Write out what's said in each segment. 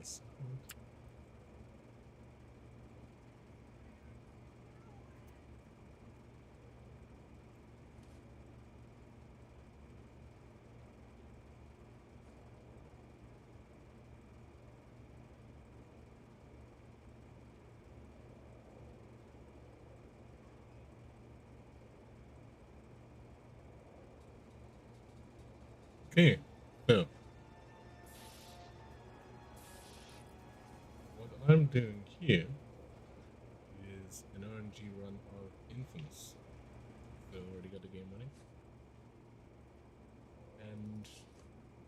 this. Okay, so what I'm doing here is an RNG run of InFamous. So already got the game running. And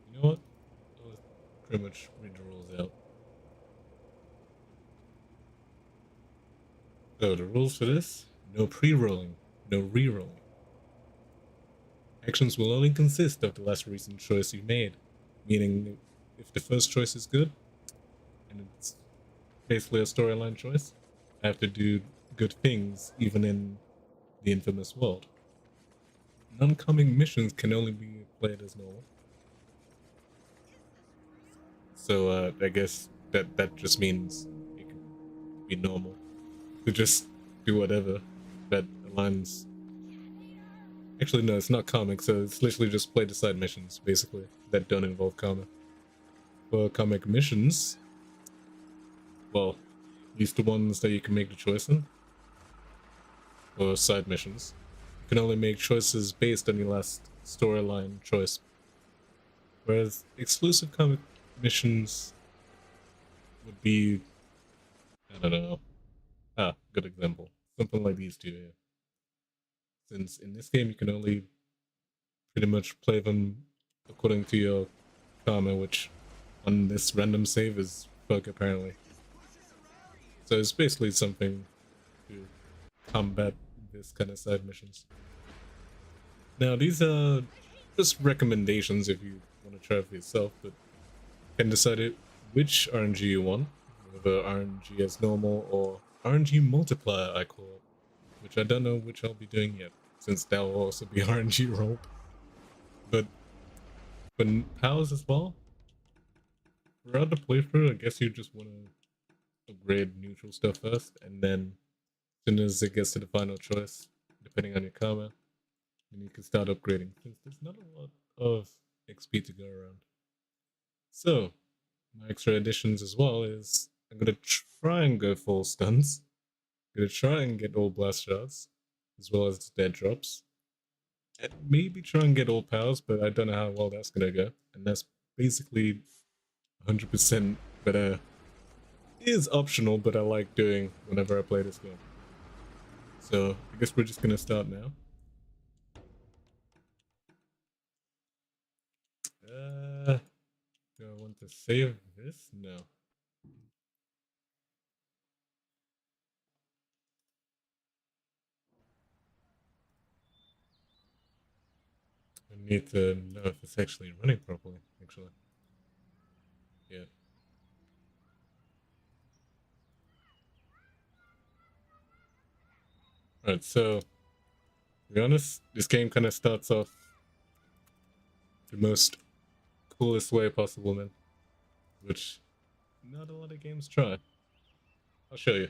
you know what? I'll pretty much read the rules out. So the rules for this: no pre-rolling, no re-rolling. Actions will only consist of the last recent choice you made, meaning if the first choice is good, and it's basically a storyline choice, I have to do good things even in the infamous world. Non-coming missions can only be played as normal. So I guess that just means it can be normal to just do whatever that aligns. Actually, no, it's not comic, so it's literally just play the side missions, basically, that don't involve comic. For comic missions, well, at least the ones that you can make the choice in, or side missions, you can only make choices based on your last storyline choice. Whereas exclusive comic missions would be, I don't know, good example. Something like these two here. Since in this game you can only pretty much play them according to your karma, which on this random save is bug apparently. So it's basically something to combat this kind of side missions. Now these are just recommendations if you want to try it for yourself, but you can decide which RNG you want, whether RNG as normal or RNG multiplier I call it, which I don't know which I'll be doing yet, since that will also be RNG roll. But for powers as well, throughout the playthrough, I guess you just want to upgrade neutral stuff first, and then as soon as it gets to the final choice, depending on your karma, then you can start upgrading, since there's not a lot of XP to go around. So, my extra additions as well is I'm going to try and go full stuns. I'm going to try and get all blast shots, as well as dead drops. And maybe try and get all powers, but I don't know how well that's going to go. And that's basically 100% better. It is optional, but I like doing whenever I play this game. So I guess we're just going to start now. Do I want to save this? No. I need to know if it's actually running properly, actually. Yeah. Alright, so to be honest, this game kind of starts off the most coolest way possible, man. Which not a lot of games try. I'll show you.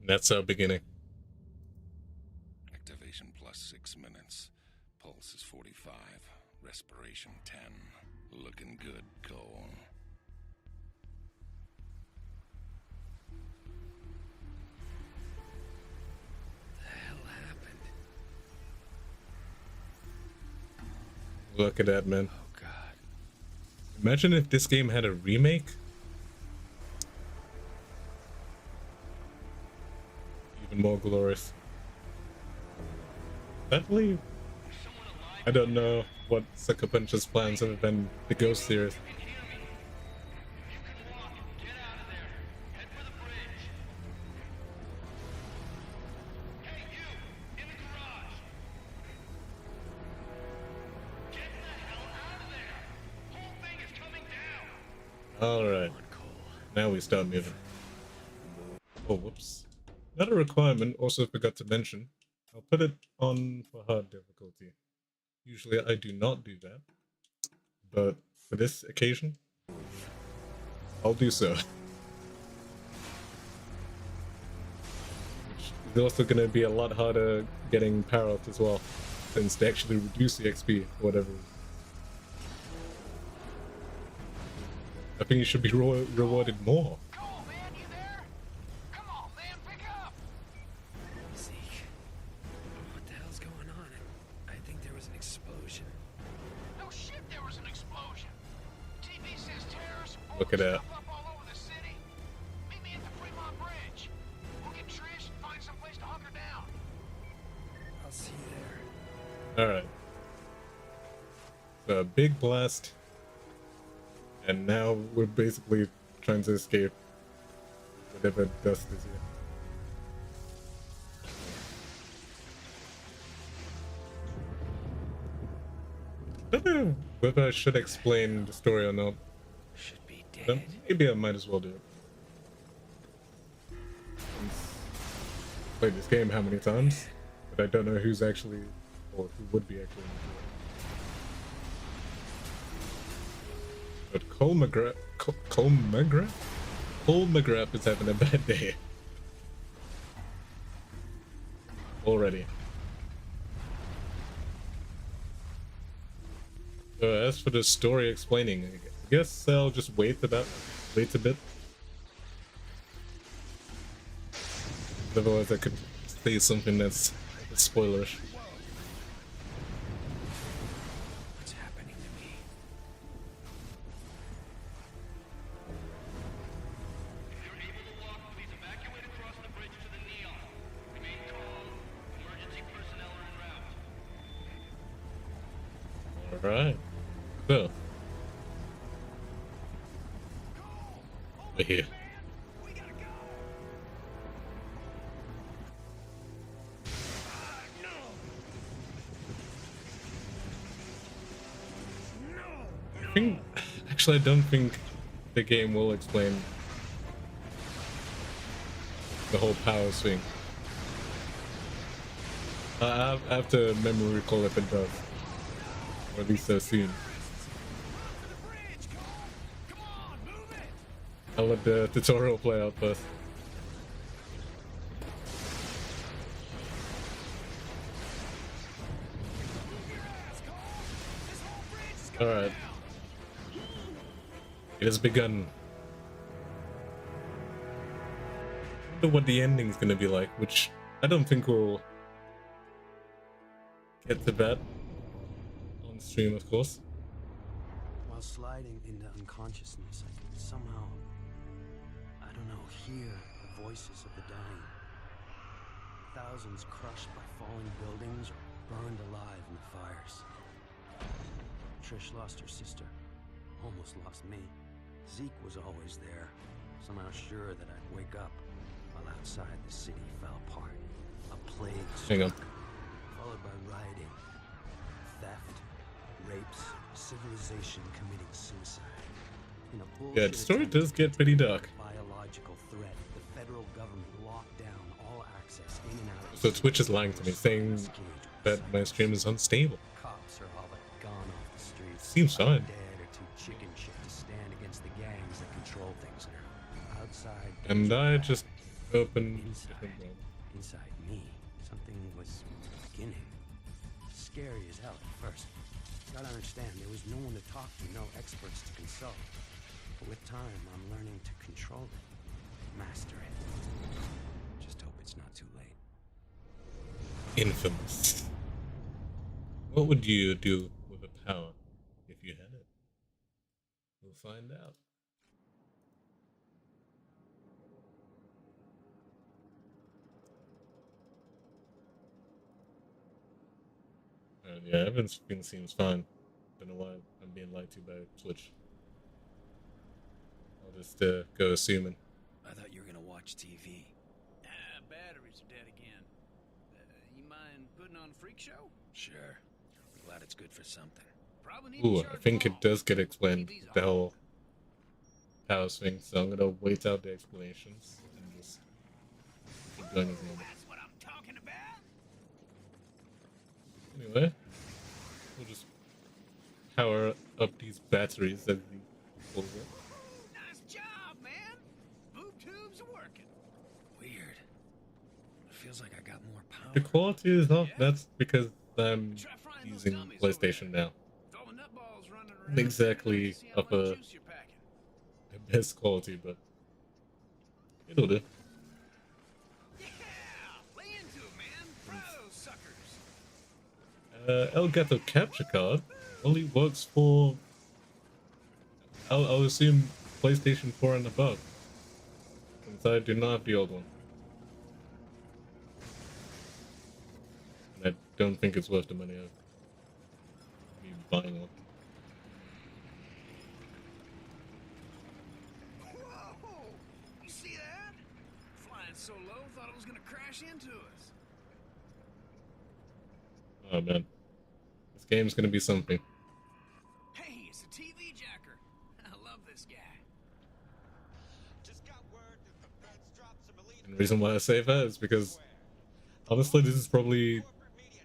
That's our beginning. Activation plus 6 minutes. Pulse is 45. Respiration 10. Looking good, Cole. The hell happened? Look at that, man. Oh god. Imagine if this game had a remake. Even more glorious. Sadly, I don't know what Sucker Punch's plans other than the Ghost series. Alright, Come on, Cole. now we start moving. Oh, whoops. Another requirement, also forgot to mention. I'll put it on for hard difficulty. Usually I do not do that, but for this occasion, I'll do so. Which is also going to be a lot harder getting power up as well, since they actually reduce the XP or whatever. I think you should be rewarded more. Cole, man, you there? Come on, man, pick up! Zeke. What the hell's going on? I think there was an explosion. No shit, there was an explosion. TV says terrorists Look at that. up all over the city. Meet me at the Fremont Bridge. We'll get Trish and find some place to hunker down. I'll see you there. Alright. So, big blast. And now we're basically trying to escape whatever dust is here. I don't know whether I should explain the story or not. Should be But dead. maybe I might as well do it. I've played this game how many times, but I don't know who's actually, or who would be actually. But Cole McGrath is having a bad day. Already. So as for the story explaining, I guess I'll just wait a bit. Otherwise I could say something that's spoilerish. What's happening to me? Alright. So. We're here. Actually, I don't think the game will explain the whole power swing. I have to memory recall if it does, or at least so soon. I'll let the tutorial play out first. Alright. It has begun. I wonder what the ending's gonna be like, which I don't think we'll get to that on stream, of course. While sliding into unconsciousness, I could somehow, I don't know, hear the voices of the dying. Thousands crushed by falling buildings or burned alive in the fires. Trish lost her sister, almost lost me. Zeke was always there, somehow sure that I'd wake up, while outside the city fell apart. A plague Hang on. struck, followed by rioting, theft, rapes, civilization committing suicide. In a Yeah, the story does get pretty dark. biological threat, the federal government locked down all access in and out of So the Twitch is city. lying to me, saying that my stream is unstable. Cops are all but gone off the streets. Seems fine. Dead or too chicken shit to stand against the gangs that control things now. Outside, And things I were just opened Inside. different world. inside me, something was beginning. Scary as hell at first. Gotta understand, there was no one to talk to, no experts to consult. But with time, I'm learning to control it, master it. Just hope it's not too late. InFamous. What would you do with a power if you had it? We'll find out. Yeah, everything seems fine. Don't know why I'm being lied to by Twitch. I'll just go assuming. I thought you were gonna watch TV. Batteries are dead again. You mind putting on a freak show? Sure. Glad it's good for something. Probably need Ooh, to I charge think them it does get explained TV's the whole power swing, so I'm gonna wait out the explanations and just keep going as normal. That's what I'm talking about. Anyway, we'll just power up these batteries as he pulls it. Nice job, man. Boob tubes are working. Weird. It feels like I got more power. The quality is off. That's because I'm Try frying those using dummies over PlayStation now. With all the nutballs running around, Not exactly see how of much a juice you're packing. the best quality, but it'll do. Yeah, lay into it, man. Fry those suckers. Elgato capture card only works for, I'll assume, PlayStation 4 and above, since I do not have the old one. And I don't think it's worth the money of me buying one. Whoa! You see that? Flying so low, thought it was gonna crash into us. Oh man, this game's gonna be something. Hey, it's a TV jacker. I love this guy. Just got word that the feds dropped some elite. And the reason why I say that is because, honestly, this is probably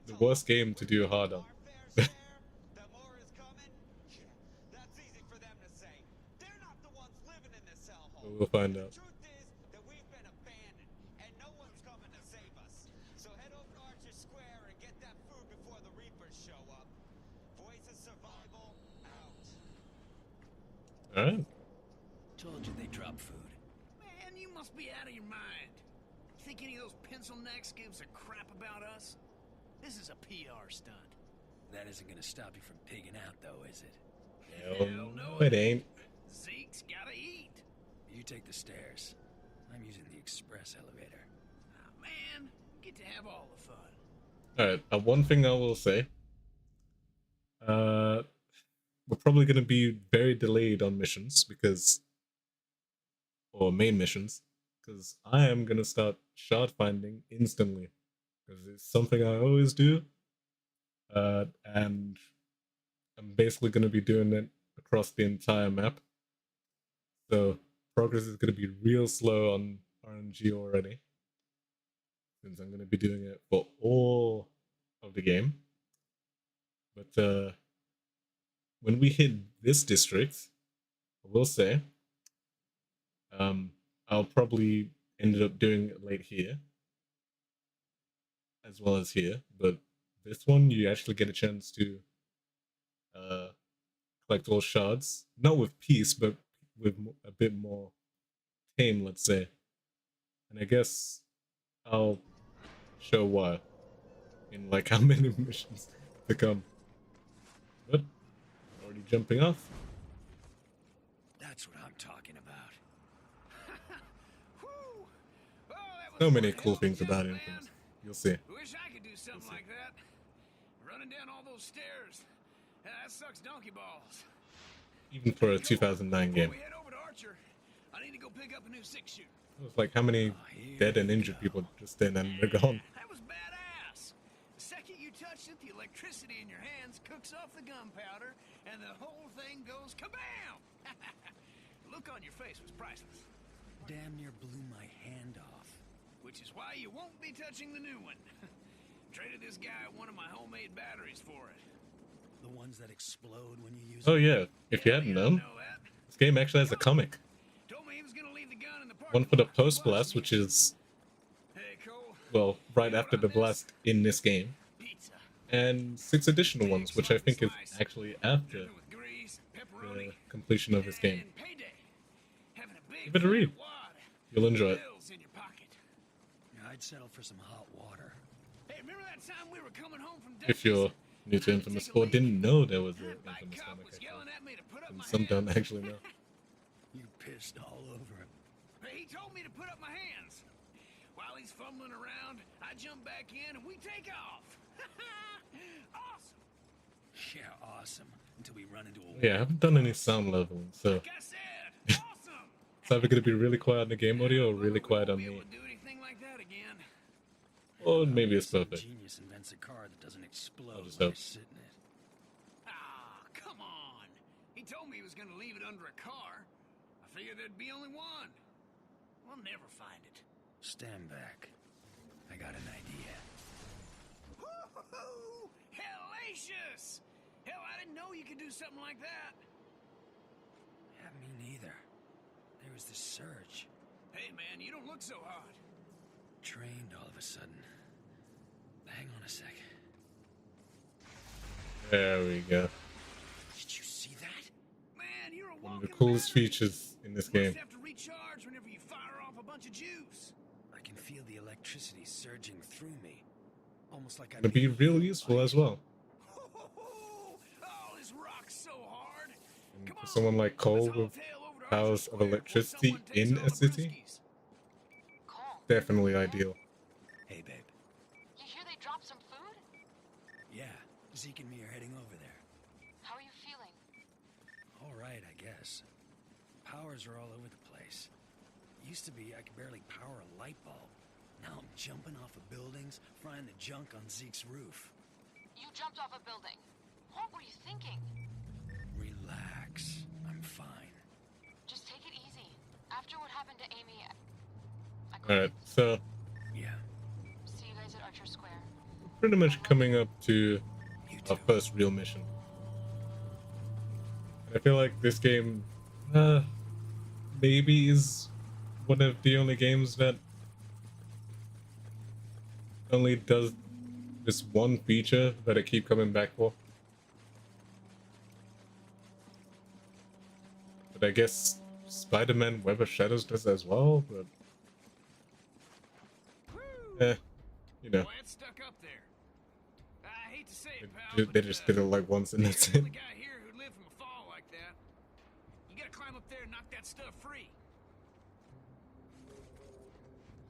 the worst game to do hard on. The more is coming. Yeah, that's easy for them to say. They're not the ones living in this hellhole. We'll find out. The truth is that we've been abandoned, and no one's coming to save us. So head over to Archer Square and get that food before the Reapers show up. Voice of Survival out. Alright. Told you they drop food. Man, you must be out of your mind. You think any of those pencil necks gives a crap about us? This is a PR stunt. That isn't gonna stop you from pigging out, though, is it? Hell no, it ain't. Zeke's gotta eat. You take the stairs. I'm using the express elevator. Ah, man, get to have all the fun. Alright, one thing I will say. We're probably going to be very delayed on missions because, or main missions, because I am going to start shard finding instantly because it's something I always do, and I'm basically going to be doing it across the entire map. So progress is going to be real slow on RNG already, since I'm going to be doing it for all of the game. But when we hit this district, I will say, I'll probably end up doing it late here, as well as here. But this one, you actually get a chance to collect all shards, not with peace, but with a bit more tame, let's say. And I guess I'll show why in like how many missions to come. But already jumping off. That's what I'm talking about. Whew. Oh, that was So one many hell cool of a things jump, about man. InFamous. You'll see. Wish I could do something like that. Running down all those stairs. That sucks donkey balls. Even for a 2009 game. Before we head over to Archer, I need to go pick up a new 6-shooter. It was like how many dead and injured people just then and they're gone. That was badass. The second you touch it, the electricity in your hands cooks off the gunpowder, and the whole thing goes kabam! The look on your face was priceless. Damn near blew my hand off. Which is why you won't be touching the new one. Traded this guy one of my homemade batteries for it. The ones that explode when you use Oh them. yeah, if you hadn't known, Know that? this game actually has a comic. Told me he was gonna leave the gun in the One parking for the lot. post blast, which is, Hey, Cole. well, right after the blast in this game. Pizza. And 6 additional ones, which I think is actually after With grease, the pepperoni, completion of this game. and payday. Having a big Give it a read. wad You'll enjoy it. bills in your pocket. Yeah, I'd settle for some hot water. Hey, remember that time we were coming home from If you're new to InFamous or didn't know there was an My InFamous cop comic, was actually. yelling at me to put up And my some don't hands. actually know. You pissed all over him. Hey, he told me to put up my hands. While he's fumbling around, I jump back in and we take off. Awesome. Yeah, awesome. Until we run into a Yeah, I haven't done any sound leveling, so Like I said, awesome. it's either going to be really quiet on the game audio or really quiet on Won't be me. able to do anything like that again. Or maybe it's Some perfect. genius invents a car that doesn't explode I'll just when hope. you're sitting in it. Ah, come on. He told me he was gonna leave it under a car. I figured there'd be only one. We'll never find it. Stand back. I got an idea. Woo-hoo-hoo! Hellacious! Hell, I didn't know you could do something like that. Yeah, me neither. There was this surge. Hey, man, you don't look so hot. Trained all of a sudden. Hang on a sec. There we go. Did you see that? Man, you're a One of walking the coolest battery. features in this Must game. have to recharge whenever you fire off a bunch of juice. I can feel the electricity surging through me. Almost like I'm It'd be being real healed useful by as it. well. Oh, this rocks so hard. And Come for on, someone like Cole let's with haul tail over to Archer powers of Square before electricity someone takes in all a the city, briskies. Cole, definitely ideal. Hey, babe. you hear they dropped some food? Yeah, Zeke and me are heading over there. How are you feeling? All right, I guess. Powers are all over the place. Used to be I could barely power a light bulb. Now I'm jumping off of buildings, frying the junk on Zeke's roof. You jumped off a building. What were you thinking? Relax. I'm fine. Just take it easy. After what happened to Amy, I Alright, so Yeah, see you guys at Archer Square. pretty much coming up to you our too. first real mission. And I feel like this game maybe is one of the only games that only does this one feature that I keep coming back for. But I guess Spider-Man Web of Shadows does as well, but you know, Well, it's stuck up there. I hate to say it, pal, they but, just did it like once and you're that's the it. only guy here who lived from a fall like that. You gotta climb up there and knock that stuff free.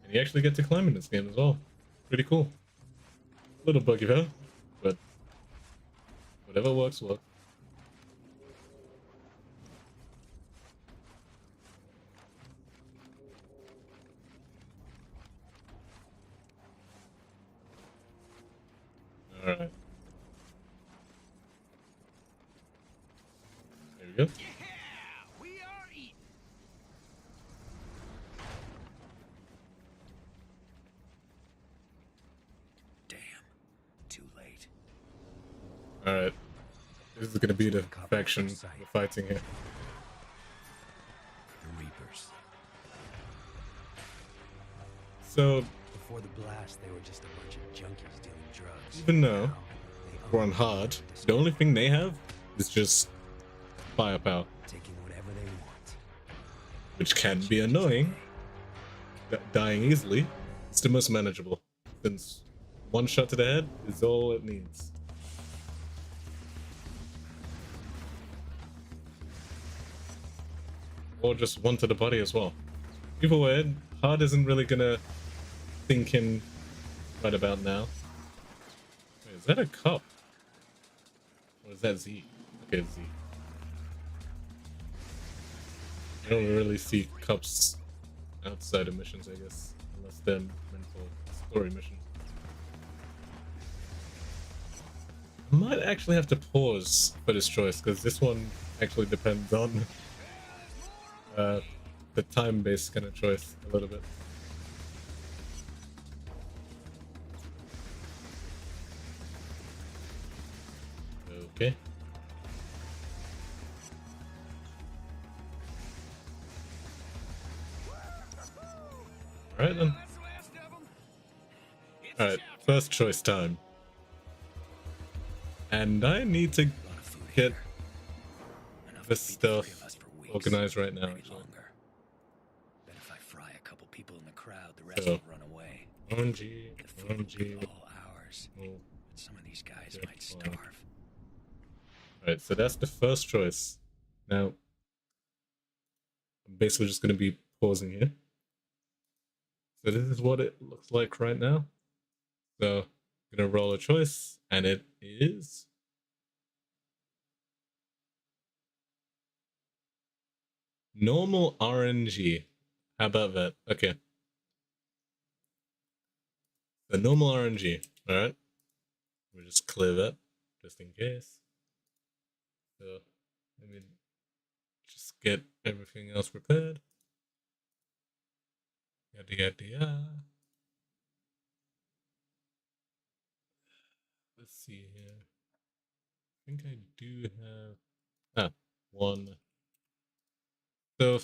And you actually get to climb in this game as well. Pretty cool. Little buggy though, but whatever works, works. Alright. There we go. Yeah, we are eating. Damn. Too late. Alright. This is gonna be the faction we're fighting here. The Reapers. So, Before the blast, they were just a bunch of junkies dealing drugs. even though Now, they we're on own hard, this the only thing they have is just firepower, taking whatever they want. which can be annoying. Dying easily, it's the most manageable, since one shot to the head is all it needs. Or just one to the body as well. Either way, hard isn't really gonna sink in right about now. Wait, is that a cup? Or is that Z? Okay, Z. I don't really see cups outside of missions, I guess, unless they're meant for story missions. I might actually have to pause for this choice, because this one actually depends on the time-based kind of choice a little bit. Okay. Alright then. That's the last of them. It's Alright, chow time. first choice time. And I need to A lot of food get here. Enough to this feed the stuff three of us for weeks, organized right now, maybe actually. longer. Bet if I fry a couple people in the crowd, the rest So, will run away. RNG, The food will be RNG. all ours. Oh. But some of these guys Okay, might fine. starve. Alright, so that's the first choice. Now, I'm basically just going to be pausing here. So this is what it looks like right now. So, I'm going to roll a choice, and it is... normal RNG. How about that? Okay. The normal RNG. Alright. We'll just clear that, just in case. So, let me just get Everything else prepared. Yada yada yada. Let's see here. I think I do have one. So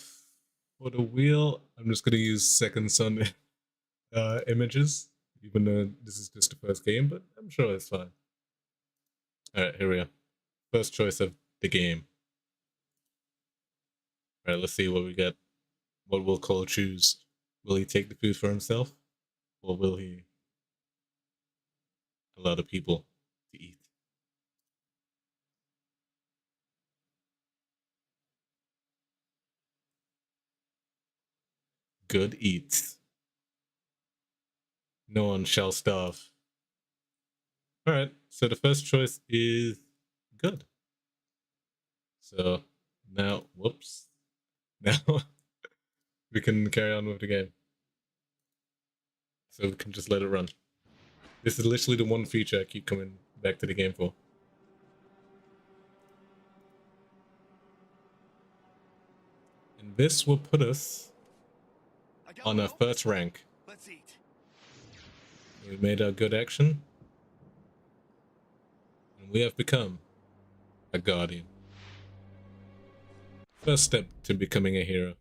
for the wheel, I'm just gonna use second son images, even though this is just the first game, but I'm sure it's fine. Alright, here we are. First choice of the game. Alright, let's see what we get. What will Cole choose? Will he take the food for himself? Or will he allow the people to eat? Good eats. No one shall starve. Alright, so the first choice is good. So now, whoops. Now we can carry on with the game. So we can just let it run. This is literally the one feature I keep coming back to the game for. And this will put us on our first rank. Let's eat. We made our good action. And we have become a guardian. First step to becoming a hero.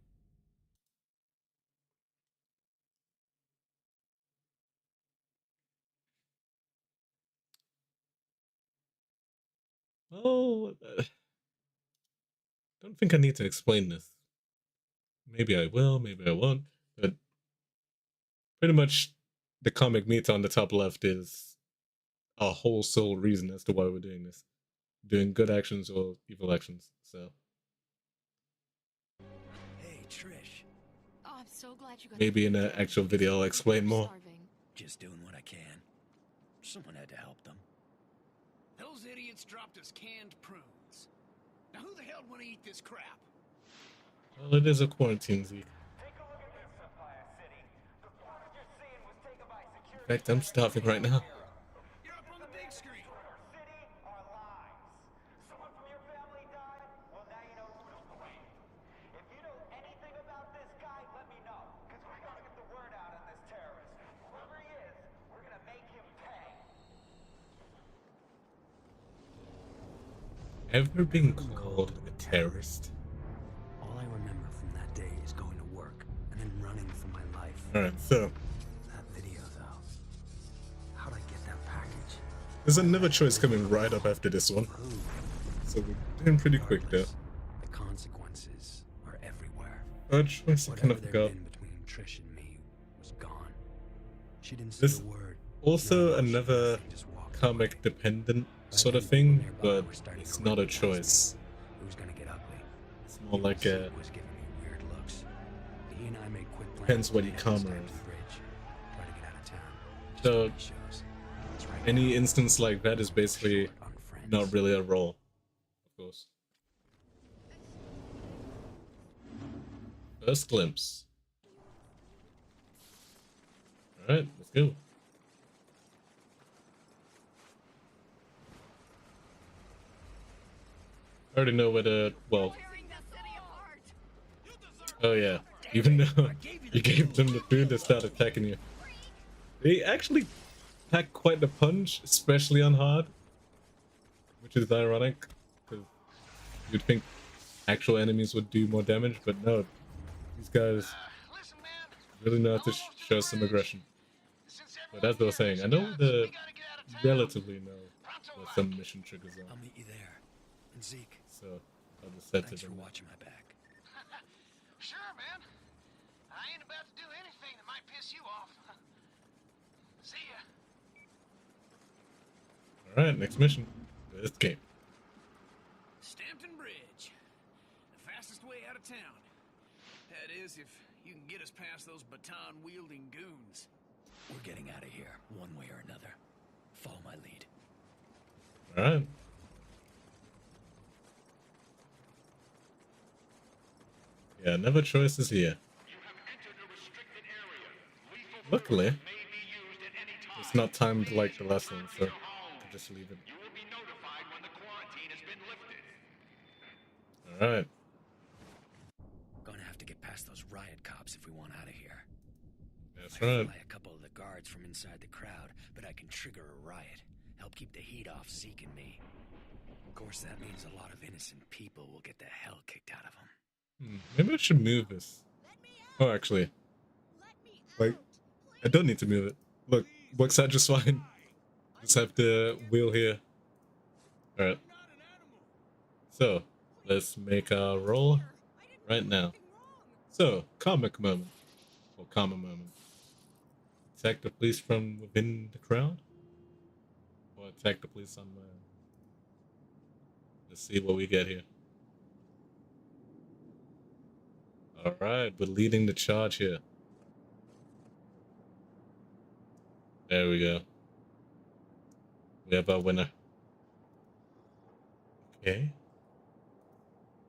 Oh, don't think I need to explain this. Maybe I will, maybe I won't. But pretty much the comic meat on the top left is our whole sole reason as to why we're doing this. Doing good actions or evil actions, so. Hey, Trish. Oh, I'm so glad you got Maybe in an actual video I'll explain more. Starving. Just doing what I can. Someone had to help them. Those idiots dropped us canned prunes. Now who the hell would want to eat this crap? Well, it is a quarantine, Zeke. In fact, I'm starving right now. You're up on the big screen. Ever been called a terrorist? All I remember from that day is going to work and then running for my life. Alright, so That video, though. How'd I get that package? there's another choice coming right up after this one. Who? So we're doing pretty quick though. The consequences are everywhere. Third choice I kind Whatever of there'd forgot. been between Trish and me was gone. She didn't say This a word. also No emotion, another nothing, just walked comic away. dependent By sort of then, thing, people nearby but were starting it's to not a recognize choice. me. It was gonna get ugly. It's more like a Zeke was giving me weird looks. He and I made quick plans. Depends what to your meet at karma Stanton is. Bridge. Try to get out of town. Just So, like shows. It's right any now. instance like that is basically Short on friends. not really a role, of course. First glimpse. Alright, let's go. I already know where the, well, oh yeah, even though you gave them the food, they start attacking you. They actually pack quite the punch, especially on hard, which is ironic, because you'd think actual enemies would do more damage, but no, these guys Listen, man. really know how to show some aggression. Since But as I was saying, I know we the gotta get out of town. relatively know where some mission triggers I'll are, meet you there. And Zeke, so I'll just set thanks it for in. watching my back. Sure, man. I ain't about to do anything that might piss you off. See ya. Alright, next mission. This game. Stanton Bridge. The fastest way out of town. That is, if you can get us past those baton-wielding goons. We're getting out of here, one way or another. Follow my lead. Alright. Yeah, another choice is here. Luckily, it's not timed like the last one, so I can just leave it. Alright. right. fly a couple of the guards from inside the crowd, but I can trigger a riot. Help keep the heat off Zeke and me. Of course, that means a lot of innocent people will get the hell kicked out of them. Maybe I should move this. Oh, actually, like, I don't need to move it. Look, works out just fine. Just have the wheel here. Alright. So, let's make our roll right now. So, comic moment. Or comma moment. Attack the police from within the crowd? Or attack the police on my own? Let's see what we get here. Alright, we're leading the charge here. There we go. We have our winner. Okay.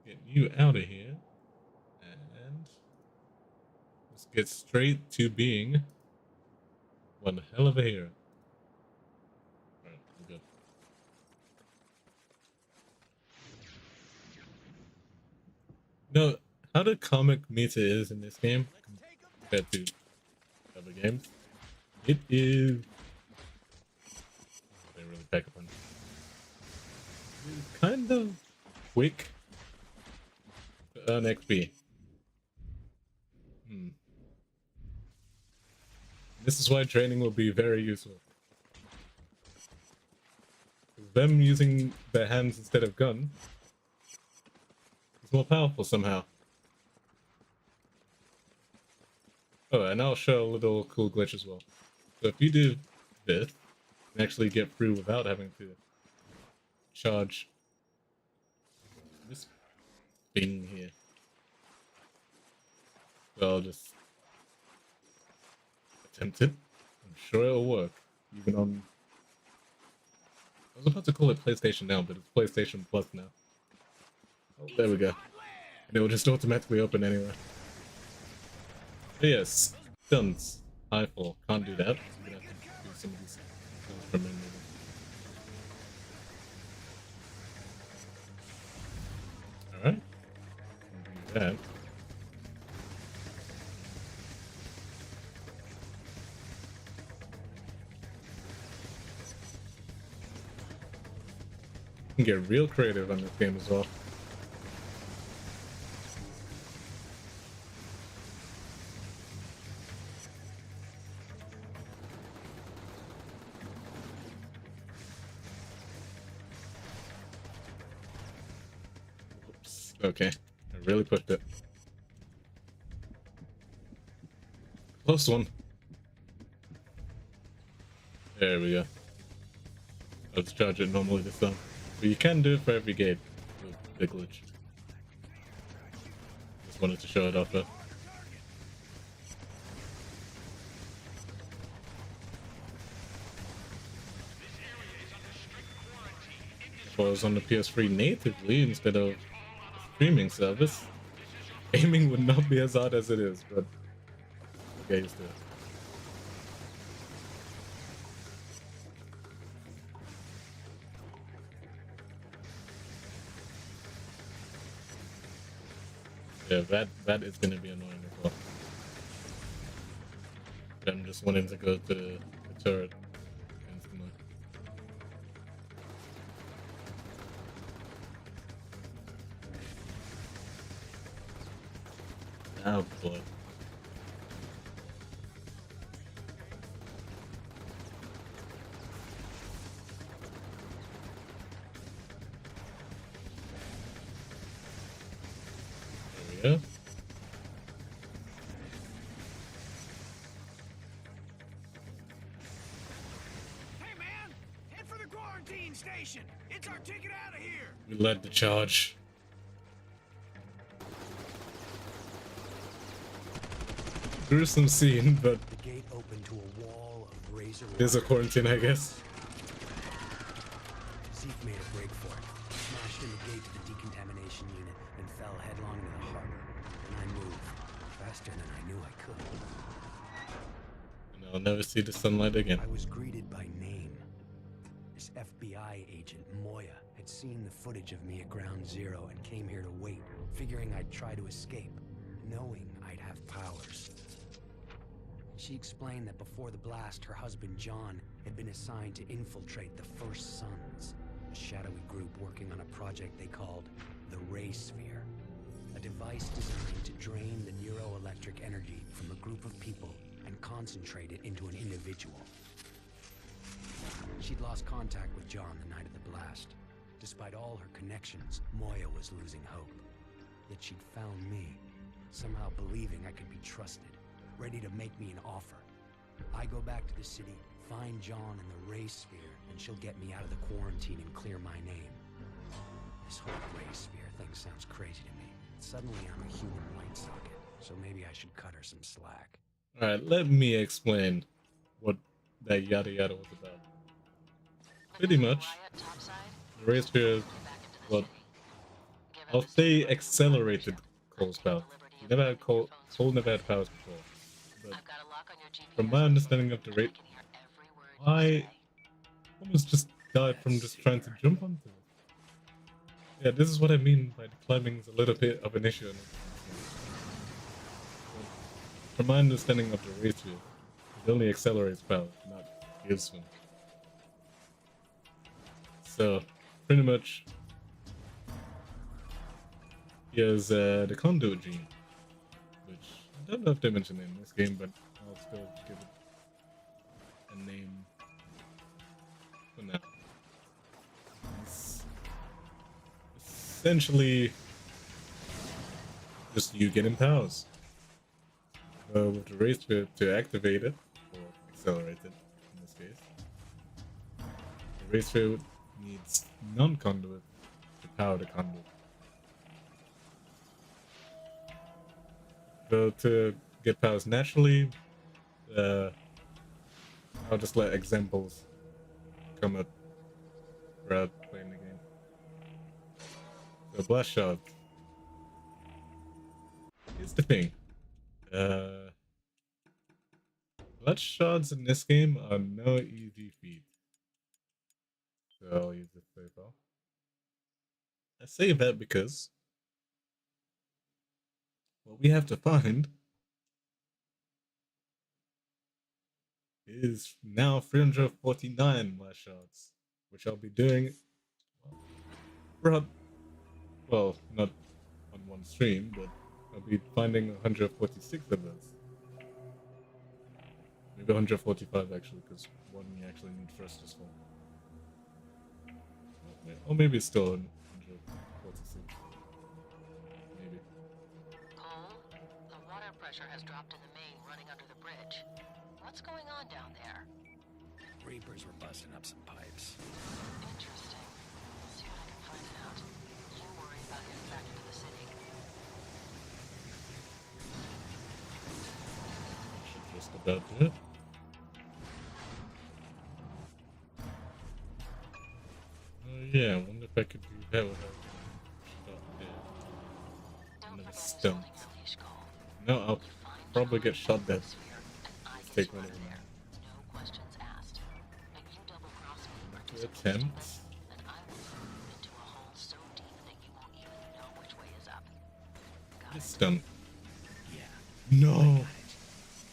Get you out of here. And let's get straight to being one hell of a hero. Alright, we're good. No, how the comic meta is in this game compared to other games, it is... They really pack up on it's kind of quick to earn XP. This is why training will be very useful. Them using their hands instead of gun is more powerful somehow. Oh, and I'll show a little cool glitch as well. So if you do this, you can actually get through without having to charge this thing here. So I'll just attempt it. I'm sure it'll work. Even on... I was about to call it PlayStation Now, but it's PlayStation Plus now. Oh, there we go. And it will just automatically open anyway. But yes, stunts. High fall. Can't do that. I'm gonna have to do some of these from memory. Alright. Do that. You can get real creative on this game as well. Oops. Okay, I really pushed it. Close one. There we go. Let's charge it normally this time. But you can do it for every gate with the glitch. Just wanted to show it off though. If I was on the PS3 natively instead of a streaming service, aiming would not be as hard as it is, but okay, used to it. Yeah, that is gonna be annoying as well. I'm just wanting to go to the turret instantly. Oh boy. There we go. Hey man, head for the quarantine station. It's our ticket out of here. We led the charge. Gruesome scene, but The gate opened to a wall of razor there's a wire. quarantine, I guess. Zeke made a break for it, smashed in the gate to the decontamination unit, and fell headlong into the harbor. And I moved, faster than I knew I could. And I'll never see the sunlight again. I was greeted by name. This FBI agent, Moya, had seen the footage of me at Ground Zero and came here to wait, figuring I'd try to escape, knowing I'd have powers. She explained that before the blast, her husband John had been assigned to infiltrate the First Sons, a shadowy group working on a project they called the Ray Sphere, a device designed to drain the neuroelectric energy from a group of people and concentrate it into an individual. She'd lost contact with John the night of the blast. Despite all her connections, Moya was losing hope. Yet she'd found me, somehow believing I could be trusted, ready to make me an offer. I go back to the city, find John in the Ray Sphere, and she'll get me out of the quarantine and clear my name. This whole Ray Sphere thing sounds crazy to me. Suddenly I'm a human light socket, so maybe I should cut her some slack. Alright, let me explain what that yada yada was about. Pretty much, the Ray Sphere, well, I'll say accelerated Cole's powers. He never had Cole never had powers before. But from my understanding of the rate, I almost just died from just trying to jump onto it. Yeah, this is what I mean by the climbing's a little bit of an issue. From my understanding of the Ray Sphere, it only accelerates power, not gives them. So, pretty much, he has the conduit gene, which I don't know if they mentioned it in this game, but I'll still give it a name for now. It's essentially just you getting powers. With the Ray Sphere to activate it, or accelerate it in this case, the Ray Sphere needs non-conduit to power the conduit. So to get powers naturally, I'll just let examples come up throughout playing the game. So blast shot. Here's the thing. Blood shots in this game are no easy feat. So I'll use this so far. I say that because what we have to find is now 349 blast shots, which I'll be doing throughout, well, not on one stream, but I'll be finding 146 of those. Maybe 145 actually, because one you actually need thrusters for. Or maybe it's still 146. Maybe. Cole, the water pressure has dropped in the main running under the bridge. What's going on down there? Reapers were busting up some pipes. Interesting. See what I can find out. You worry about getting back into the city. Should just about do it. Yeah, I wonder if I could do that without getting shot dead. Another stunt. No, I'll probably get shot dead. Let's take one of them out. No questions asked. But you double cross me. To attempt. And I will throw you into a hole so deep that you won't even know which way is up. Got it? Stunt. Yeah. No!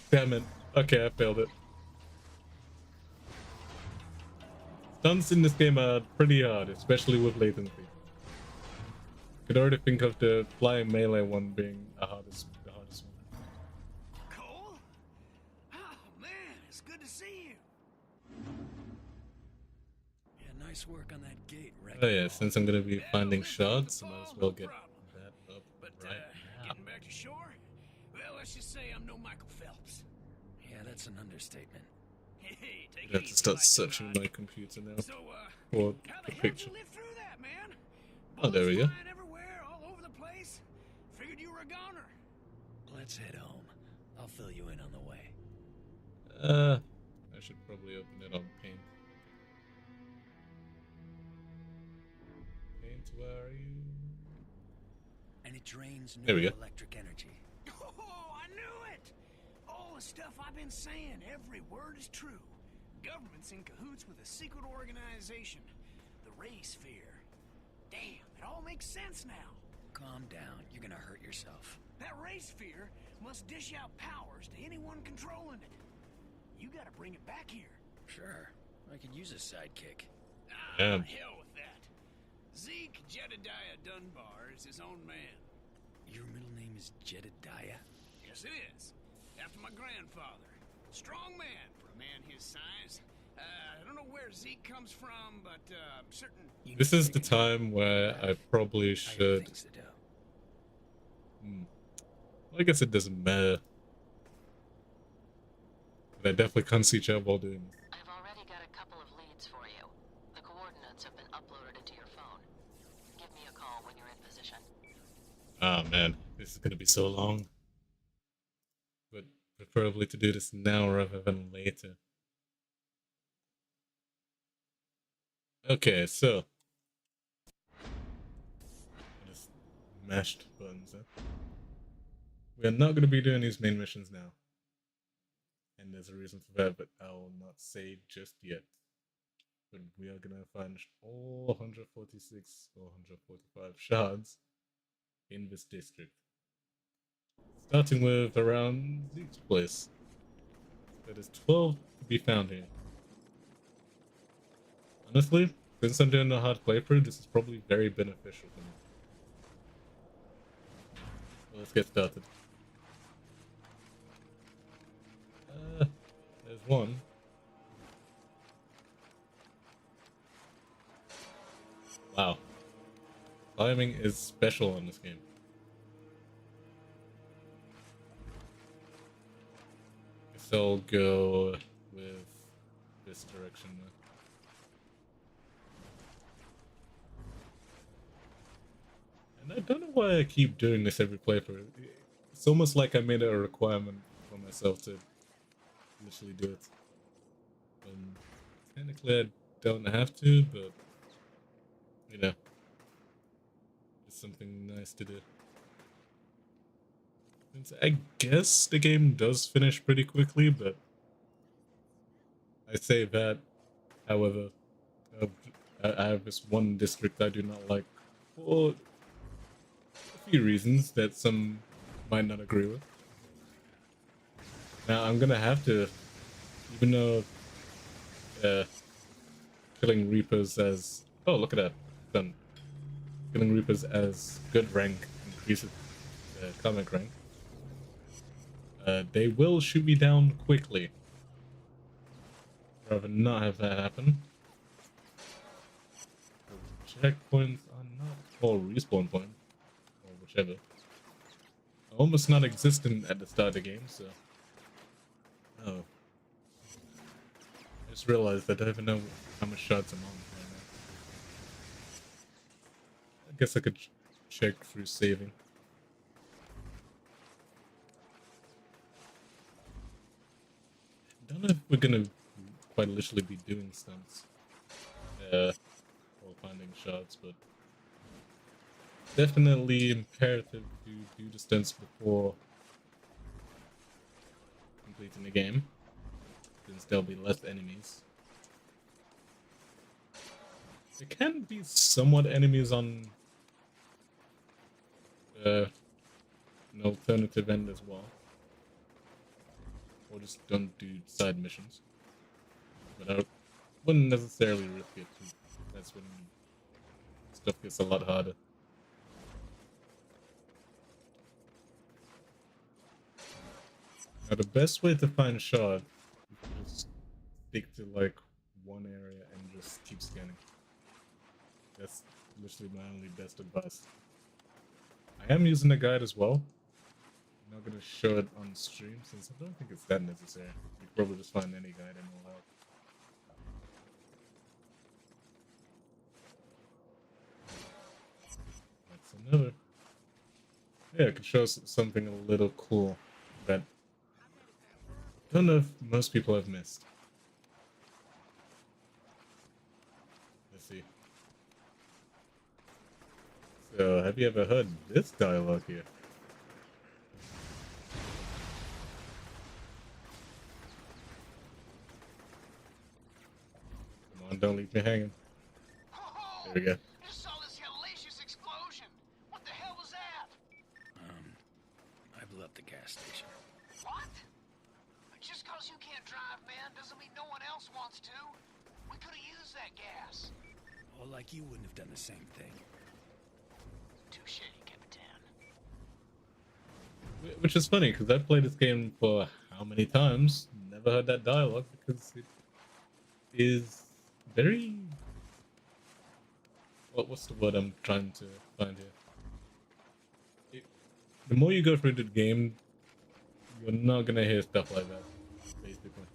Damn it. Okay, I failed it. Stunts in this game are pretty hard, especially with latency. Could already think of the flying melee one being the hardest one. Cole? Oh, man, it's good to see you. Yeah, nice work on that gate, Rick. Oh yeah, since I'm gonna be finding shards, I might as well get that up But, right now. getting back to shore? Well, let's just say I'm no Michael Phelps. Yeah, that's an understatement. Hey, take I have to start searching my computer now So, for how the the hell picture. you live through that, man? Oh, there we go. Bullets flying everywhere, all over the place. Figured you were a goner. Let's head home. I'll fill you in on the way. I should probably open it on Paint. Paint, where are you? And it drains There we go. electric energy. Oh, I knew it! All the stuff I've been saying, every word is true. Government's in cahoots with a secret organization, the Ray Sphere. Damn, it all makes sense now. Calm down. You're gonna hurt yourself. That Ray Sphere must dish out powers to anyone controlling it. You gotta bring it back here. Sure, I could use a sidekick. Damn. Hell with that. Zeke Jedediah Dunbar is his own man. Your middle name is Jedediah? Yes, it is. After my grandfather. Strong man for a man his size. I don't know where Zeke comes from, but I'm certain... This is the time where I probably I have should. things to do. I guess it doesn't matter. But I definitely can't see Chubb while doing this. I've already got a couple of leads for you. The coordinates have been uploaded into your phone. Give me a call when you're in position. Oh man, this is gonna be so long. But preferably to do this now rather than later. Okay, so I just mashed buttons. Huh? We are not gonna be doing these main missions now. And there's a reason for that, but I will not say just yet. But we are gonna find all 146 or 145 shards in this district. Starting with around Zeke's place. There is 12 to be found here. Honestly, since I'm doing a hard playthrough, this is probably very beneficial for me. So let's get started. There's one. Wow. Climbing is special on this game. Guess I'll go with this direction now. And I don't know why I keep doing this every playthrough. It's almost like I made it a requirement for myself to literally do it. Technically I don't have to, but you know, it's something nice to do. Since I guess the game does finish pretty quickly, but I say that, however, I have this one district I do not like for a few reasons that some might not agree with. Now I'm gonna have to, even though killing Reapers as, oh look at that, done. Killing Reapers as good rank increases comic rank. They will shoot me down quickly. Rather not have that happen. Checkpoints are not, or respawn point, or whichever, are almost non-existent at the start of the game, so. Oh. I just realized I don't even know how much shots I'm on right now. I guess I could check through saving. I don't know if we're gonna quite literally be doing stunts. Or finding shots, but definitely imperative to do the stunts before completing the game, since there'll be less enemies. There can be somewhat enemies on an alternative end as well. Or just don't do side missions. But I wouldn't necessarily risk it too. That's when stuff gets a lot harder. Now the best way to find shard is to just stick to like one area and just keep scanning. That's literally my only best advice. I am using a guide as well. I'm not gonna show it on stream since I don't think it's that necessary. You can probably just find any guide and it'll help. That's another. Yeah, I could show us something a little cool that I don't know if most people have missed. Let's see. So, have you ever heard this dialogue here? Come on, don't leave me hanging. There we go. Just saw this hellacious explosion. What the hell was that? I blew up the gas station. We could have used that gas. Oh, like you wouldn't have done the same thing. Touche, Capitan. Which is funny because I played this game for how many times? Never heard that dialogue because it is very. What's the word I'm trying to find here? The more you go through the game, you're not gonna hear stuff like that, basically.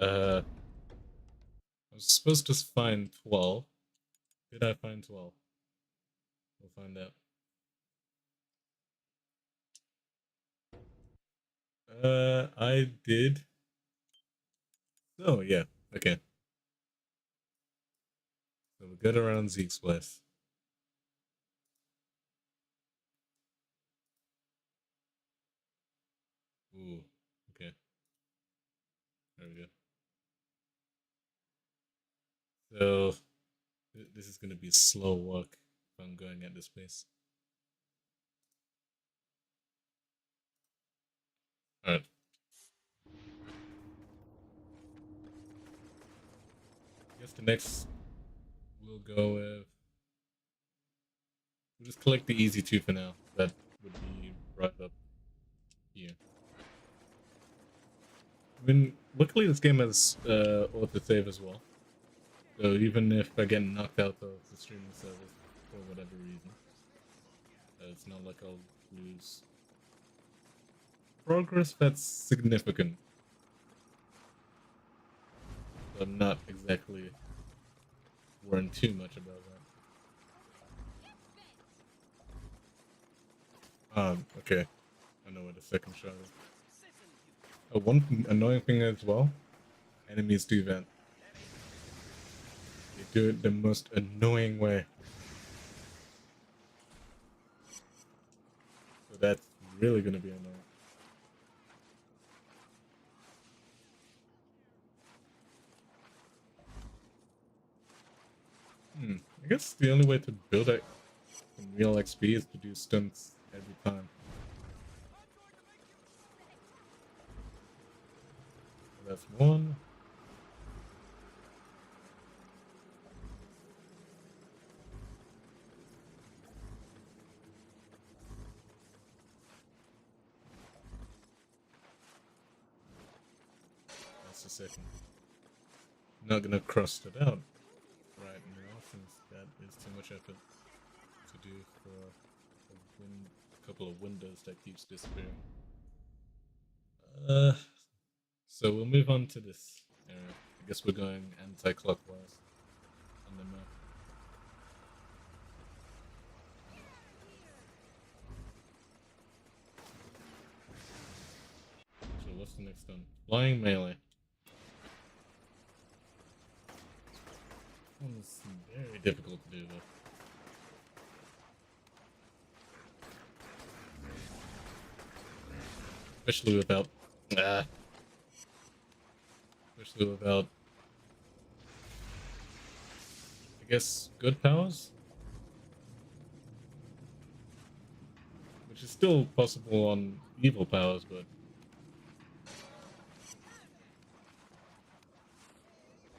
I was supposed to find 12. Did I find 12? We'll find out. I did. Oh, yeah. Okay. So we get around Zeke's place. Ooh, okay. There we go. So, this is gonna be slow walk if I'm going at this pace. Alright. I guess the next we'll go with. We'll just collect the easy two for now. That would be right up here. I mean, luckily this game has auto-save as well. So even if I get knocked out of the streaming service for whatever reason, it's not like I'll lose progress that's significant. So I'm not exactly worrying too much about that. Okay. I know where the second shot is. Oh, one annoying thing as well, enemies do that. They do it the most annoying way. So that's really gonna be annoying. I guess the only way to build it in real XP is to do stunts every time. That's one. That's the second. Not gonna cross it out right now since that is too much effort to do for a couple of windows that keeps disappearing. So we'll move on to this area. I guess we're going anti-clockwise on the map. So what's the next one? Flying melee. This one's very difficult to do though. Especially without I guess good powers? Which is still possible on evil powers, but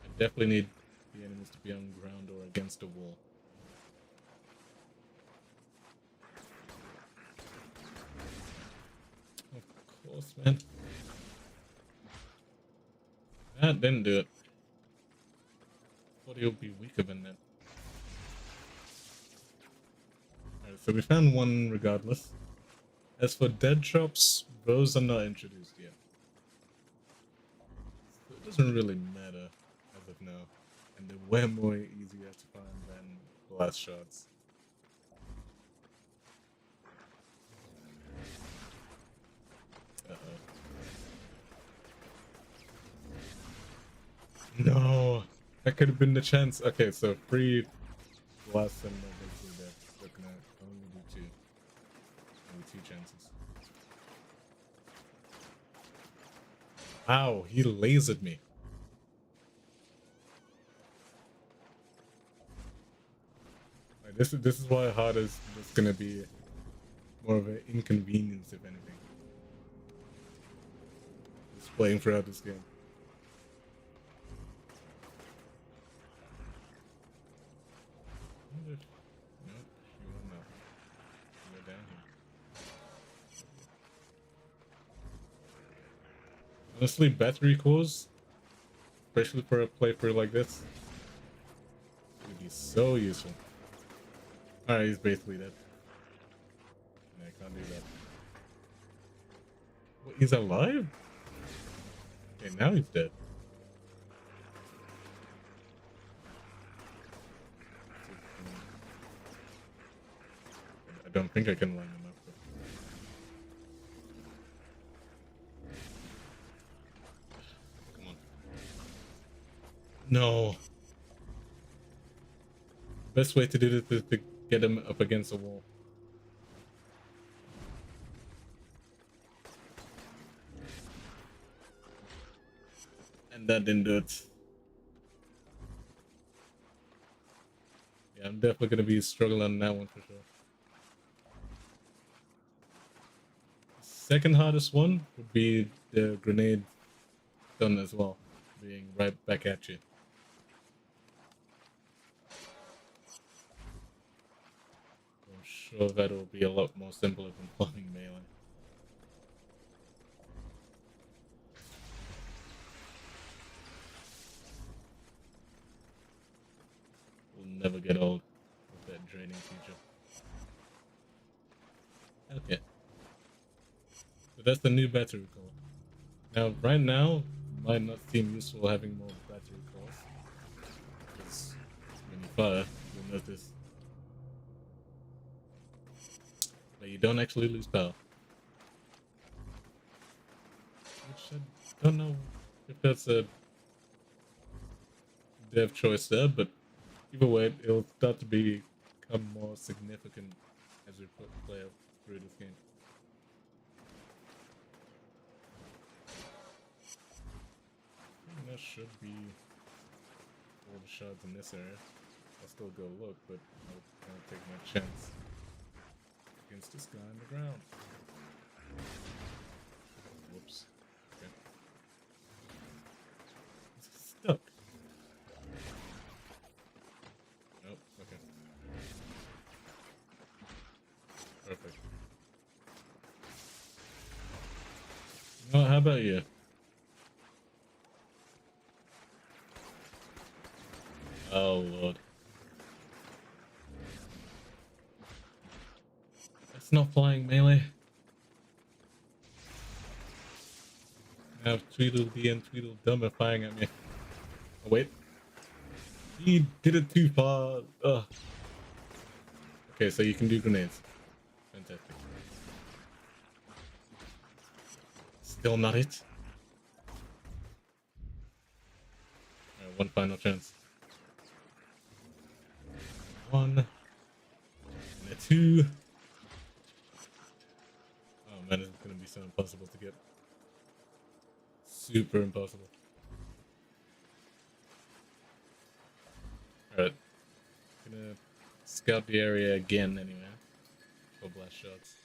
I definitely need the enemies to be on ground or against a wall. Of course, man. That didn't do it. Thought he'll be weaker than that. Alright, so we found one regardless. As for dead drops, those are not introduced yet. So it doesn't really matter as of now. And they're way more easier to find than blast shots. No, that could have been the chance. Okay, so free blast and basically dead. We're gonna only do two. Only two chances. Ow, he lasered me. Like, this is why hard is just gonna be more of an inconvenience if anything. This playing throughout this game. Nope, you will not. Go down here. Honestly, battery cores, especially for a playthrough like this, would be so useful. Alright, he's basically dead. Yeah, I can't do that. What, he's alive? Okay, now he's dead. I don't think I can line him up. Come on. No. Best way to do this is to get him up against a wall. And that didn't do it. Yeah, I'm definitely gonna be struggling on that one for sure. Second hardest one would be the grenade gun as well, being right back at you. I'm sure that'll be a lot more simpler than playing melee. We'll never get old with that draining feature. Okay. So that's the new battery core. Now, right now, it might not seem useful having more battery cores. Because when you fire, you'll notice. But you don't actually lose power. Which I don't know if that's a dev choice there, but either way, it'll start to become more significant as we play through this game. That should be all the shards in this area. I'll still go look, but I'll take my chance against this guy on the ground. Whoops. Okay. He's stuck. Nope, okay. Perfect. You know what, how about you? Oh lord. That's not flying melee. I have Tweedledee and Tweedledum are firing at me. Oh wait. He did it too far. Ugh. Okay, so you can do grenades. Fantastic. Still not it. Alright, one final chance. One. And a two. Oh man, it's gonna be so impossible to get. Super impossible. Alright. Gonna scout the area again anyway. For blast shots.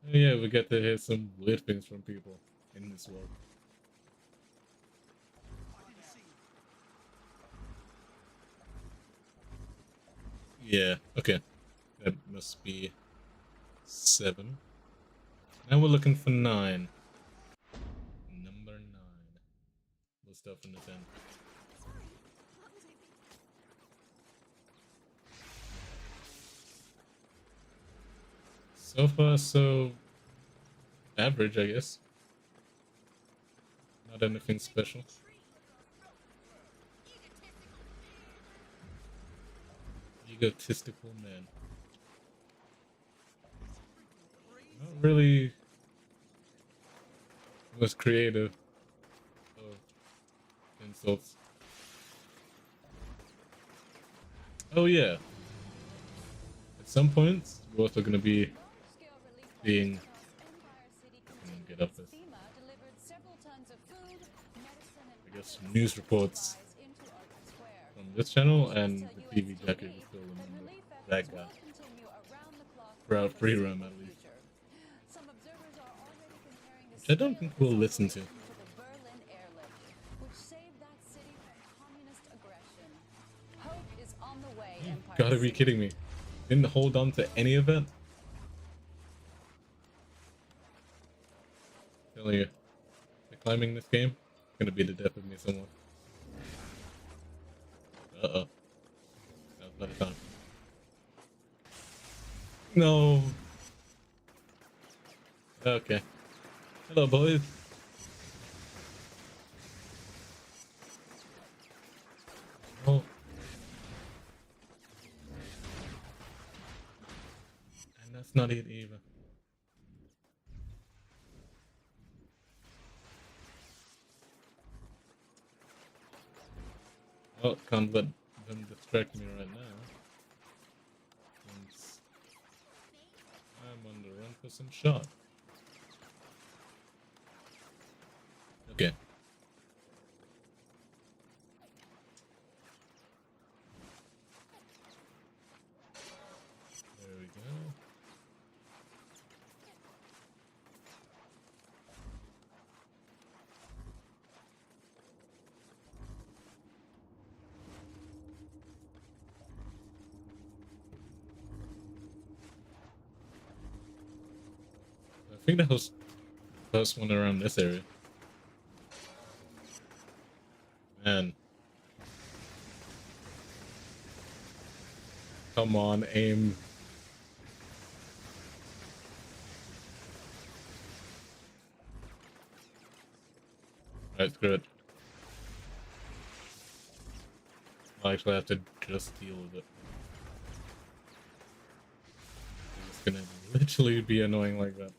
Oh yeah, we get to hear some weird things from people in this world. Yeah, okay. That must be 7. Now we're looking for 9. Number 9. We'll start from the 10. So far, so average, I guess. Not anything special. Egotistical man. Not really the most creative of insults. Oh yeah. At some points, you're also gonna be being get up this. I guess news reports this channel, and the TV jacket will still remember that guy. For free roam at least. Which I don't think we'll listen to. You gotta be kidding me. Didn't hold on to any of it? Telling you, the climbing this game is gonna be the death of me somewhat. Uh-oh. That was better time. No. Okay. Hello, boys. Oh. And that's not it either. Oh, can't let them distract me right now. Since I'm on the run for some shot. Okay. There we go. I think that was the first one around this area. Man. Come on, aim. Alright, screw it. I actually have to just deal with it. It's gonna literally be annoying like that.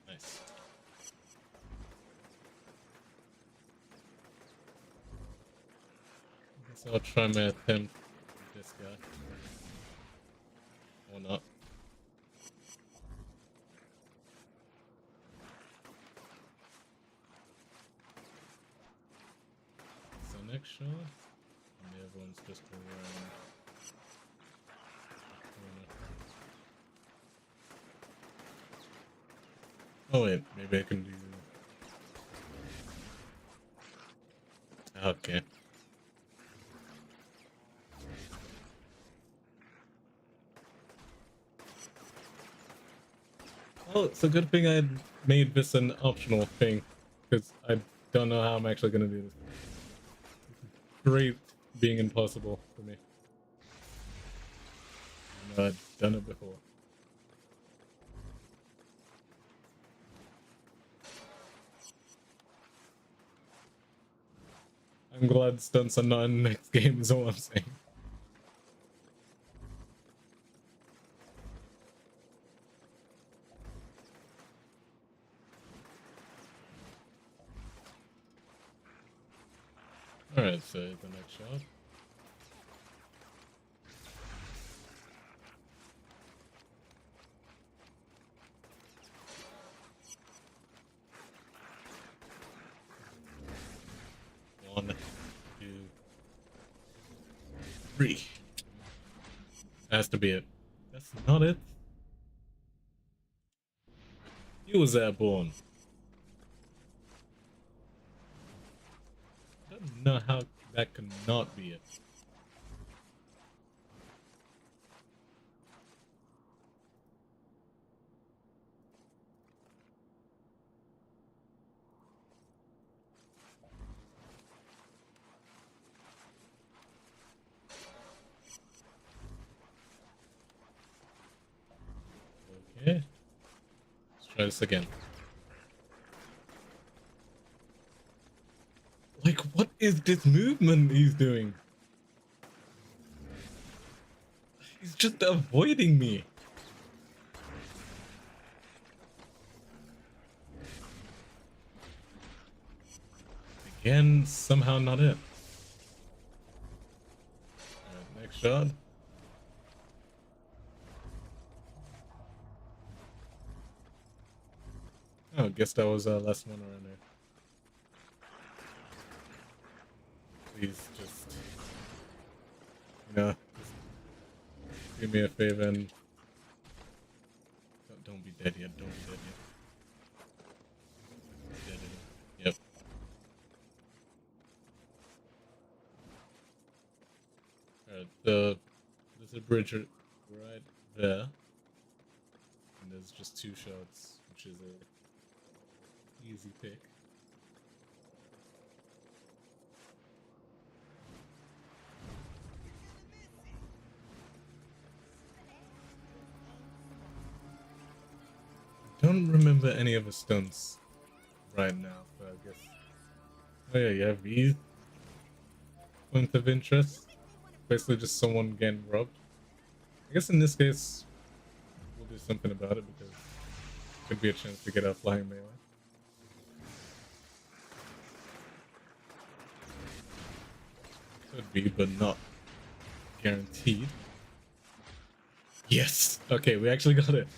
Nice. I guess I'll try my attempt with this guy. Or not. So next shot, and the other one's just around. Oh wait, maybe I can do. Okay. Oh, it's a good thing I made this an optional thing, because I don't know how I'm actually gonna do this. Great being impossible for me. I know I've done it before. I'm glad stunts are not in the next game is all I'm saying. Alright, so the next shot. One, two, three. Has to be it. That's not it. He was airborne. I don't know how that could not be it. Okay. Let's try this again. Like, what is this movement he's doing? He's just avoiding me. Again, somehow not it. Alright, next shot. Oh, guess that was our last one around there. Please just, just do me a favor and don't be dead yet. Don't be dead yet. Dead yet. Yep. Alright, so there's a bridge right there. And there's just 2 shots, which is a easy pick. Don't remember any of the stunts right now, but I guess. Oh yeah, you have these points of interest. Basically, just someone getting robbed. I guess in this case, we'll do something about it because it could be a chance to get a flying melee. Could be, but not guaranteed. Yes! Okay, we actually got it.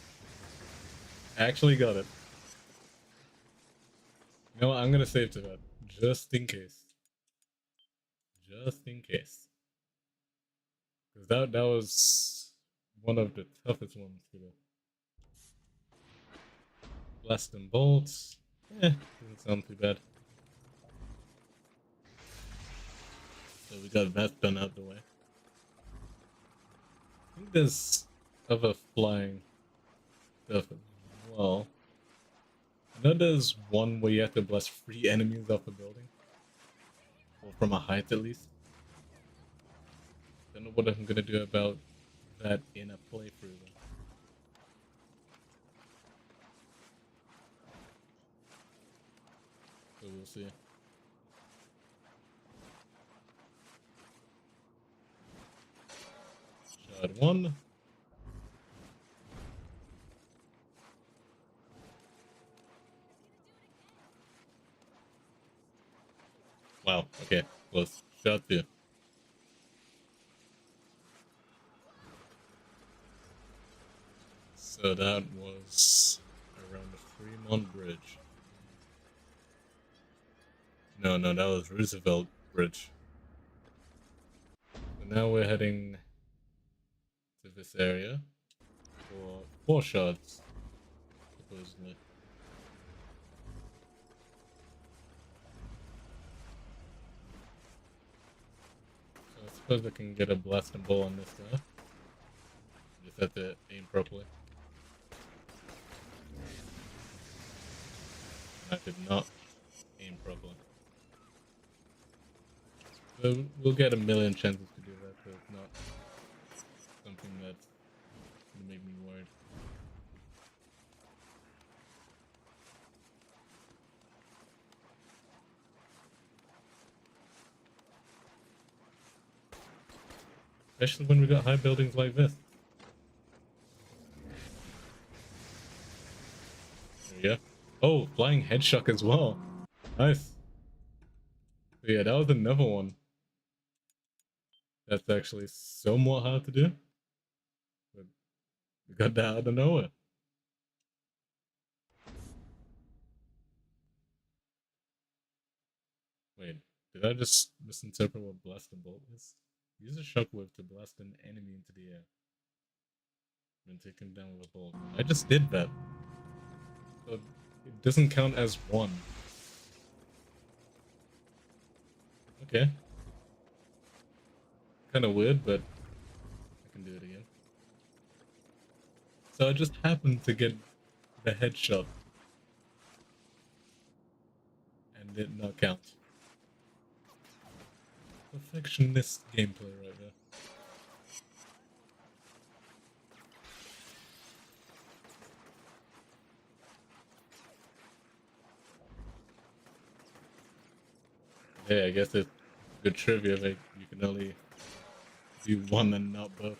Actually got it. You know what? I'm gonna save to that. Just in case. Just in case. Because that was one of the toughest ones to do. Blast and bolts. Doesn't sound too bad. So we got that done out the way. I think there's other flying stuff as well. I know there's one where you have to blast 3 enemies off a building. Or from a height at least. Don't know what I'm gonna do about that in a playthrough though. So we'll see. Shot 1. Wow, okay, close. Shot 2. So that was around the Fremont Bridge. No, that was Roosevelt Bridge. So now we're heading to this area for 4 shots, supposedly. So I suppose I can get a blast and ball on this guy. Just have to aim properly. I did not aim properly. So we'll get a million chances to do that, so it's not something that's gonna make me worried. Especially when we got high buildings like this. There we go. Oh, flying headshot as well. Nice. So yeah, that was another one. That's actually somewhat hard to do. But we got that out of nowhere. Wait, did I just misinterpret what blast and bolt is? Use a shockwave to blast an enemy into the air. Then take him down with a bolt. I just did that. So it doesn't count as 1. Okay. Kind of weird, but I can do it again. So I just happened to get the headshot. And did not count. Perfectionist gameplay right there. Hey, I guess it's good trivia, like you can only do 1 and not both.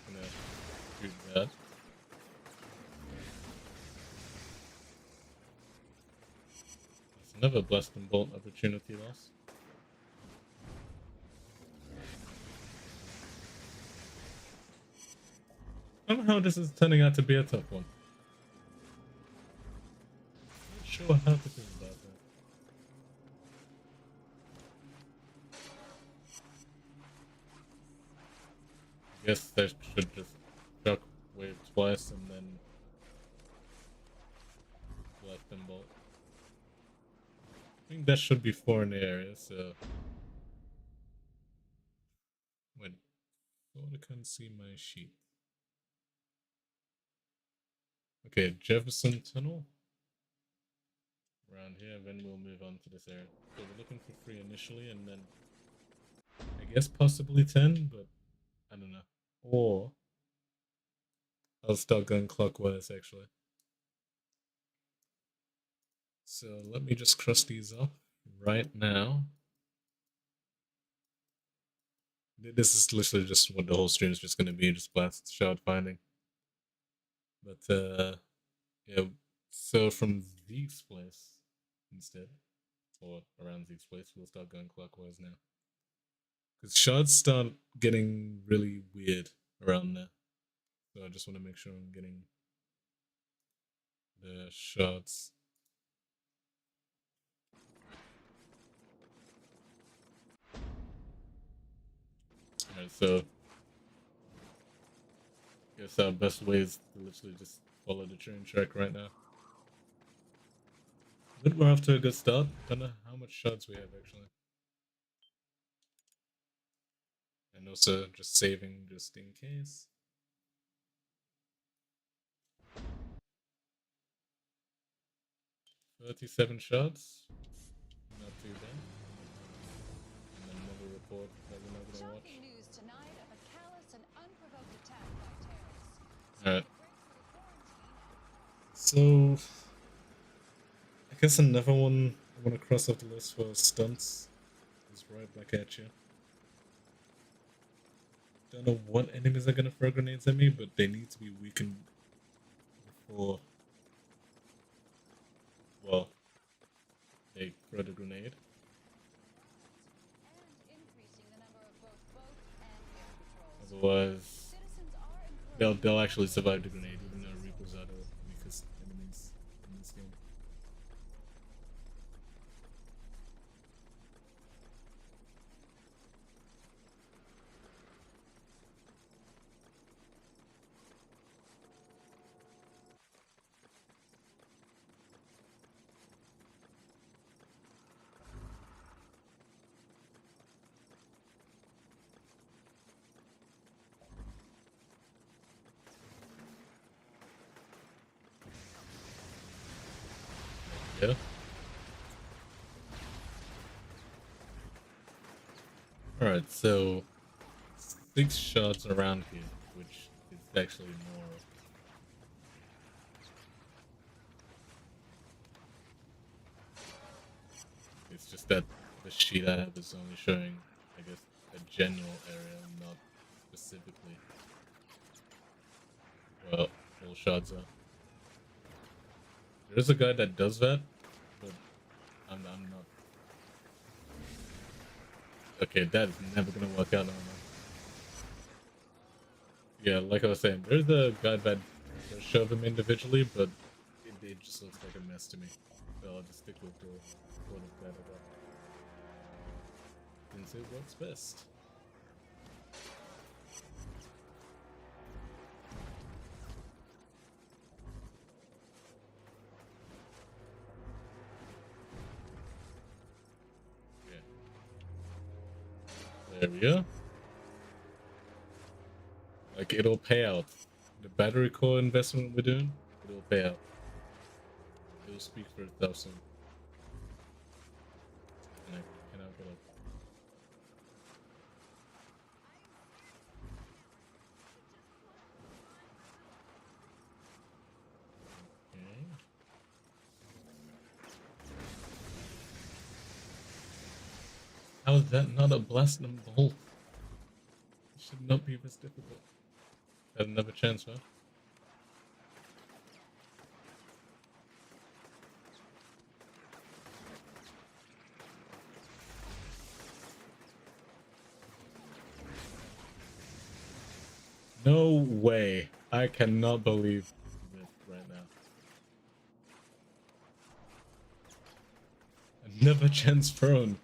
Gonna do that. That's another blast and bolt opportunity loss. Somehow this is turning out to be a tough one. sure how to think about that. I guess that should just shock wave twice and then left and bolt. I think that should be 4 in the area, so... Wait, I can't see my sheet. Okay, Jefferson Tunnel. Around here, then we'll move on to this area. So we're looking for 3 initially, and then... I guess possibly 10, but I don't know. Or... I'll start going clockwise, actually. So let me just cross these off right now. This is literally just what the whole stream is just going to be, just blast shard finding. But, yeah, so from Zeke's place instead, or around Zeke's place, we'll start going clockwise now. Because shards start getting really weird around there. So I just want to make sure I'm getting the shards. Alright, so I guess our best way is to literally just follow the train track right now. But we're off to a good start. Don't know how much shards we have actually. And also just saving just in case. $37 shards. Not too bad. And then another report that we're not gonna watch. News tonight of a callous and unprovoked attack by terrorists. Alright. So I guess another one I want to cross off the list for stunts is right back at you. Don't know what enemies are gonna throw grenades at me, but they need to be weakened before, well, they throw the grenade. Otherwise, they'll actually survive the grenade, even though Reapers are the weakest enemies in this game. Yeah. Alright, so 6 shots around here, which is actually more. It's just that the sheet I have is only showing, I guess, a general area, not specifically. Well, all shots are. There's a guy that does that, but I'm not. Okay, that is never gonna work out. No. Yeah, like I was saying, there's a guy that does shove him individually, but it just looks like a mess to me. So I'll just stick with the sort of that I got. Since it works best. There we go. Like, it'll pay out. The battery core investment we're doing, it'll pay out. It'll speak for itself soon. And I cannot get up. Okay. How is that not a blasting bolt? It should not be this difficult. Have another chance, huh? No way. I cannot believe this right now. Never chance prone.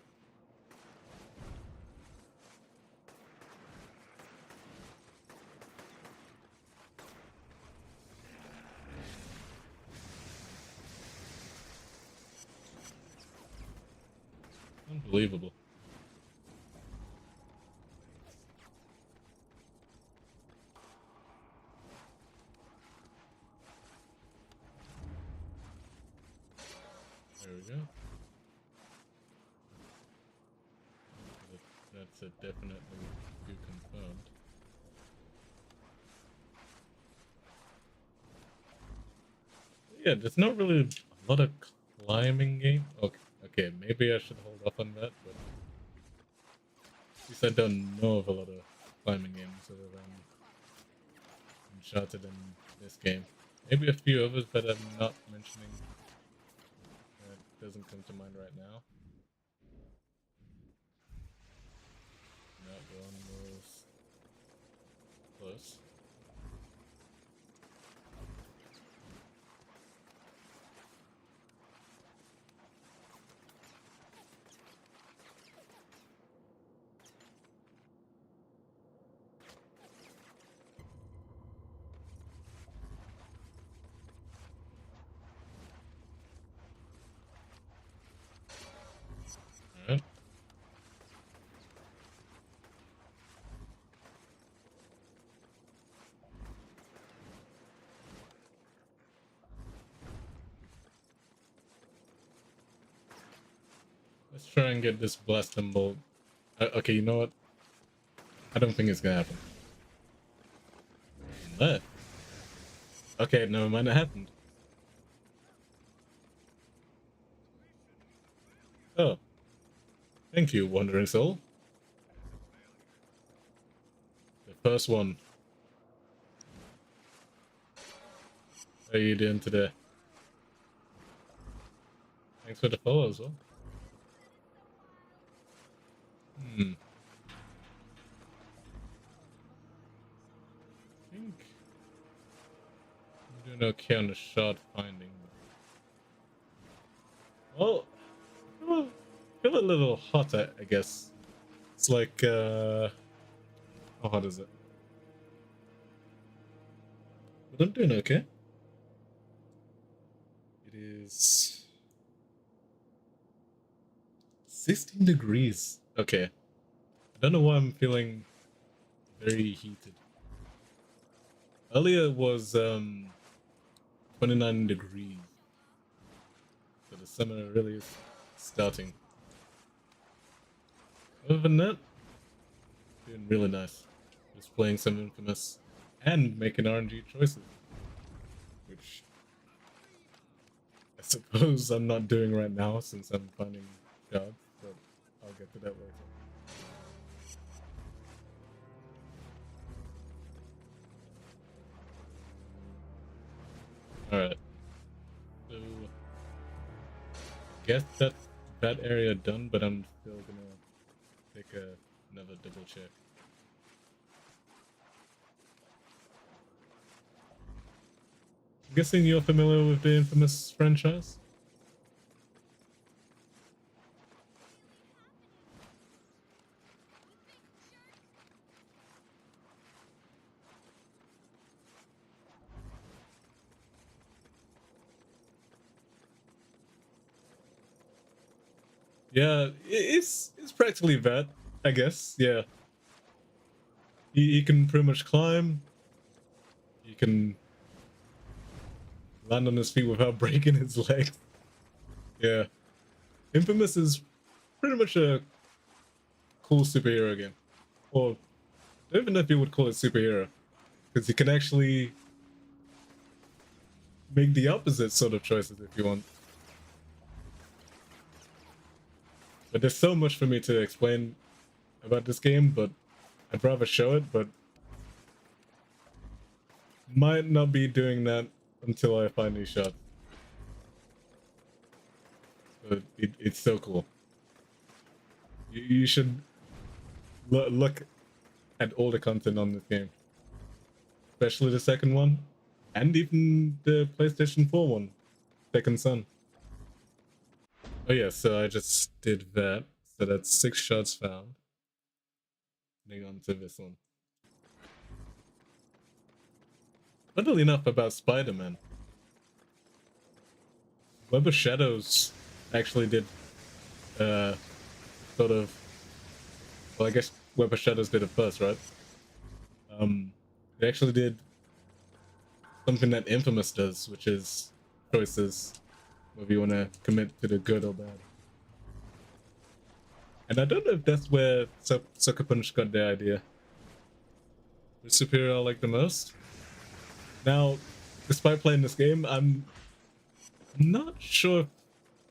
Unbelievable. There we go. That's a definitely view confirmed. Yeah, there's not really a lot of climbing game. Okay, maybe I should hold off on that, but at least I don't know of a lot of climbing games other than Uncharted in this game. Maybe a few others that I'm not mentioning. That doesn't come to mind right now. That one was close. Alright. Let's try and get this blast and bolt. Okay, you know what? I don't think it's gonna happen. But okay, never mind, it happened. Oh. Thank you, Wandering Soul. The first one. How are you doing today? Thanks for the follow as well. I think I'm doing okay on the shot finding. Well, I feel a little hot, I guess. It's like, how hot is it? But I'm doing okay. It is 16 degrees. Okay. I don't know why I'm feeling very heated. Earlier it was 29 degrees. So the summer really is starting. Other than that, doing really nice. Just playing some InFamous and making RNG choices. Which I suppose I'm not doing right now since I'm finding jobs, but I'll get to that later. Alright. So guess that's that area done, but I'm still gonna take another double check. I'm guessing you're familiar with the InFamous franchise? Yeah, it's practically that, I guess. Yeah, he can pretty much climb. He can land on his feet without breaking his legs. Yeah, InFamous is pretty much a cool superhero game. Or I don't even know if you would call it superhero, because you can actually make the opposite sort of choices if you want. But there's so much for me to explain about this game, but I'd rather show it, but might not be doing that until I find these shots. But it's so cool. You should look at all the content on this game. Especially the second one, and even the PlayStation 4 one, Second Son. Oh yeah, so I just did that. So that's 6 shots found. Moving on to this one. Funnily enough, about Spider-Man, Web of Shadows actually did sort of, well, I guess Web of Shadows did it first, right? They actually did something that InFamous does, which is choices, whether you want to commit to the good or bad. And I don't know if that's where Sucker Punch got their idea. Which superior I like the most? Now, despite playing this game, I'm not sure if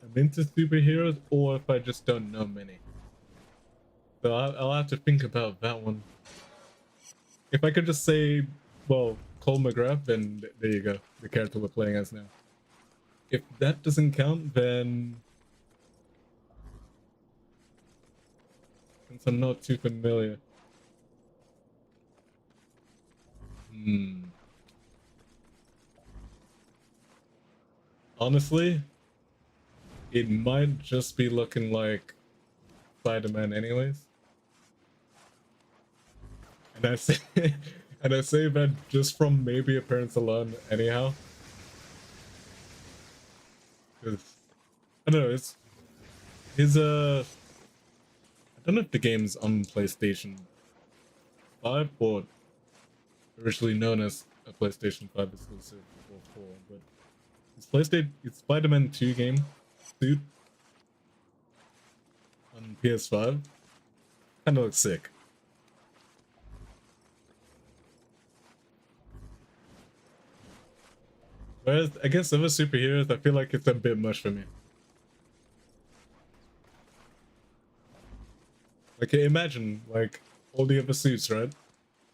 I'm into superheroes or if I just don't know many. So I'll have to think about that one. If I could just say, well, Cole McGrath, then there you go, the character we're playing as now. If that doesn't count, then since I'm not too familiar. Honestly, it might just be looking like Spider-Man anyways. And I say and I say that just from maybe appearance alone anyhow. Because I don't know, it's his I don't know if the game's on PlayStation 5 or originally known as a PlayStation 5 exclusive or 4, but it's Spider-Man 2 game suit on PS5 kind of looks sick. Whereas I guess other superheroes, I feel like it's a bit much for me. Like imagine like all the other suits, right?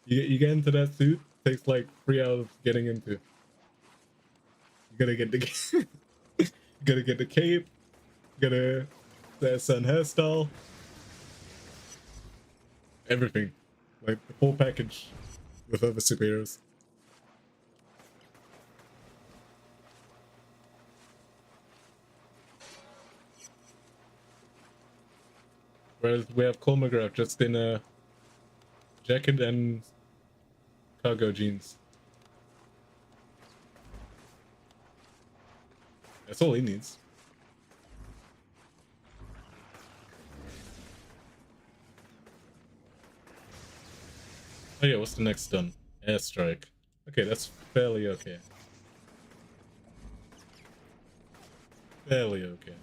You get into that suit, takes like 3 hours getting into. You gotta get the you gotta get the cape, you gotta that sun hairstyle, everything, like the full package with other superheroes. Whereas we have Cole McGrath just in a jacket and cargo jeans. That's all he needs. Oh yeah, what's the next stun? Airstrike. Okay, that's fairly okay. Fairly okay.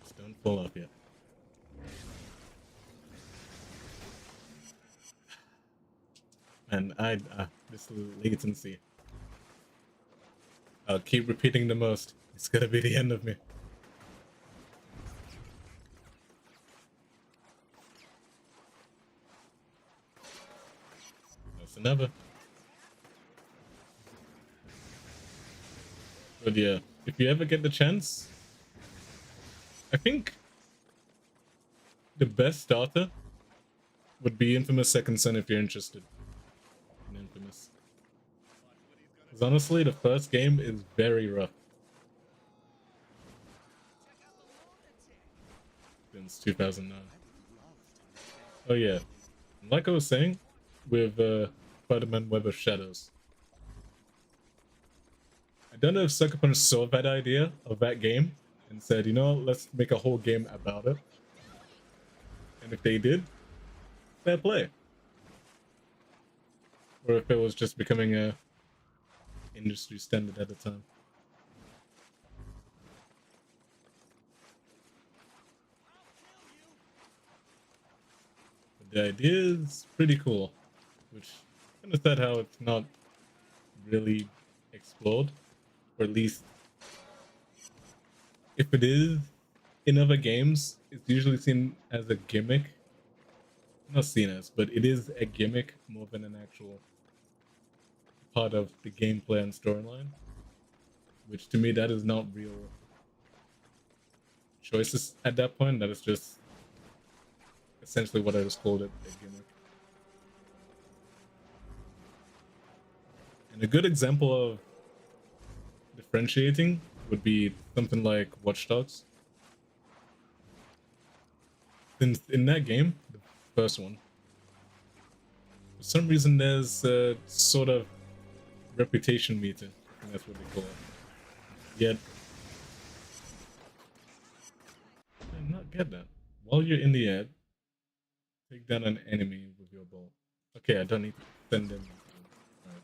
Just don't fall off yet. And this latency. I'll keep repeating the most. It's gonna be the end of me. That's another. But yeah, if you ever get the chance, I think the best starter would be Infamous Second Son if you're interested in Infamous. Because honestly, the first game is very rough. Since 2009. Oh yeah, like I was saying, with Spider-Man Web of Shadows. I don't know if Sucker Punch saw that idea of that game and said, you know, let's make a whole game about it. And if they did, fair play. Or if it was just becoming a industry standard at the time. But the idea is pretty cool, which kind of sad how it's not really explored, or at least if it is in other games, it's usually seen as a gimmick. Not seen as, but it is a gimmick more than an actual part of the gameplay and storyline, which to me that is not real choices at that point. That is just essentially what I just called it, a gimmick. And a good example of differentiating would be something like Watch Dogs. Since in that game, the first one, for some reason there's a sort of reputation meter. I think that's what they call it. Yet, I did not get that. While you're in the air, take down an enemy with your bolt. Okay, I don't need to send them. Right.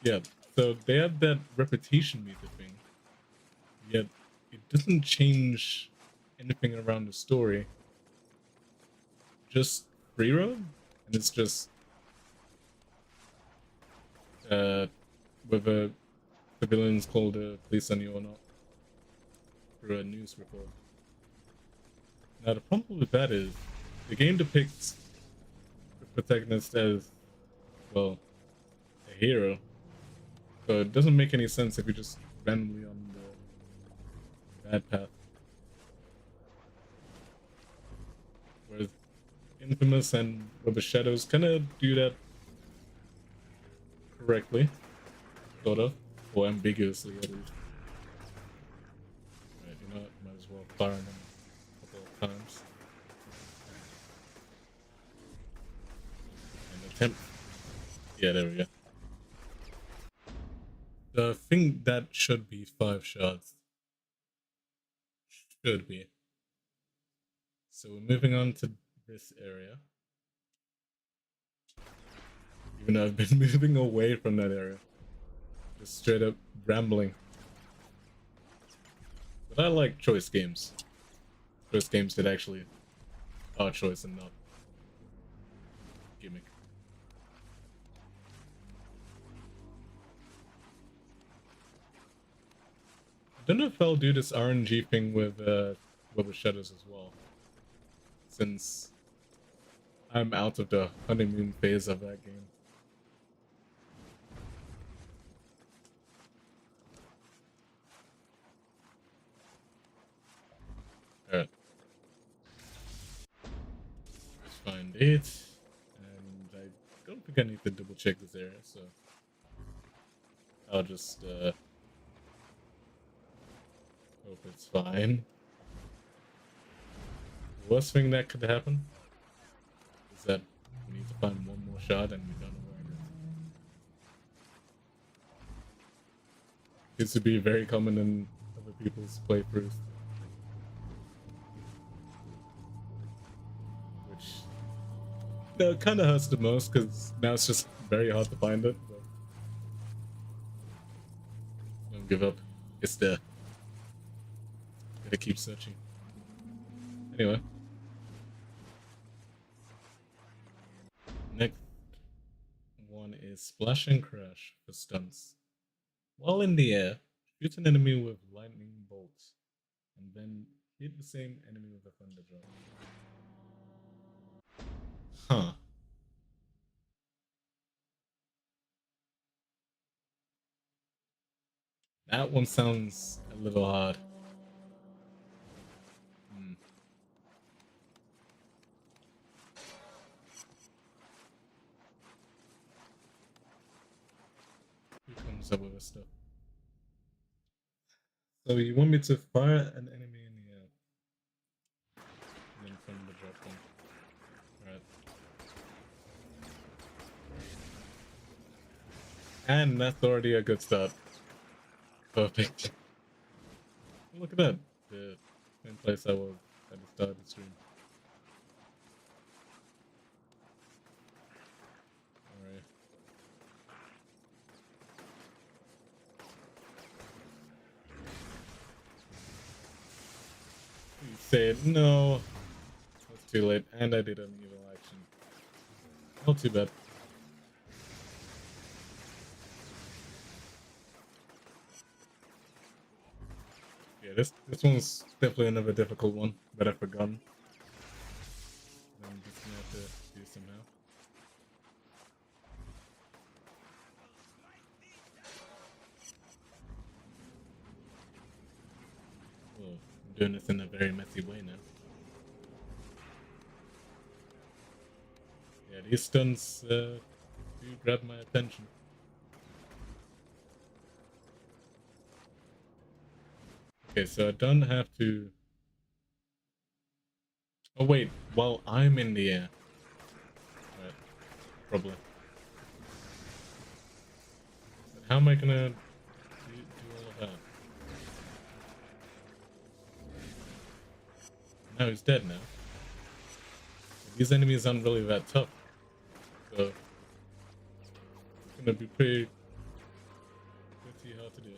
Yeah, so they have that reputation meter thing. Yet, it doesn't change anything around the story. Just free roam, and it's just whether civilians call the police on you or not through a news report. Now the problem with that is the game depicts the protagonist as, well, a hero, so it doesn't make any sense if you're just randomly on the bad path. Whereas InFamous and Web of Shadows kind of do that correctly, sort of, or ambiguously at least. Right, you know what? Might as well fire them a couple of times. And attempt. Yeah, there we go. The thing that should be 5 shots. Should be. So we're moving on to this area. Even though I've been moving away from that area. Just straight up rambling. But I like choice games. Choice games that actually are choice and not gimmick. I don't know if I'll do this RNG thing with Web of Shadows as well. Since I'm out of the honeymoon phase of that game. Alright. Let's find it. And I don't think I need to double check this area, so I'll just hope it's fine. The worst thing that could happen is that we need to find one more shot and we don't know where it is. Used to be very common in other people's playthroughs. Which, you know, kind of hurts the most because now it's just very hard to find it. But don't give up. It's there. Gotta keep searching. Anyway. Next one is Splash and Crash for stunts. While in the air, shoot an enemy with lightning bolts, and then hit the same enemy with a thunder drop. Huh. That one sounds a little hard. Who comes up with this stuff? So you want me to fire an enemy in the air, and then thunder drop them. Right. And that's already a good start. Perfect. Look at that. The same place I was at the start of the stream. Alright. You said no. That's too late. And I did an evil action. Not too bad. Yeah, this one's definitely another difficult one that I've forgotten. I'm just gonna have to do somehow. Oh, I'm doing this in a very messy way now. Yeah, these stunts do grab my attention. Okay, so I don't have to. Oh wait, while I'm in the air. Right, probably. But how am I gonna do all of that? No, he's dead now. These enemies aren't really that tough, so it's gonna be pretty hard to do.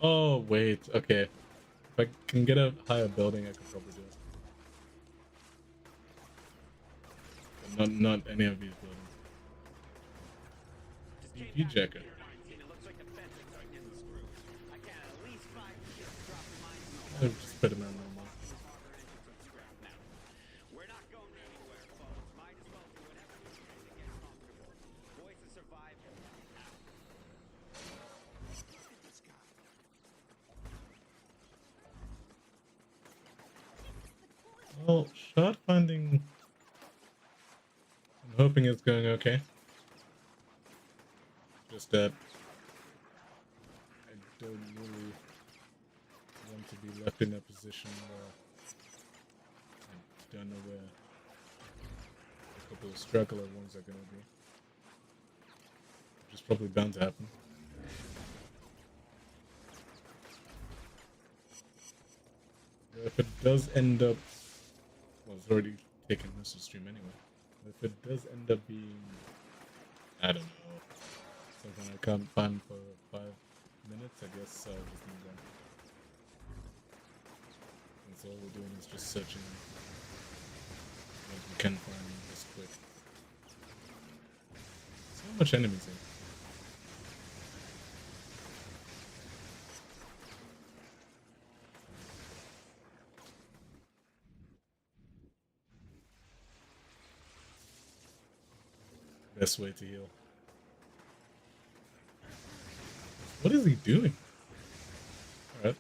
Oh wait, okay. If I can get a higher building, I could probably do it. But not any of these buildings. DP Jacker. I'll just put him on normal. Well, shot finding. I'm hoping it's going okay. Just that I don't really want to be left in a position where I don't know where a couple of struggler ones are gonna be. Which is probably bound to happen. But if it does end up, well, it's already taken most of the stream anyway. But if it does end up being, I don't know, something I can't find for 5 minutes, I guess I'll just move on. And so all we're doing is just searching what we can find just quick. So much enemies here. Best way to heal. What is he doing? Alright.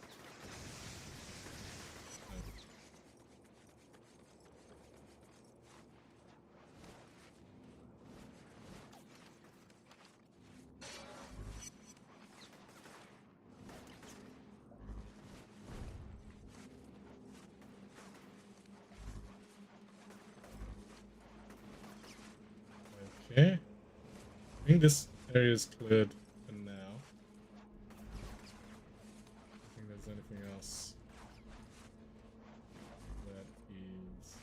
Okay. I think this area is cleared for now. I think there's anything else that is.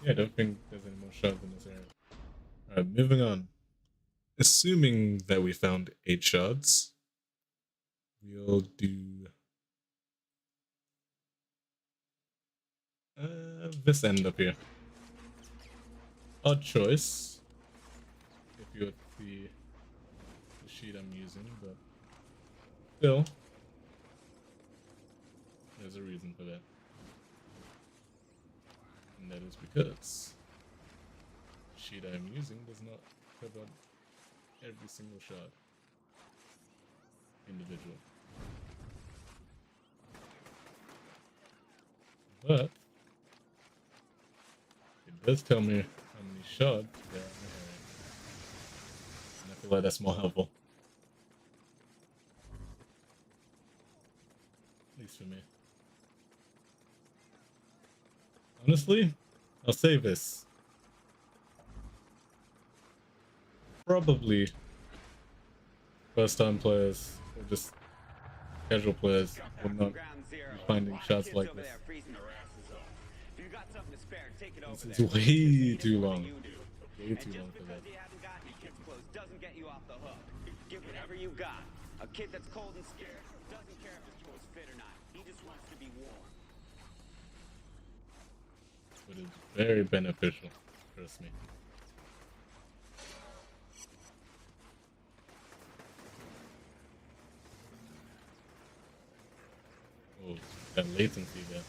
Yeah, I don't think there's any more shards in this area. Alright, moving on. Assuming that we found 8 shards, we'll do this end up here. Odd choice, if you're the sheet I'm using, but still, there's a reason for that. And that is because the sheet I'm using does not cover every single shard individual. But it does tell me how many shards there are in the area. And I feel like that's more helpful. At least for me. Honestly, I'll say this. Probably first time players or just casual players would not be finding shots like this. This is way too long. Way too long for that. Doesn't get you off the hook. Give whatever you got. A kid that's cold and scared doesn't care if his clothes fit or not. He just wants to be warm. But it's very beneficial, trust me. Oh, that latency there.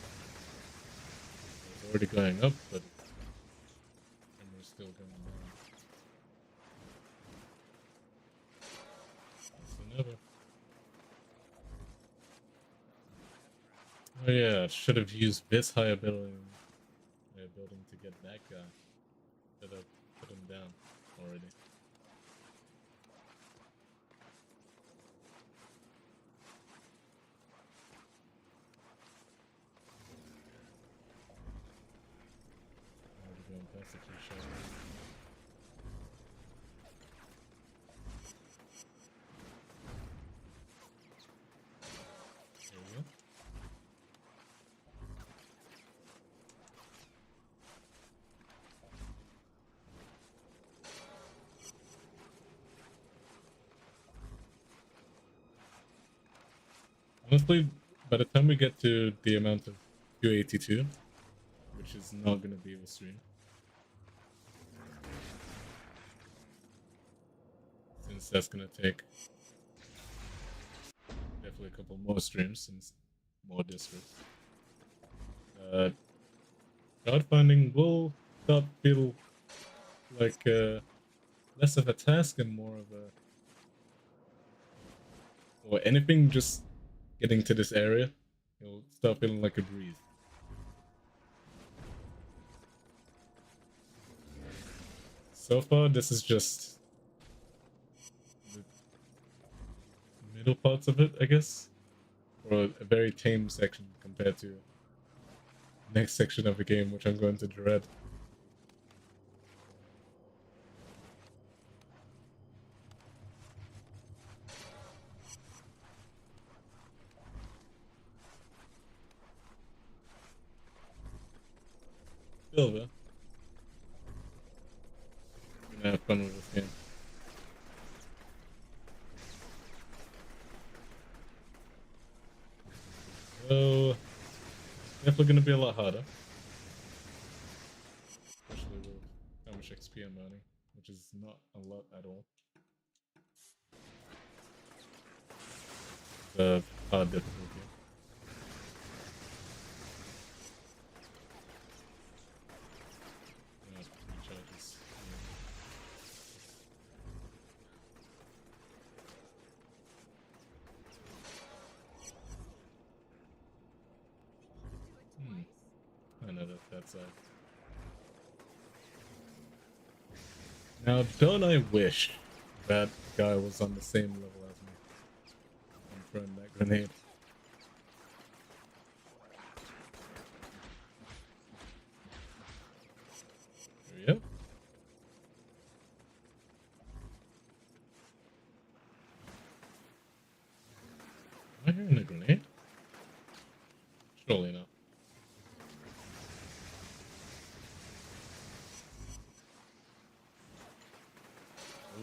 It's already going up, but we're still going down. That's another. Oh yeah, I should have used this higher building to get that guy. Should have put him down already. That's a key shot. There we go. Honestly, by the time we get to the amount of 282, which is not going to be a stream, since that's going to take definitely a couple more streams since more districts, card finding will start to feel like less of a task and more of a, or anything just getting to this area, it'll start feeling like a breeze. So far, this is just the middle parts of it, I guess, or a very tame section compared to the next section of the game, which I'm going to dread. Silver. Gonna have fun with this game. So, definitely gonna be a lot harder. Especially with how much XP I'm earning, which is not a lot at all. The hard difficulty. Recharges. I know that's side. Now, don't I wish that guy was on the same level as me? I'm throwing that grenade. There we go. Am I hearing a grenade? Surely not.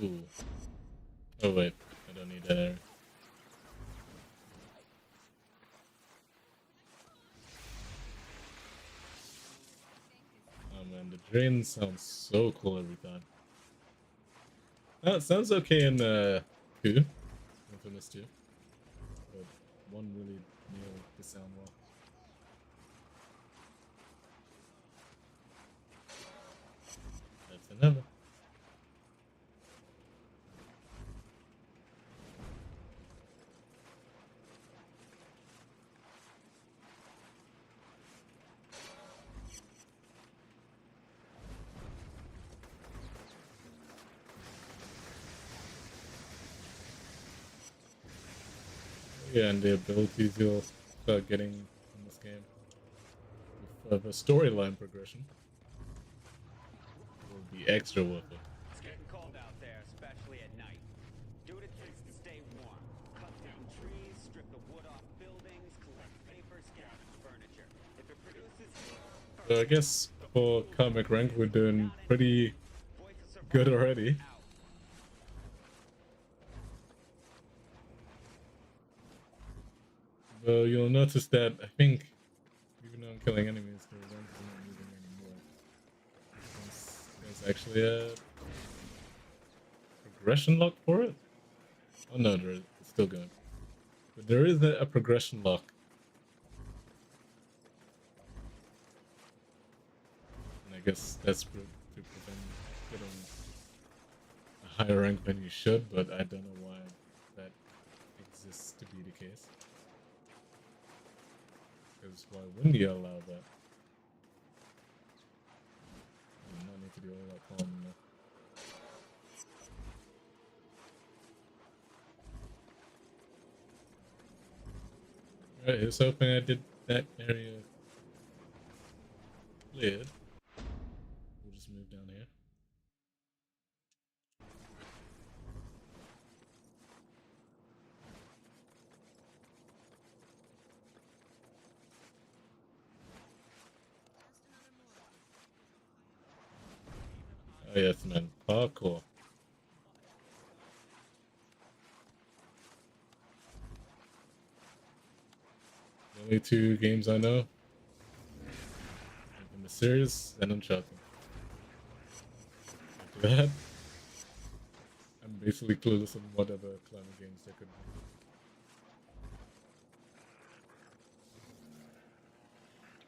Ooh. Oh wait, I don't need that area. Oh man, the drain sounds so cool every time. It sounds okay in 2, InFamous 2, but 1 really nailed the sound well. That's another. Yeah, and the abilities you'll start getting in this game with further storyline progression will be extra worth it. It's getting cold out there, especially at night. Do what it takes to stay warm. Cut down trees, strip the wood off buildings, collect paper, scavenge furniture. If it produces heat... So I guess for comic rank we're doing pretty good already. Well, you'll notice that I think, even though I'm killing enemies, the rank is not moving anymore. There's actually a progression lock for it? Oh no, it's still going. But there is a progression lock. And I guess that's to prevent getting a higher rank than you should, but I don't know why that exists to be the case. Because why wouldn't you allow that? You do not need to be all that calm enough. Alright, I was hoping I did that area cleared. We'll just move Oh yes, man. Parkour. The only two games I know. In the series and Uncharted. After that, I'm basically clueless on what other climbing games there could be.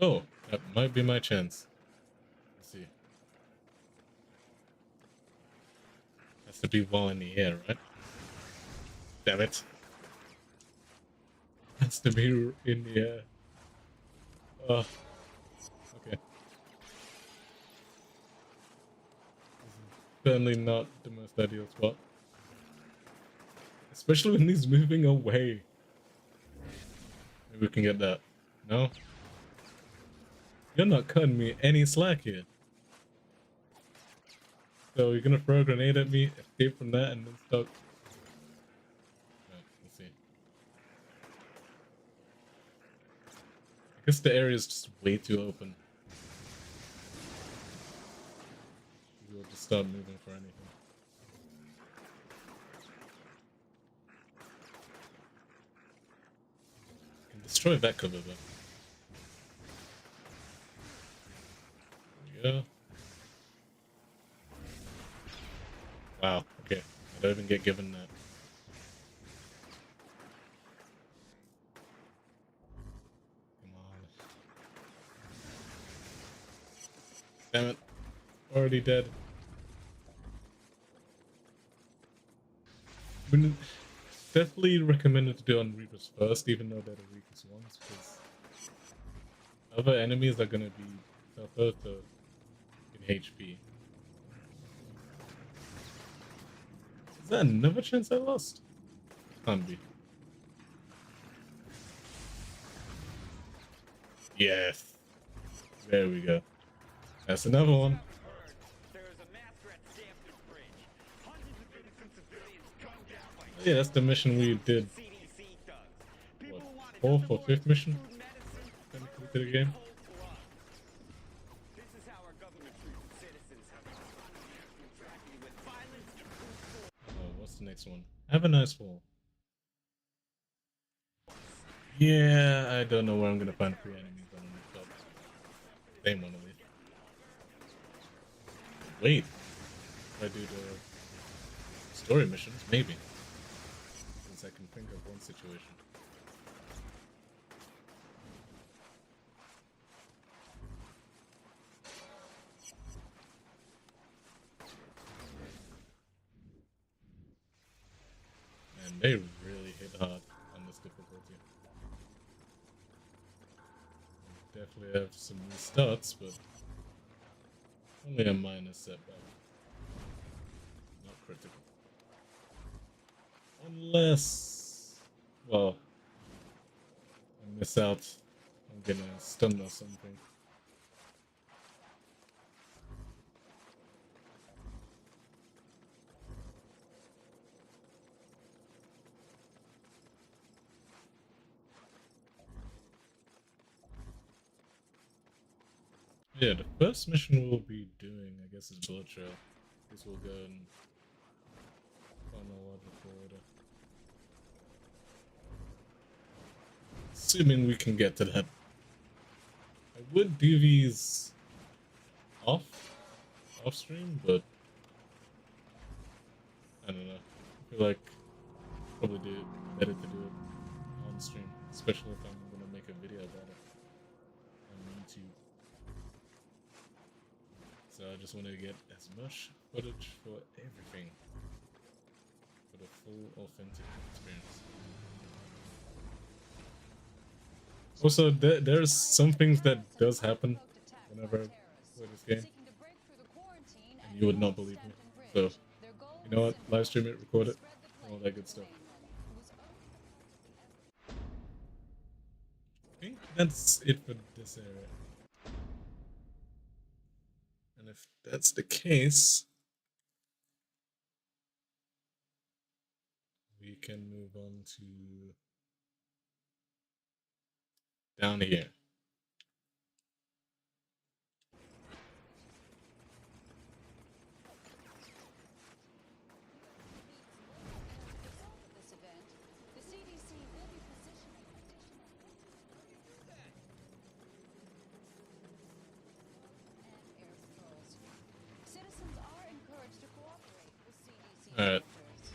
Oh, that might be my chance. Let's see. Has to be while in the air, right? Damn it. Has to be in the air. Oh, okay. Certainly not the most ideal spot. Especially when he's moving away. Maybe we can get that. No? You're not cutting me any slack here. So you're gonna throw a grenade at me, escape from that, and then start... Right, let's see. I guess the area is just way too open. We'll just start moving for anything. Can destroy that cover though. There we go. Wow, okay. I don't even get given that. Come on. Damn it. Already dead. Definitely recommended to do on Reapers first, even though they're the weakest ones, because other enemies are gonna be tougher in HP. Is that another chance I lost? Can't be. Yes. There we go. That's another one. Yeah, that's the mission we did. What, fourth or fifth mission? To the game. Oh, what's the next one? Have a nice fall. Yeah, I don't know where I'm gonna find free enemies on the top. Same one at least. Wait, if I do the story missions, maybe. Since I can think of one situation. And they really hit hard on this difficulty. Definitely have some restarts, but only a minor setback. Not critical. Unless, well, I miss out on getting a stun or something. Yeah, the first mission we'll be doing, I guess, is Bullet Trail. This will go in chronological order. Assuming we can get to that. I would do these off stream, but I don't know. I feel like probably do it better to do it on stream, especially if I'm gonna make a video about it on YouTube. So I just want to get as much footage for everything, for the full authentic experience. Also, there's some things that does happen whenever I play this game, and you would not believe me. So, you know what? Live stream it, record it, all that good stuff. I think that's it for this area. And if that's the case, we can move on to down here.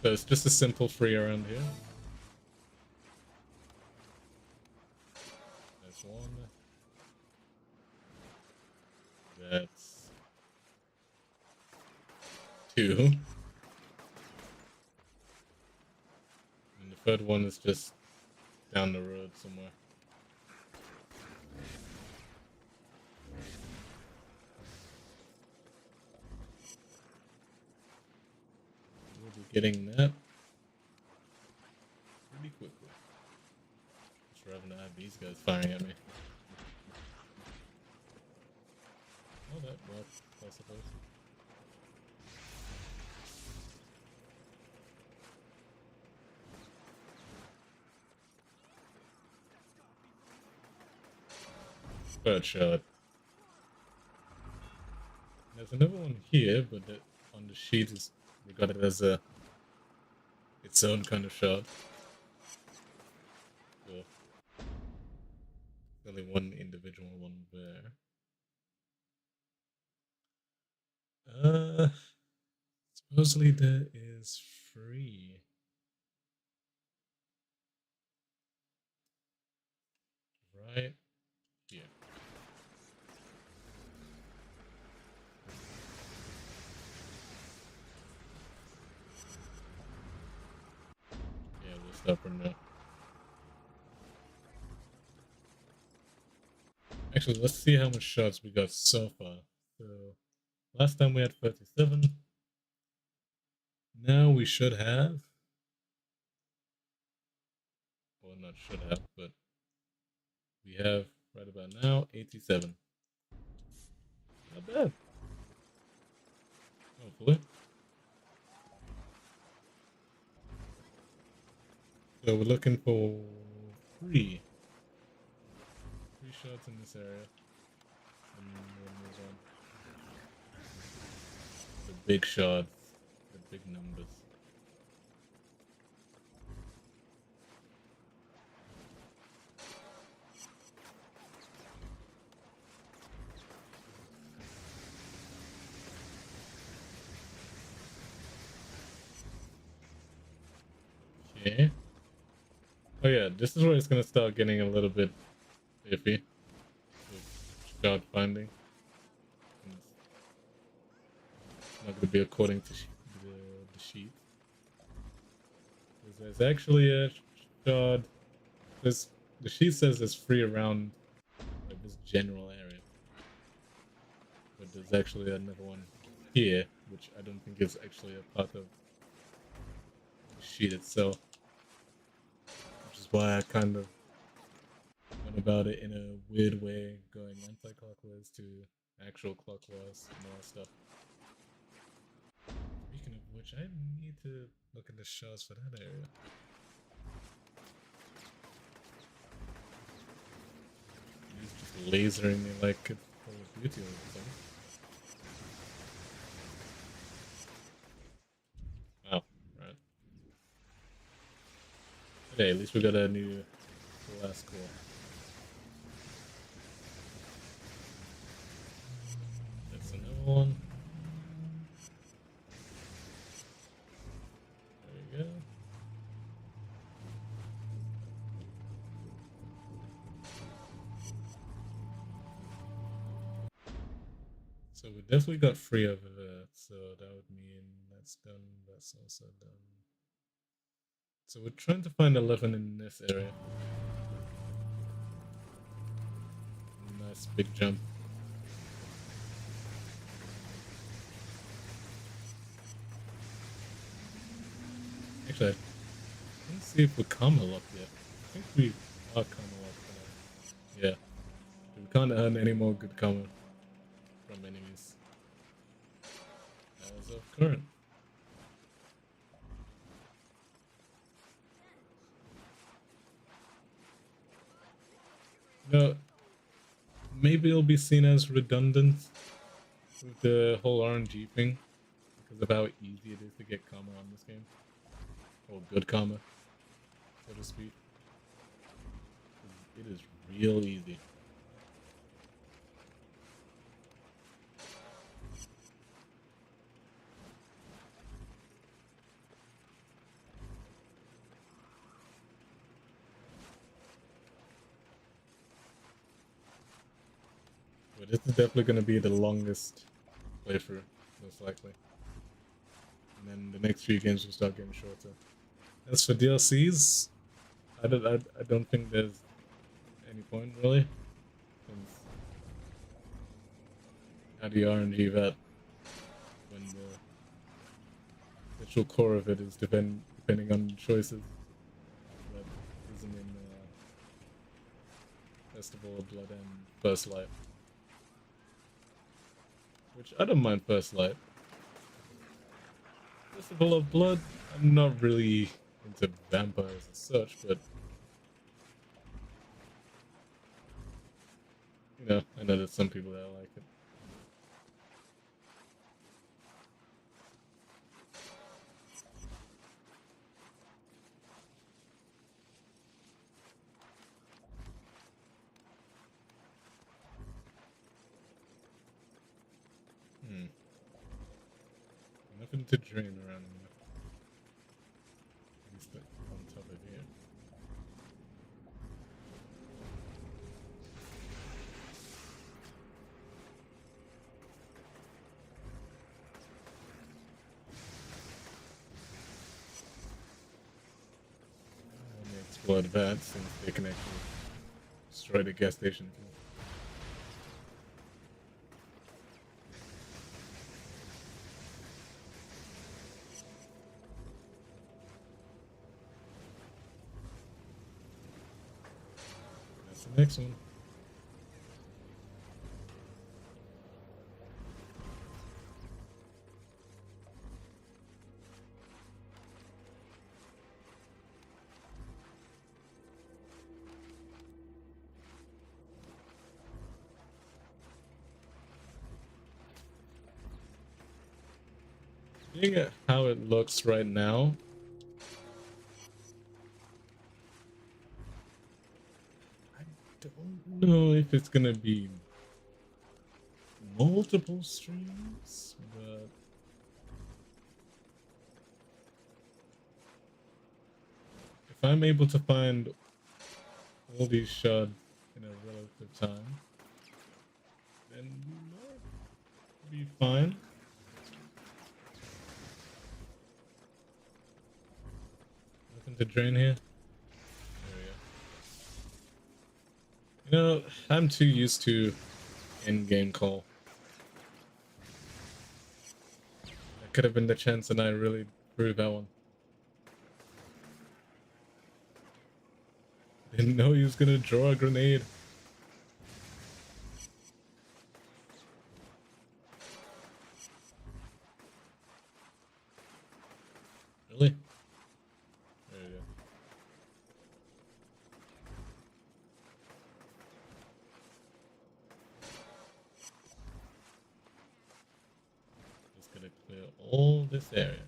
So it's just a simple free around here. That's one. That's two. And the third one is just down the road somewhere. We'll be getting that pretty quickly. Just rather not have these guys firing at me. Oh, that worked, I suppose. Third shot. There's another one here, but that on the sheet is regarded as a its own kind of shot. So only one individual one there. Supposedly there is free. Right here. Yeah, we'll stop from there. Actually, let's see how much shots we got so far. So last time we had 37. Now we should have, well, not should have, but we have right about now 87. Not bad. Hopefully. So we're looking for three shots in this area. And we'll move on. The big shots, the big numbers. Okay. Oh yeah, this is where it's gonna start getting a little bit iffy with shot finding. It's not gonna be according to the sheet. There's actually a shot. The sheet says it's free around like this general area, but there's actually another one here, which I don't think is actually a part of the sheet itself. Which is why I kind of went about it in a weird way, going anti-clockwise to actual clockwise and all that stuff. Speaking of which, I need to look at the shots for that area. He's just lasering me like it's Call of Duty all the time. Oh, right. But hey, at least we got a new last score. That's another one. There we go. So we definitely got 3 over there, so that would mean that's done, that's also done. So we're trying to find 11 in this area. Nice big jump. Actually, let's see if we're karma locked yet. I think we are karma locked. Yeah. We can't earn any more good karma from enemies as of current. No, maybe it'll be seen as redundant with the whole RNG thing because of how easy it is to get karma on this game. Or good karma, so to speak. It is real easy. This is definitely going to be the longest playthrough, most likely. And then the next few games will start getting shorter. As for DLCs, I don't think there's any point really. How do you RNG that when the actual core of it is depending on choices that isn't in Festival of Blood and First Light. Which I don't mind First Light. Festival of Blood, I'm not really into vampires as such, but you know, I know there's some people that like it. Nothing to drain around here. At least on top of here. Let me explore that since they can actually destroy the gas station too. Next one. Looking at how it looks right now, don't know if it's gonna be multiple streams, but if I'm able to find all these shards in a relative time, then might be fine. Nothing to drain here. You know, I'm too used to in-game call. That could have been the chance and I really proved that one. Didn't know he was gonna draw a grenade. Really? There you go. Just gonna clear all this area.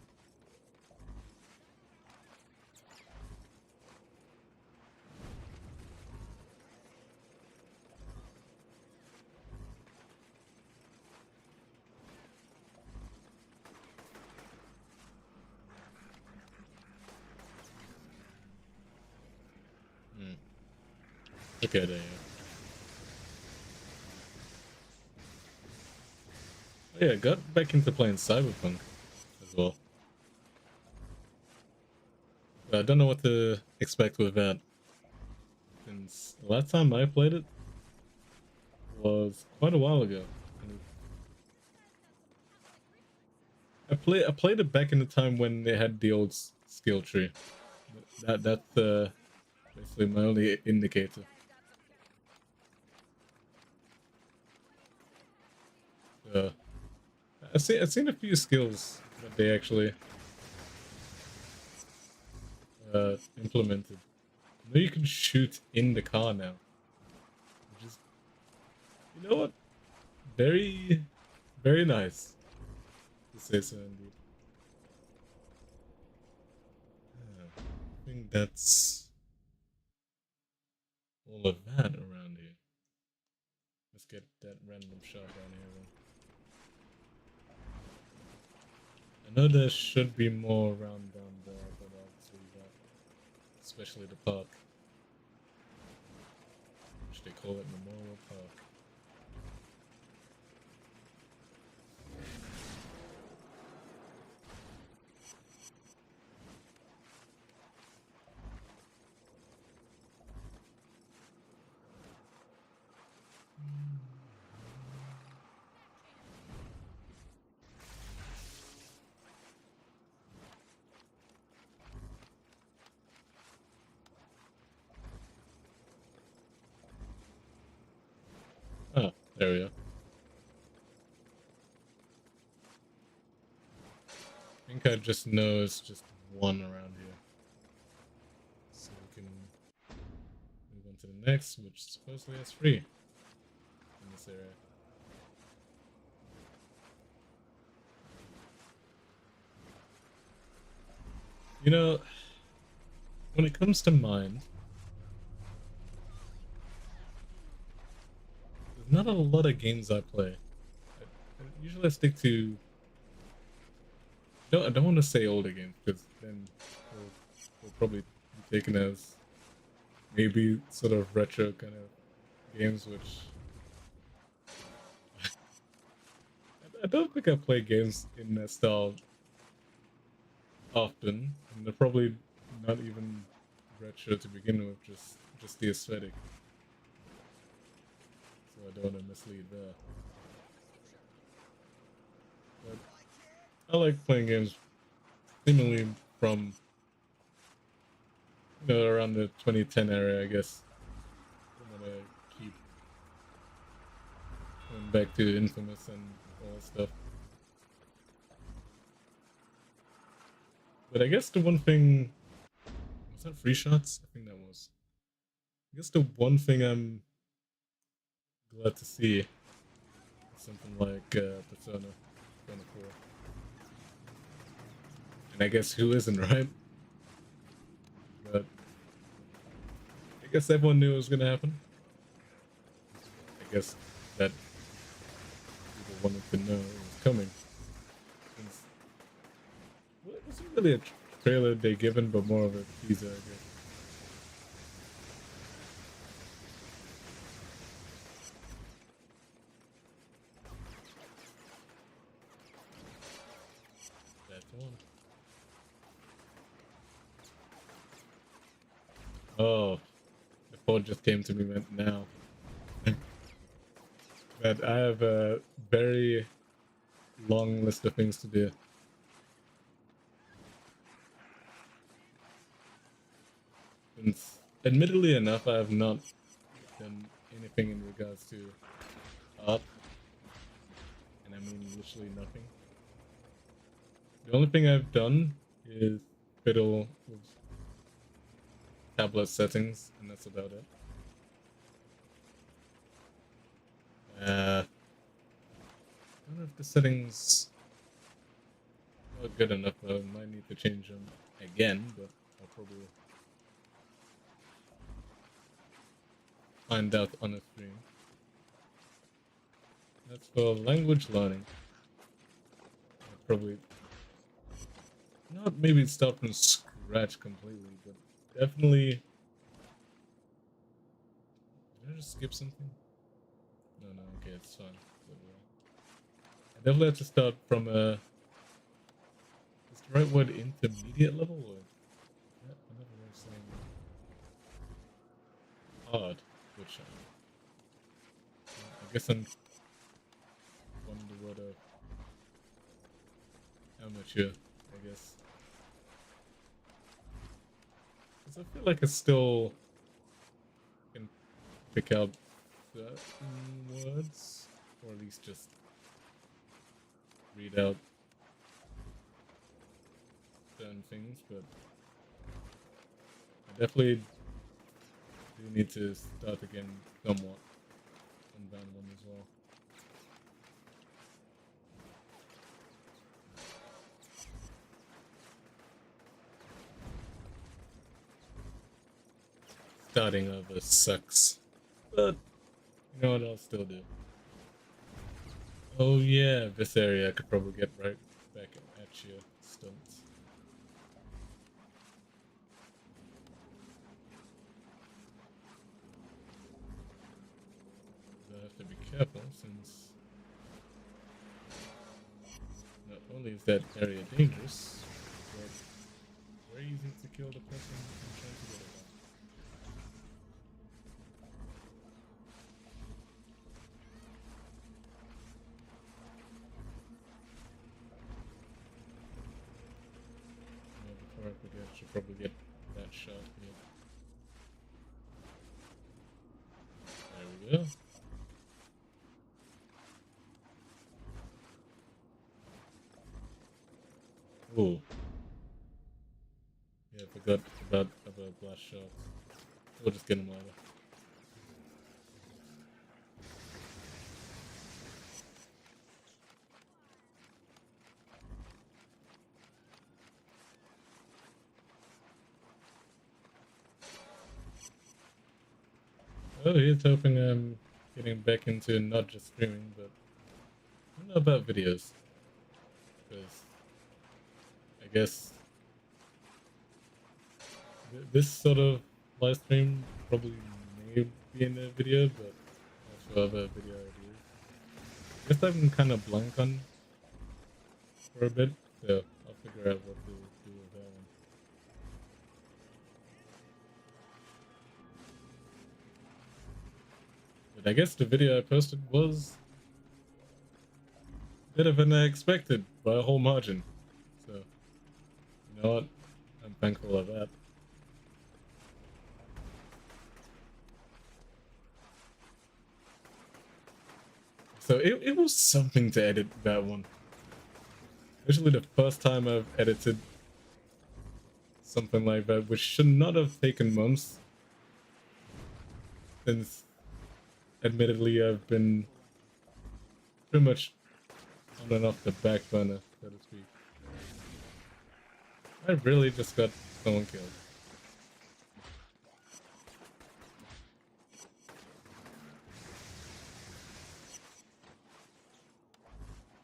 Okay, there you go. Oh, yeah, got back into playing Cyberpunk as well. But I don't know what to expect with that. Since the last time I played it was quite a while ago. I played it back in the time when they had the old skill tree. That's basically my only indicator. I've seen a few skills that they actually implemented. I know you can shoot in the car now, which is, you know what, very nice to say so indeed. I think that's all of that around here. Let's get that random shot down here then. I know there should be more around down there, but obviously that, especially the park, which they call it Memorial Park. area. I think I just know it's just one around here. So we can move on to the next, which supposedly has 3 in this area. You know, when it comes to mine, there's not a lot of games I play. Usually I stick to... I don't want to say older games, because then we'll probably be taken as maybe sort of retro kind of games, which... I don't think I play games in that style often, and they're probably not even retro to begin with, just the aesthetic. So I don't want to mislead there. But I like playing games seemingly from, you know, around the 2010 area, I guess. I'm gonna keep going back to InFamous and all that stuff. But I guess the one thing... Was that free shots? I think that was. I guess the one thing I'm glad to see is something like Persona 4. And I guess who isn't, right? But I guess everyone knew it was gonna happen. I guess that people wanted to know it was coming. Well, it wasn't really a trailer they given, but more of a teaser, I guess. That's one. Oh, the thought just came to me right now. But I have a very long list of things to do. And admittedly enough, I have not done anything in regards to art. And I mean literally nothing. The only thing I've done is fiddle with tablet settings, and that's about it. I don't know if the settings are good enough. I might need to change them again, but I'll probably find out on the stream. That's for language learning. I'll probably not maybe start from scratch completely, but definitely... Did I just skip something? No, okay, it's fine. I definitely have to start from a... Is the right word intermediate level, or... Another way of saying hard, which I guess I'm one of the word amateur, I guess. Because I feel like I still can pick out certain words, or at least just read out certain things, but I definitely do need to start again somewhat on Band 1 as well. Starting over sucks, but you know what, I'll still do. Oh yeah, this area I could probably get right back at you, stunts. I have to be careful since not only is that area dangerous, but very easy to kill the person I'm trying to get around. Before I forget, I should probably get that shot here. There we go. about blast sharks. We'll just get them later. Oh, he's hoping I'm getting back into not just streaming, but I don't know about videos. Because I guess this sort of live stream probably may be in a video, but also other video ideas. I guess I'm kind of blank on for a bit, so I'll figure out what to do with that one. But I guess the video I posted was better than I expected by a whole margin. So, you know what? I'm thankful of that. So it was something to edit that one. Actually the first time I've edited something like that, which should not have taken months. Since admittedly I've been pretty much on and off the back burner, so to speak. I really just got someone killed.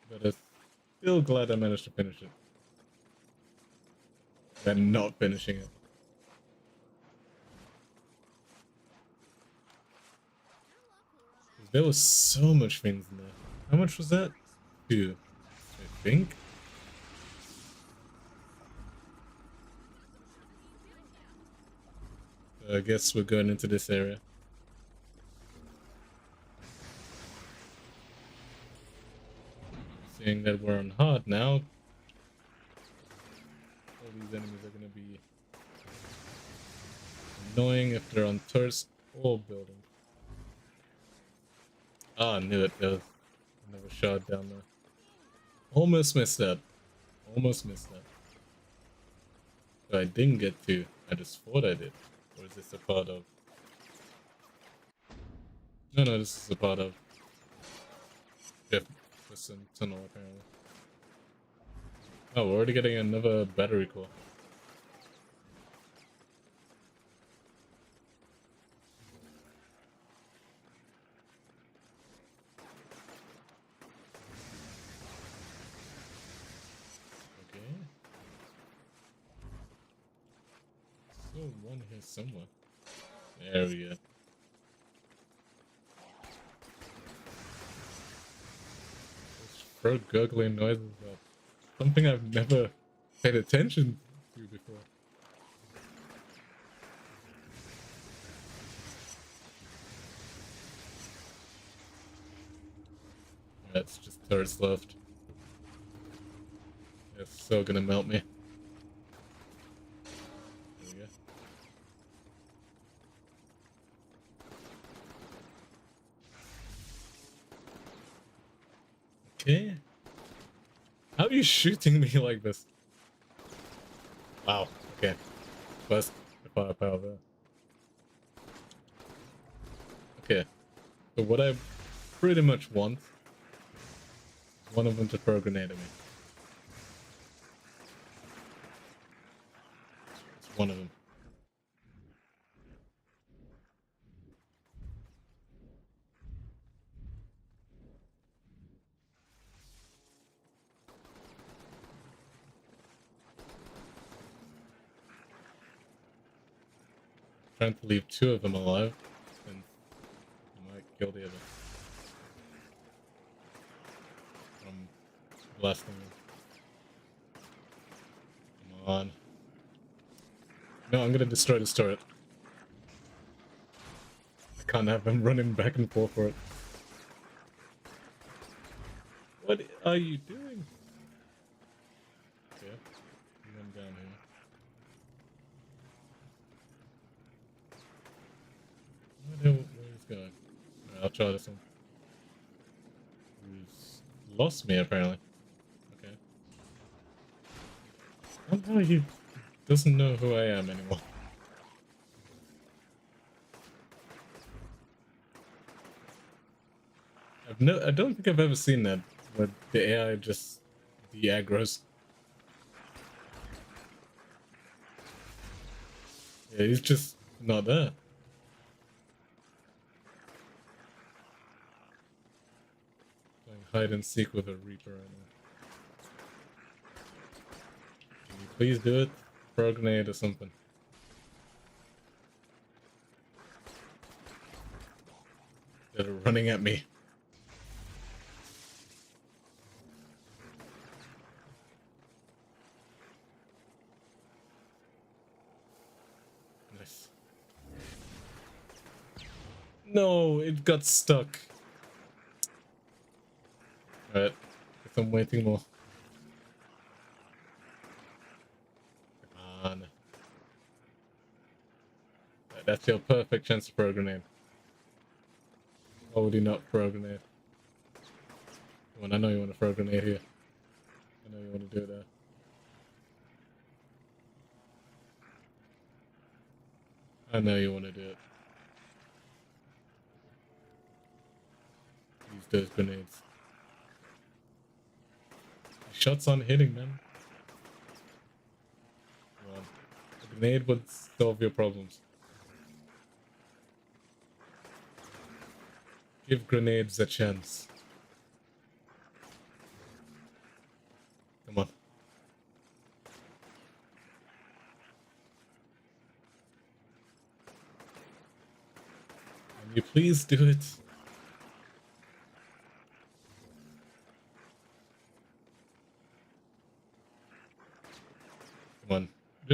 But I'm still glad I managed to finish it. And not finishing it. There was so much things in there. How much was that? 2, I think. I guess we're going into this area. Seeing that we're on hard now, all these enemies are going to be annoying if they're on turrets or buildings. Ah, I knew it. There was another shot down there. Almost missed that. Almost missed that. But I didn't get to. I just thought I did. Or is this a part of? No, this is a part of. Yep, there's some tunnel apparently. Oh, we're already getting another battery core. One here somewhere. There we go. Those throat gurgling noises are something I've never paid attention to before. That's just turrets left. It's so gonna melt me. Okay. How are you shooting me like this? Wow. Okay. First, the firepower there. Okay. So what I pretty much want is one of them to throw a grenade at me. It's one of them. Trying to leave 2 of them alive, and I might kill the other. From blasting them. Come on. No, I'm gonna destroy this turret. I can't have them running back and forth for it. What are you doing? Okay, and then down here. Where he's going? Alright, I'll try this one. He's lost me apparently. Okay. Somehow he doesn't know who I am anymore. I don't think I've ever seen that, but the AI just de-aggroes. Yeah, he's just not there. Playing hide and seek with a Reaper right now. Can you please do it? Throw a grenade or something. They're running at me. Nice. No, it got stuck. Alright, guess I'm waiting more. Come on. That's your perfect chance to throw a grenade. Why would you not throw a grenade? Come on, I know you want to throw a grenade here. I know you want to do it there. I know you want to do it. Use those grenades. Shots aren't hitting, man. Come on. A grenade would solve your problems. Give grenades a chance. Come on. Can you please do it? Come on.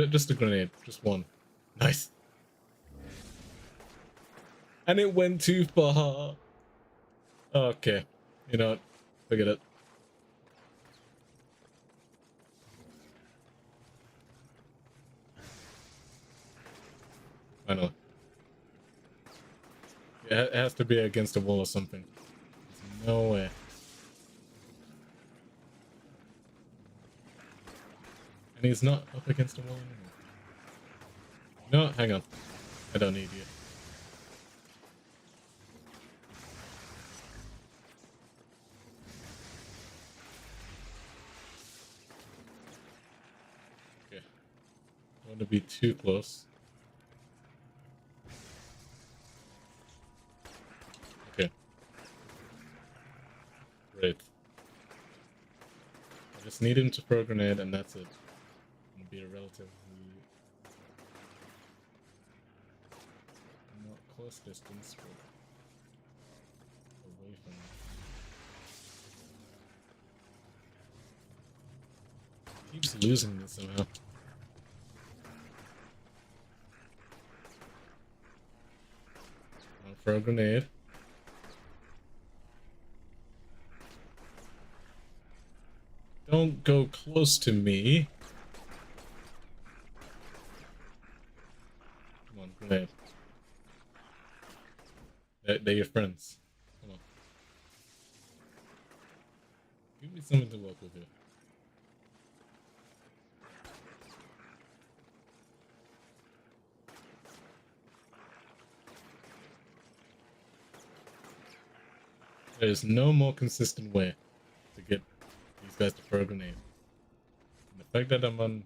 Just a grenade. Just one. Nice. And it went too far. Okay. You know what? Forget it. I know. It has to be against a wall or something. There's no way. And he's not up against a wall anymore. No, hang on. I don't need you. Okay. Don't want to be too close. Okay. Great. I just need him to throw a grenade and that's it. Gonna be a relatively not close distance, but away from it. Keeps losing this somehow. I'll throw a grenade. Don't go close to me. Come on, grenade. They're your friends. Come on. Give me something to work with here. There's no more consistent way to get these guys to throw a grenade. And the fact that I'm on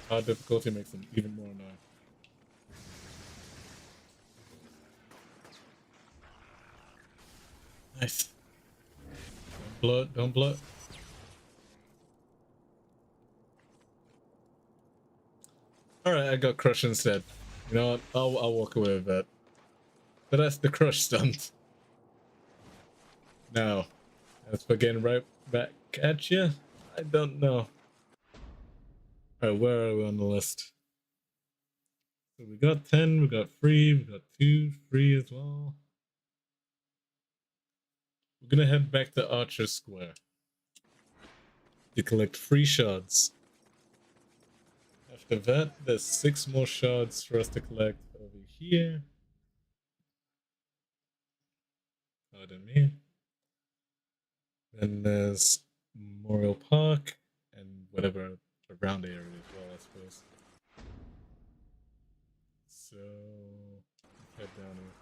hard difficulty makes them even more annoying. Nice. Don't blow it, don't blow it. Alright, I got crush instead. You know what? I'll walk away with that. But that's the crush stunt. Now, as for getting right back at you, I don't know. Alright, where are we on the list? So we got 10, we got 3, we got 2, 3 as well. We're gonna head back to Archer Square to collect 3 shards. After that, there's 6 more shards for us to collect over here. Pardon me. Then there's Memorial Park and whatever around the area as well, I suppose. So, let's head down here.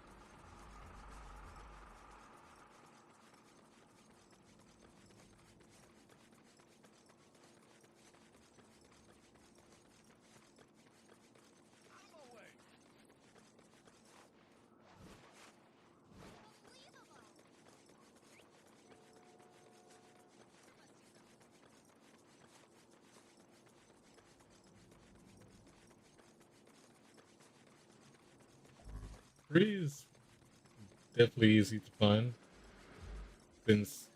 3 is definitely easy to find since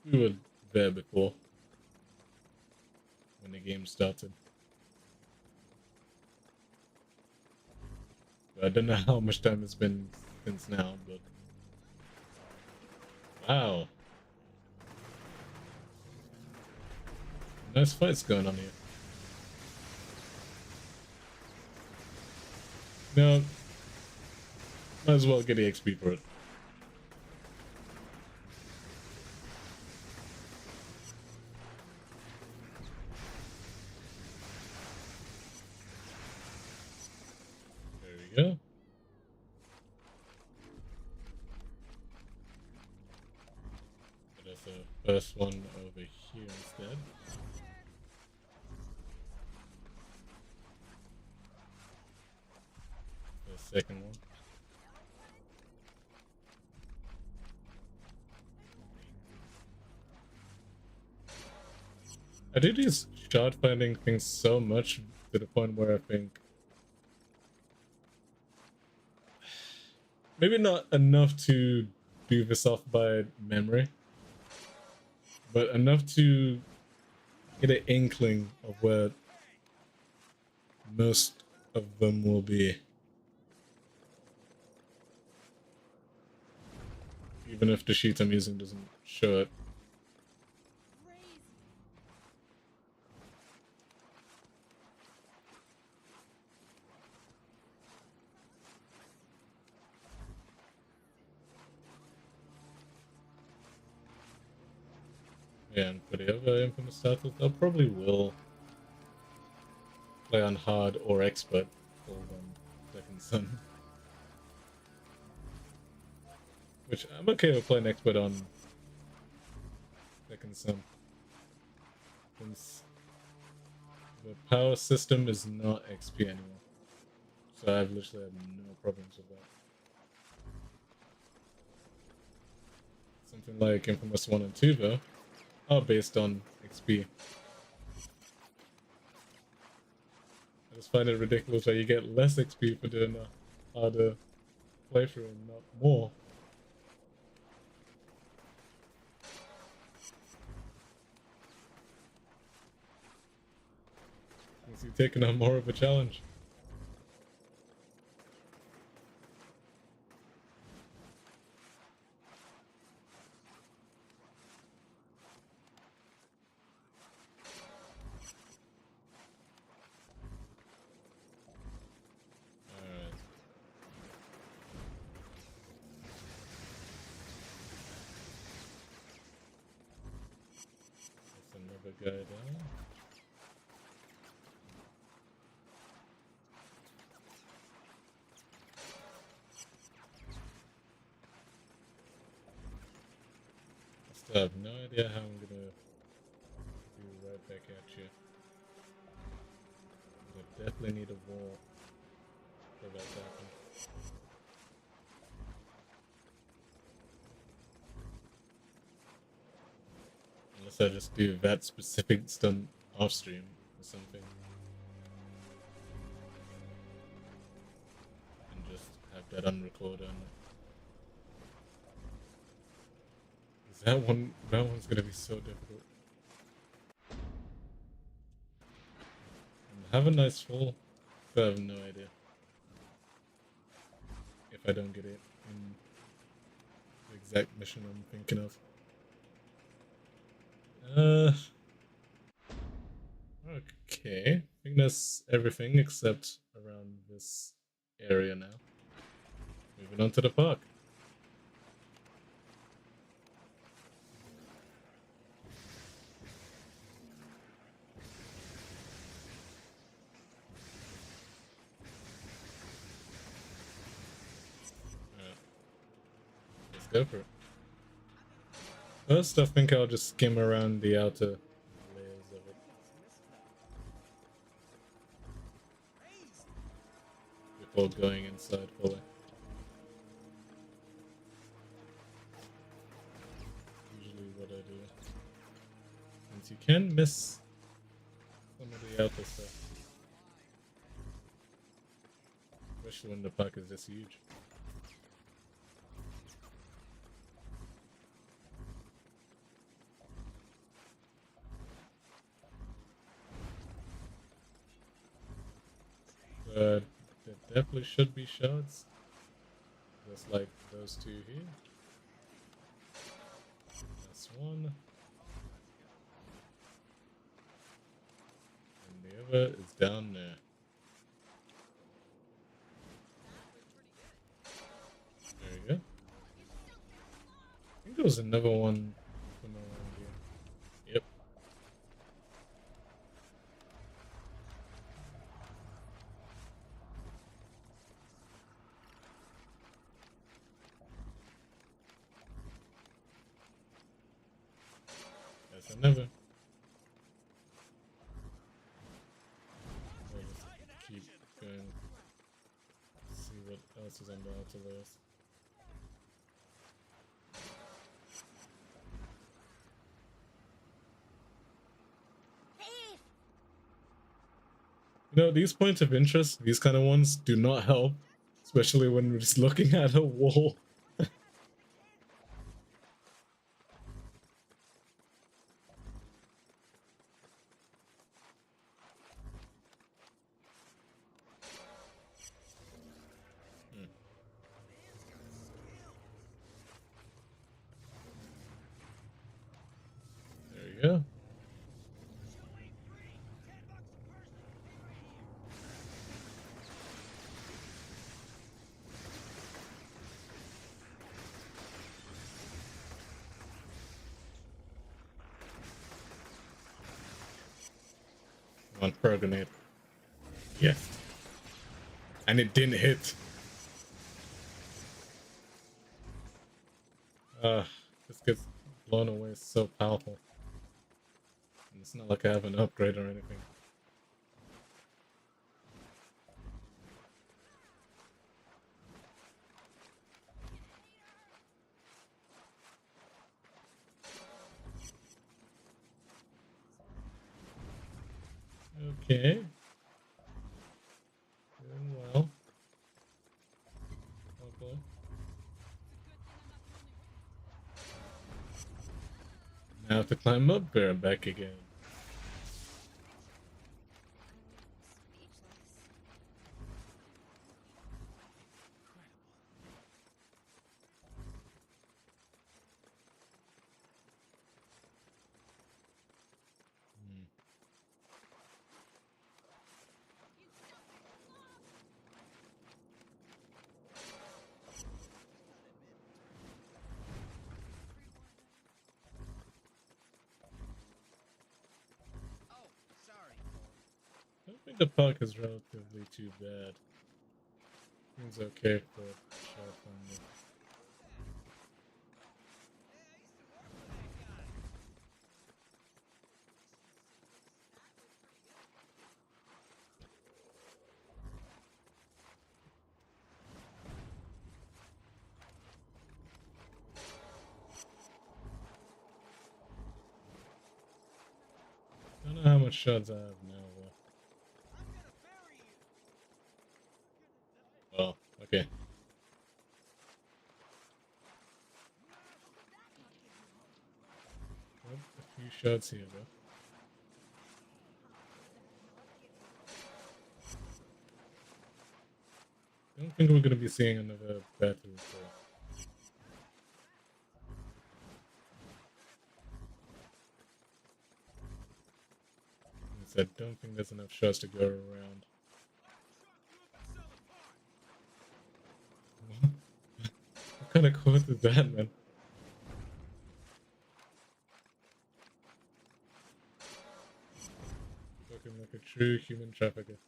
we were there before when the game started. I don't know how much time it's been since now, but wow. Nice fights going on here. No, might as well get the XP for it. There we go. So that's the first one over here instead. The second one. I do these shard finding things so much to the point where I think maybe not enough to do this off by memory, but enough to get an inkling of where most of them will be. Even if the sheet I'm using doesn't show it. Yeah, and for the other infamous titles, I probably will play on hard or expert for Second Son. Which I'm okay with playing expert on Second Son. Since the power system is not XP anymore. So I've literally had no problems with that. Something like Infamous 1 and 2 though are based on XP. I just find it ridiculous that you get less XP for doing a harder playthrough and not more. Since you're taking on more of a challenge. Guy down. I still have no idea how I'm gonna do right back at you. I definitely need a wall for that to happen. Unless I just do that specific stunt off stream or something. And just have that unrecorded. That one's gonna be so difficult. And have a nice fall, but I have no idea if I don't get it in the exact mission I'm thinking of. Okay. I think that's everything except around this area now. Moving on to the park. Alright. Let's go for it. First, I think I'll just skim around the outer layers of it before going inside fully. Usually what I do. Since you can miss some of the outer stuff. especially when the park is this huge. But there definitely should be shards, just like those two here. That's one. And the other is down there. There we go. I think there was another one from around here. Yep. That's another. I'll just keep going. See what else is on the outer layers. You know, these points of interest, these kind of ones, do not help, especially when we're just looking at a wall. There we go. One pro grenade. Yes. And it didn't hit. This gets blown away. It's so powerful. And it's not like I have an upgrade or anything. Okay. Doing well. Okay. Now I have to climb up there and back again. I don't think the park is relatively too bad. Seems okay for shot finding. I don't know how much shots I have now. Oh, okay. Well, a few shots here, though. I don't think we're gonna be seeing another battle. I don't think there's enough shots to go around. What kind of quote is that, man? Looking like a true human trafficker.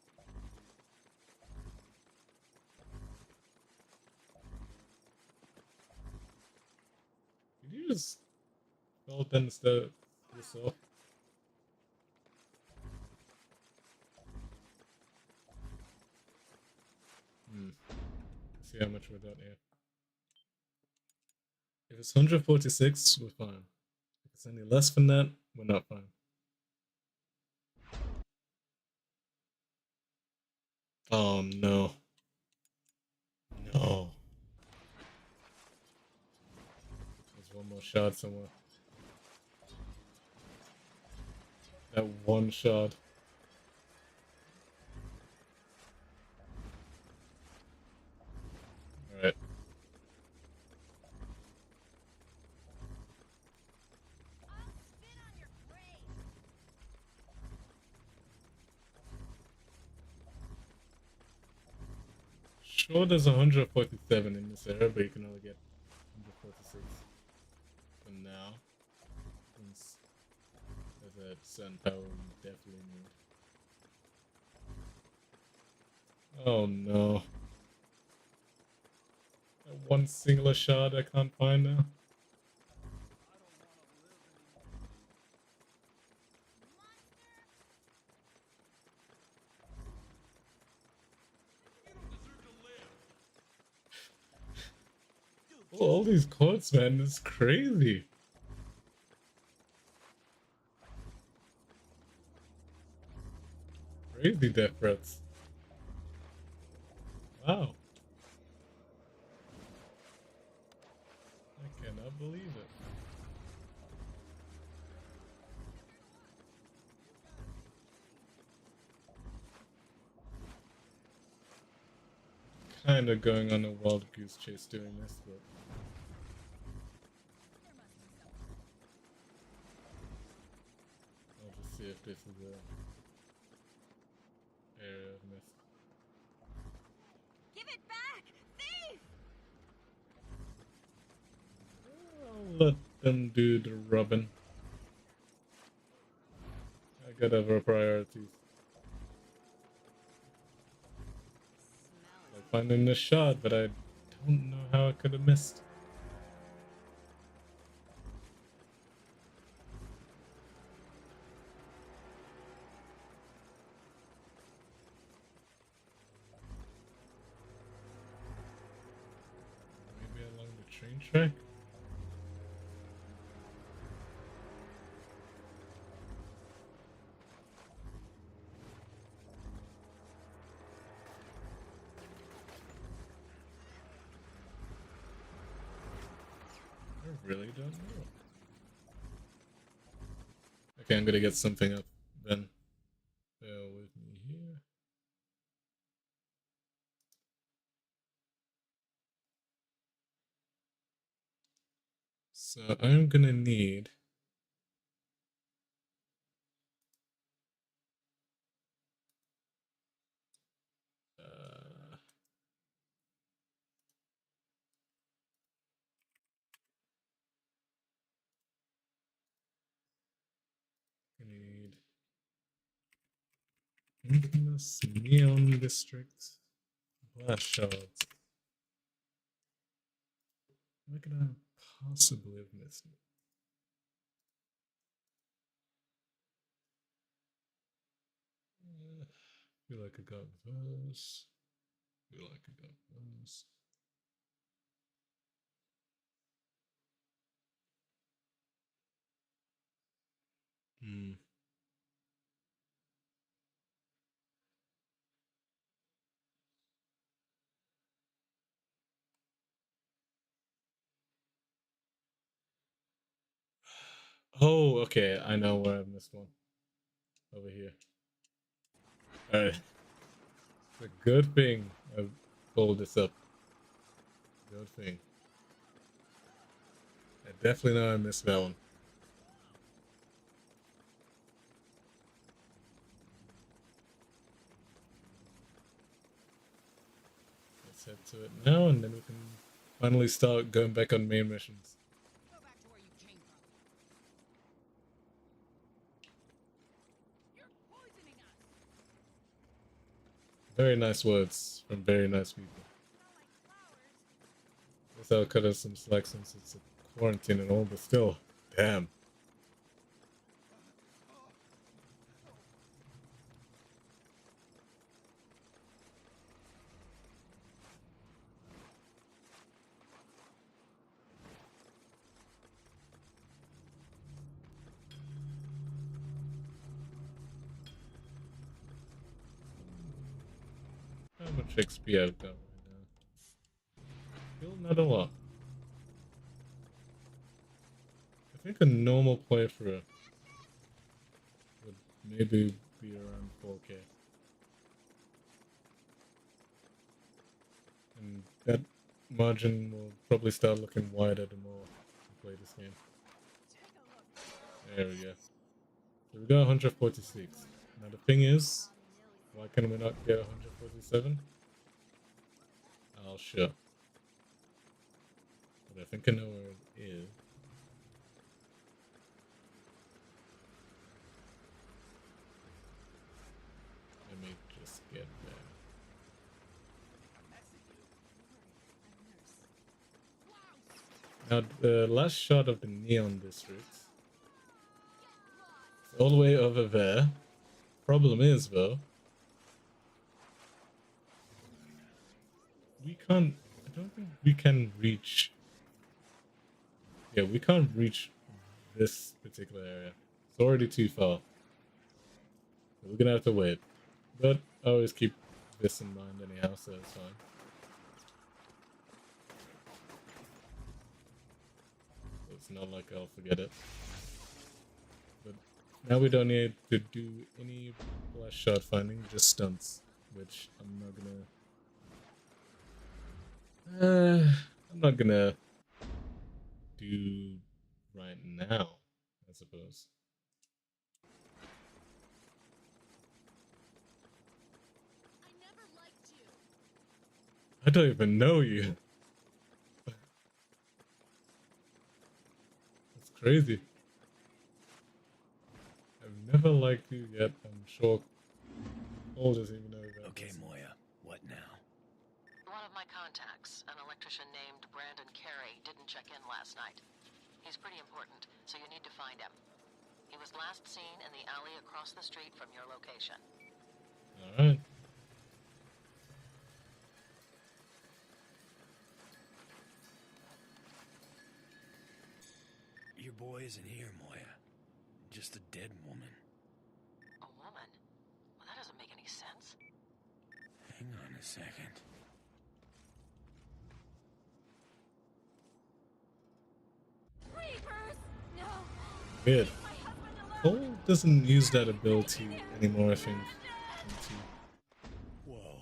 Did you just fall down the stairs yourself? See how much we're done here. If it's 146, we're fine. If it's any less than that, we're not fine. Oh no. shard somewhere. That one shard. Alright. Sure, there's 147 in this area, but you can only get 146 for now. Since there's a certain power you definitely need. Oh no. That one singular shard I can't find now. Oh, all these quotes, man, it's crazy. Crazy death threats. Wow. I cannot believe it. Kinda going on a wild goose chase doing this, but I'll just see if this is a area I've missed. Give it back! Thief! I'll let them do the rubbing. I got other priorities. Like finding the shot, but I don't know how I could have missed. Maybe along the train track? I really don't know. Okay, I'm gonna get something up then. Bear with me here. So I'm gonna need I need InFamous Neon District Blast Shards. What could I possibly have missed? Feel like I got those. Feel like I got those. Hmm. Oh, okay. I know where I missed one. Over here. Alright. It's a good thing I pulled this up. Good thing. I definitely know I missed that one. Let's head to it now, and then we can finally start going back on main missions. Go back to where you came from. You're poisoning us! Very nice words from very nice people. Guess I'll cut us some slack since it's a quarantine and all, but still, damn. How much XP I've got right now? Still not a lot. think a normal playthrough would maybe be around 4K. And that margin will probably start looking wider the more you play this game. There we go. So we got 146. Now the thing is, why can we not get 147? I'll show. But I think I know where it is. Let me just get there. Now the last shot of the neon districts is all the way over there. Problem is though, we can't, I don't think we can reach, yeah, we can't reach this particular area. It's already too far. So we're gonna have to wait. But I always keep this in mind anyhow, so it's fine. So it's not like I'll forget it. But now we don't need to do any last shot finding, just stunts, which I'm not gonna do right now, I suppose. I don't even know you. That's crazy. I've never liked you yet. I'm sure Cole doesn't even know that. Okay, Moya, what now? One of my contacts, an electrician named Brandon Carey, didn't check in last night. He's pretty important, so you need to find him. He was last seen in the alley across the street from your location. Alright. Your boy isn't here, Moya. Just a dead woman. A woman? Well, that doesn't make any sense. Hang on a second. Reapers! No! Weird. Cole doesn't use that ability anymore, I think. Whoa.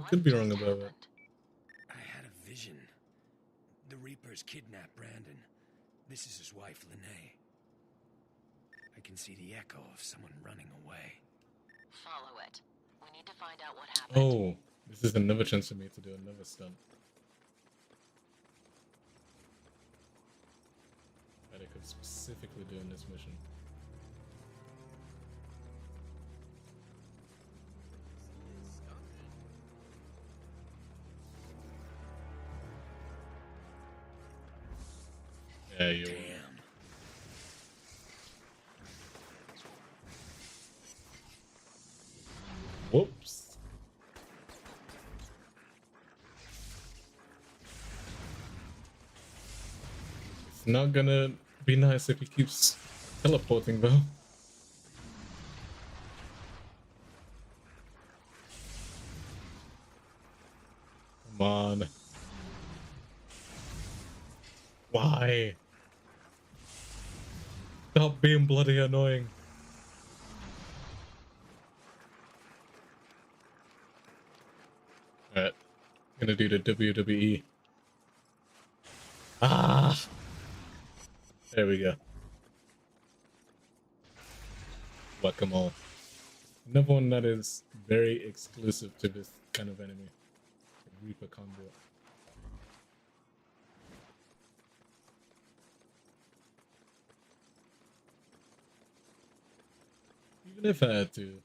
I could be wrong about it. I had a vision. The Reapers kidnapped Brandon. This is his wife, Lene. I can see the echo of someone running away. Follow it. We need to find out what happened. Oh, this is another chance for me to do another stunt. That I could specifically do in this mission. Yeah, you're right. Whoops. It's not gonna be nice if he keeps teleporting though. Come on. Why? Stop being bloody annoying. Alright. Gonna do the WWE. Ah! There we go. Whack-a-mole. Another one that is very exclusive to this kind of enemy. The Reaper Conduit. Even if I had to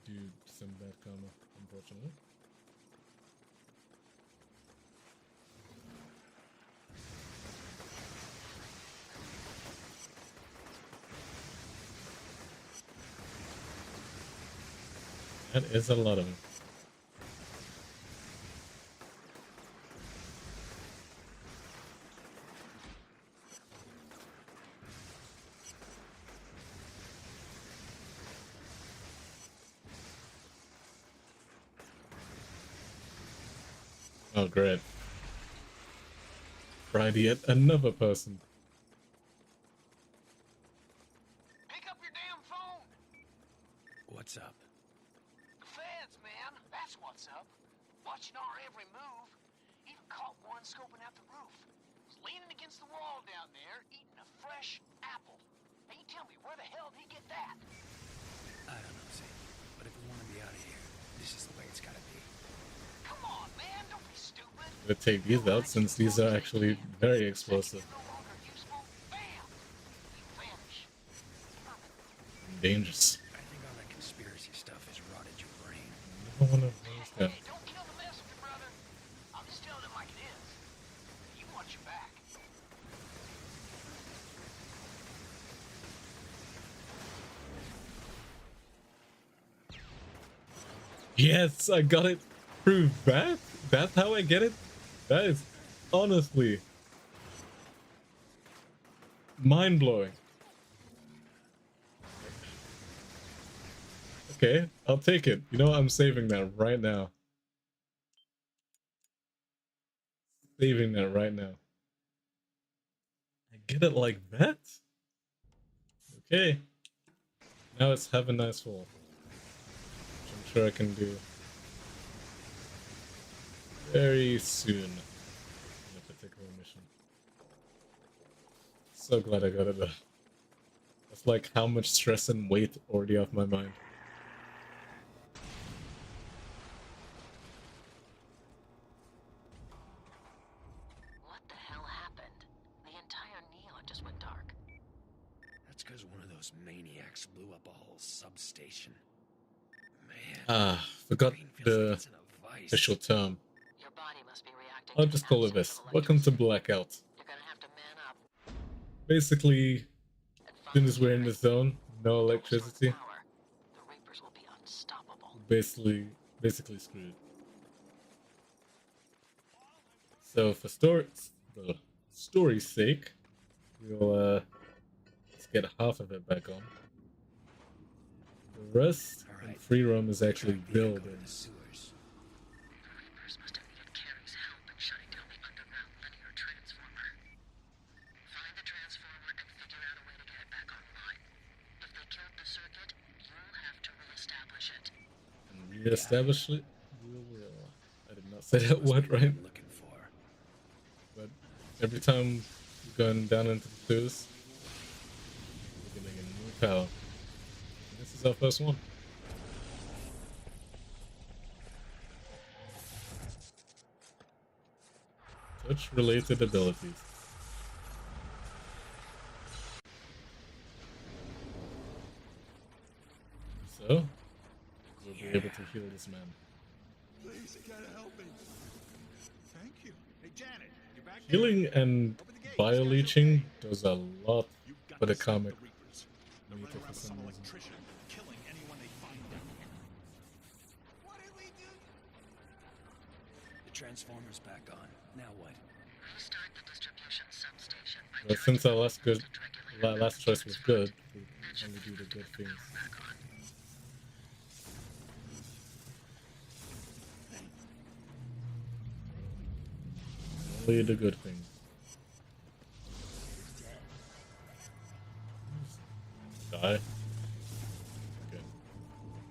do some bad karma, unfortunately. That is a lot of them. Oh, great. Fried yet another person. watching our every move. Even caught one scoping out the roof. Was leaning against the wall down there, eating a fresh apple. Now you tell me, where the hell did he get that? I don't know, Zeke. But if we want to be out of here, this is the way it's gotta be. Come on, man, don't be stupid. I'm gonna take these out since these are actually very explosive. No longer useful. Bam! You vanish. And dangerous. I think all that conspiracy stuff has rotted your brain. I don't wanna understand. Hey, don't kill the messenger, brother. I'm just telling it like it is. You want your back. Yes, I got it through that? That's how I get it? That is honestly mind-blowing. Okay, I'll take it. You know what? I'm saving that right now. Saving that right now. I get it like that? Okay. Now it's have a nice fall. Which I'm sure I can do very soon in a particular mission. So glad I got it though. That's like how much stress and weight already off my mind. What the hell happened? The entire neon just went dark. That's because one of those maniacs blew up a whole substation. Man. Ah, forgot brain feels the like it's in a vice. official term. Your body must be reacting I'll to just an call it absence this. of Welcome to electricity. Blackout. You're gonna have to man up Basically, and as soon as we're in find the zone, no Restore electricity, power. The Reapers will be unstoppable. basically screwed. So for story's sake, we'll let's get half of it back on. The rest in Alright. free roam is actually Track the echo to building. the sewers. The Reapers must have needed Carrie's help in shutting down the underground linear transformer. Find the transformer and figure out a way to get it back online. If they killed the circuit, you'll have to reestablish it. And reestablish it? We will. I did not say that Must word be what right. I'm looking for. But every time you're going down into the sewers, we're getting a new power. And this is our first one. Touch-related abilities. So, we'll be able to heal this man. Please, you gotta help me. Thank you. Hey, Janet, you back Healing and bio-leeching does a lot for the comic. They're Need running to around for with some some reason. electrician, killing anyone they find down here. What did we do? The transformer's back on. Now what? Restart the distribution substation by But since our last choice was good, we only do the good things. Only the good things. Die. Okay.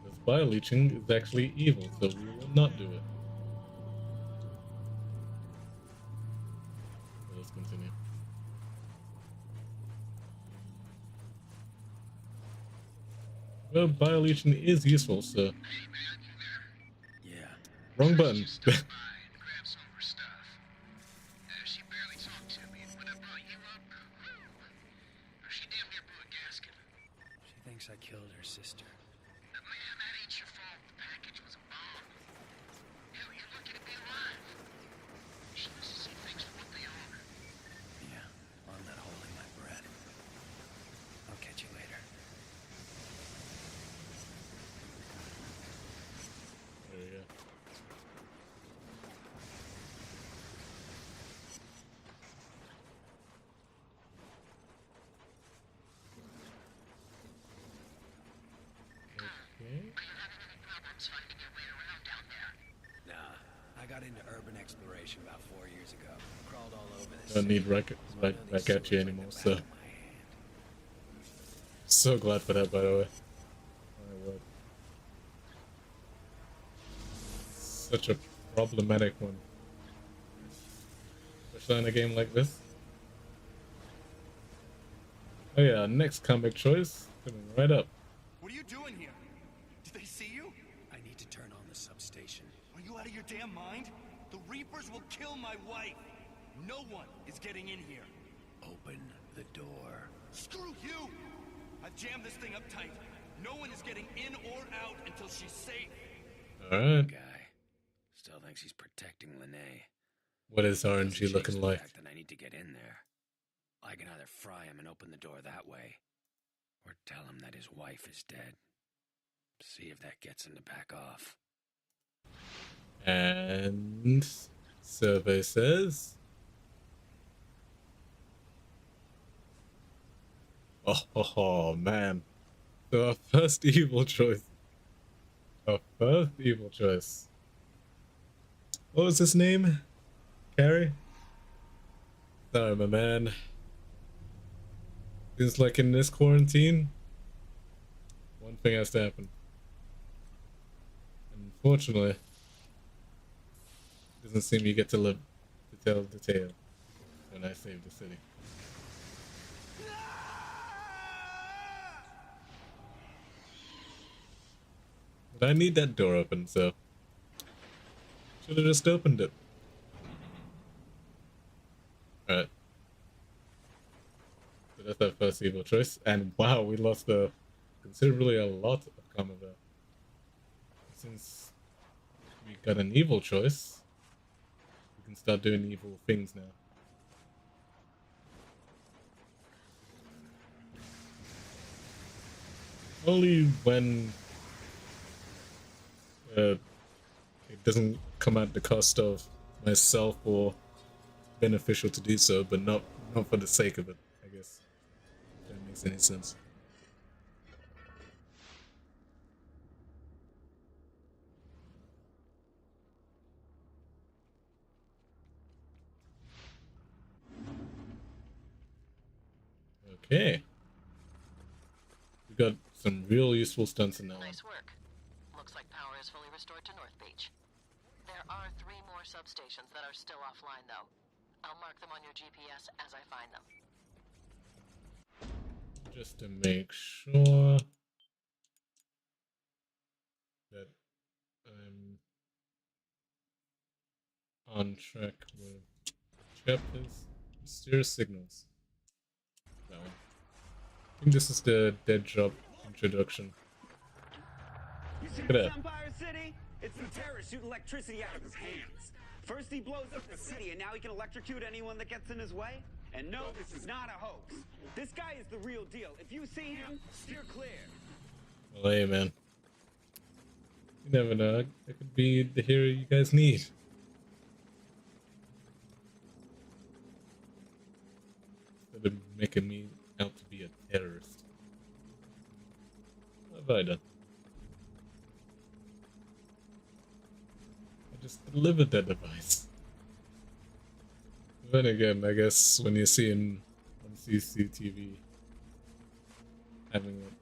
This bio-leeching is actually evil, so we will not do it. So let's continue. Well, bio-leeching is useful, so... Yeah. Wrong button. By and grab some of her stuff. She barely talked to me, but I brought you up. She damn near blew a gasket. She thinks I killed her sister. Man, that ain't your fault. The package was a bomb. Hell, you're lucky to be alive. She needs to see things for what they are. Yeah, I'm not holding my breath. I'll catch you later. There we go. Okay. Are you having any problems finding your way around down there? Nah, I got into urban exploration about 4 years ago. Crawled all over this. Don't need city. right One of back these at you sewers like anymore, the so back of my hand. so glad for that, by the way. My word. Such a problematic one, especially in a game like this. Oh yeah, next comic choice coming right up. What are you doing here? Did they see you? I need to turn on the substation. Are you out of your damn mind? The Reapers will kill my wife. No one is getting in here. Open the door. Screw you! I've jammed this thing up tight. No one is getting in or out until she's safe. Alright. Guy still thinks he's protecting Lene. What is Doesn't RNG change looking the like? fact that I need to get in there. I can either fry him and open the door that way, or tell him that his wife is dead. See if that gets him to back off. And survey says, oh man, so our first evil choice. Our first evil choice. What was his name? Carrie? Sorry, my man. Seems like in this quarantine, one thing has to happen. Unfortunately, doesn't seem you get to live to tell the tale when I saved the city. But I need that door open, so should have just opened it. Alright. So that's our first evil choice. And wow, we lost considerably a lot of karma there. Since we got an evil choice, we can start doing evil things now. Only when it doesn't come at the cost of myself or beneficial to do so, but not for the sake of it, I guess. If that makes any sense. Okay. We got some real useful stunts in that one. Nice work. Looks like power is fully restored to North Beach. There are 3 more substations that are still offline, though. I'll mark them on your GPS as I find them. Just to make sure that I'm on track with chapters. Mysterious signals. That one. I think this is the dead drop introduction. You see Look at this that. Empire City? It's the terrorist shooting electricity out of his hands. First he blows up the city, and now he can electrocute anyone that gets in his way? And no, this is not a hoax. This guy is the real deal. If you see him, steer clear. Well, hey, man. You never know. I could be the hero you guys need. Instead of making me out to be a terrorist. What have I done? I just delivered that device. Then again, I guess when you see him on CCTV having it,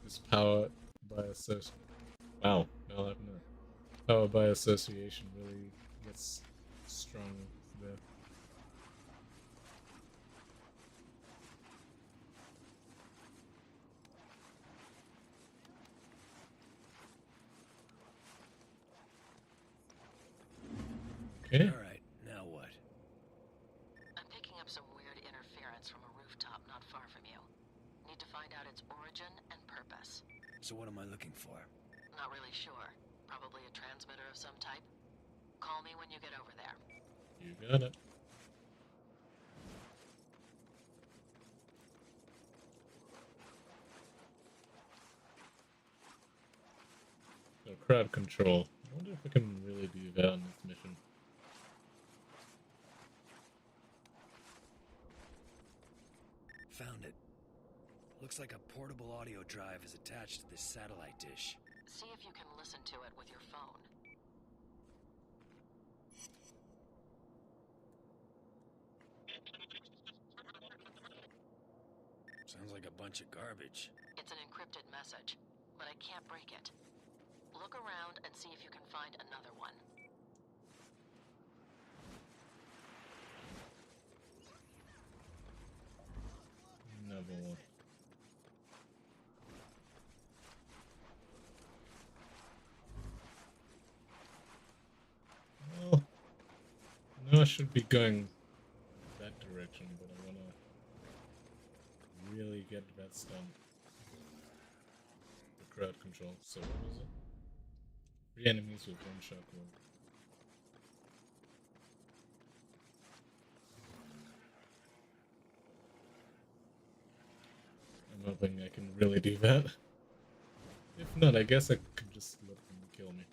this power by association. Wow, no, I've not. Power by association really gets strong there. Okay. Alright, now what? I'm picking up some weird interference from a rooftop not far from you. Need to find out its origin and purpose. So what am I looking for? Not really sure. Probably a transmitter of some type. Call me when you get over there. You got it. So crowd control. I wonder if I can really do that on this mission. Found it. Looks like a portable audio drive is attached to this satellite dish. See if you can listen to it with your phone. Sounds like a bunch of garbage. It's an encrypted message, but I can't break it. Look around and see if you can find another one. know I should be going that direction, but I wanna really get that stun. The crowd control. So what was it? 3 enemies with 1 shock roll. I'm hoping I can really do that. If not, I guess I could just let them kill me.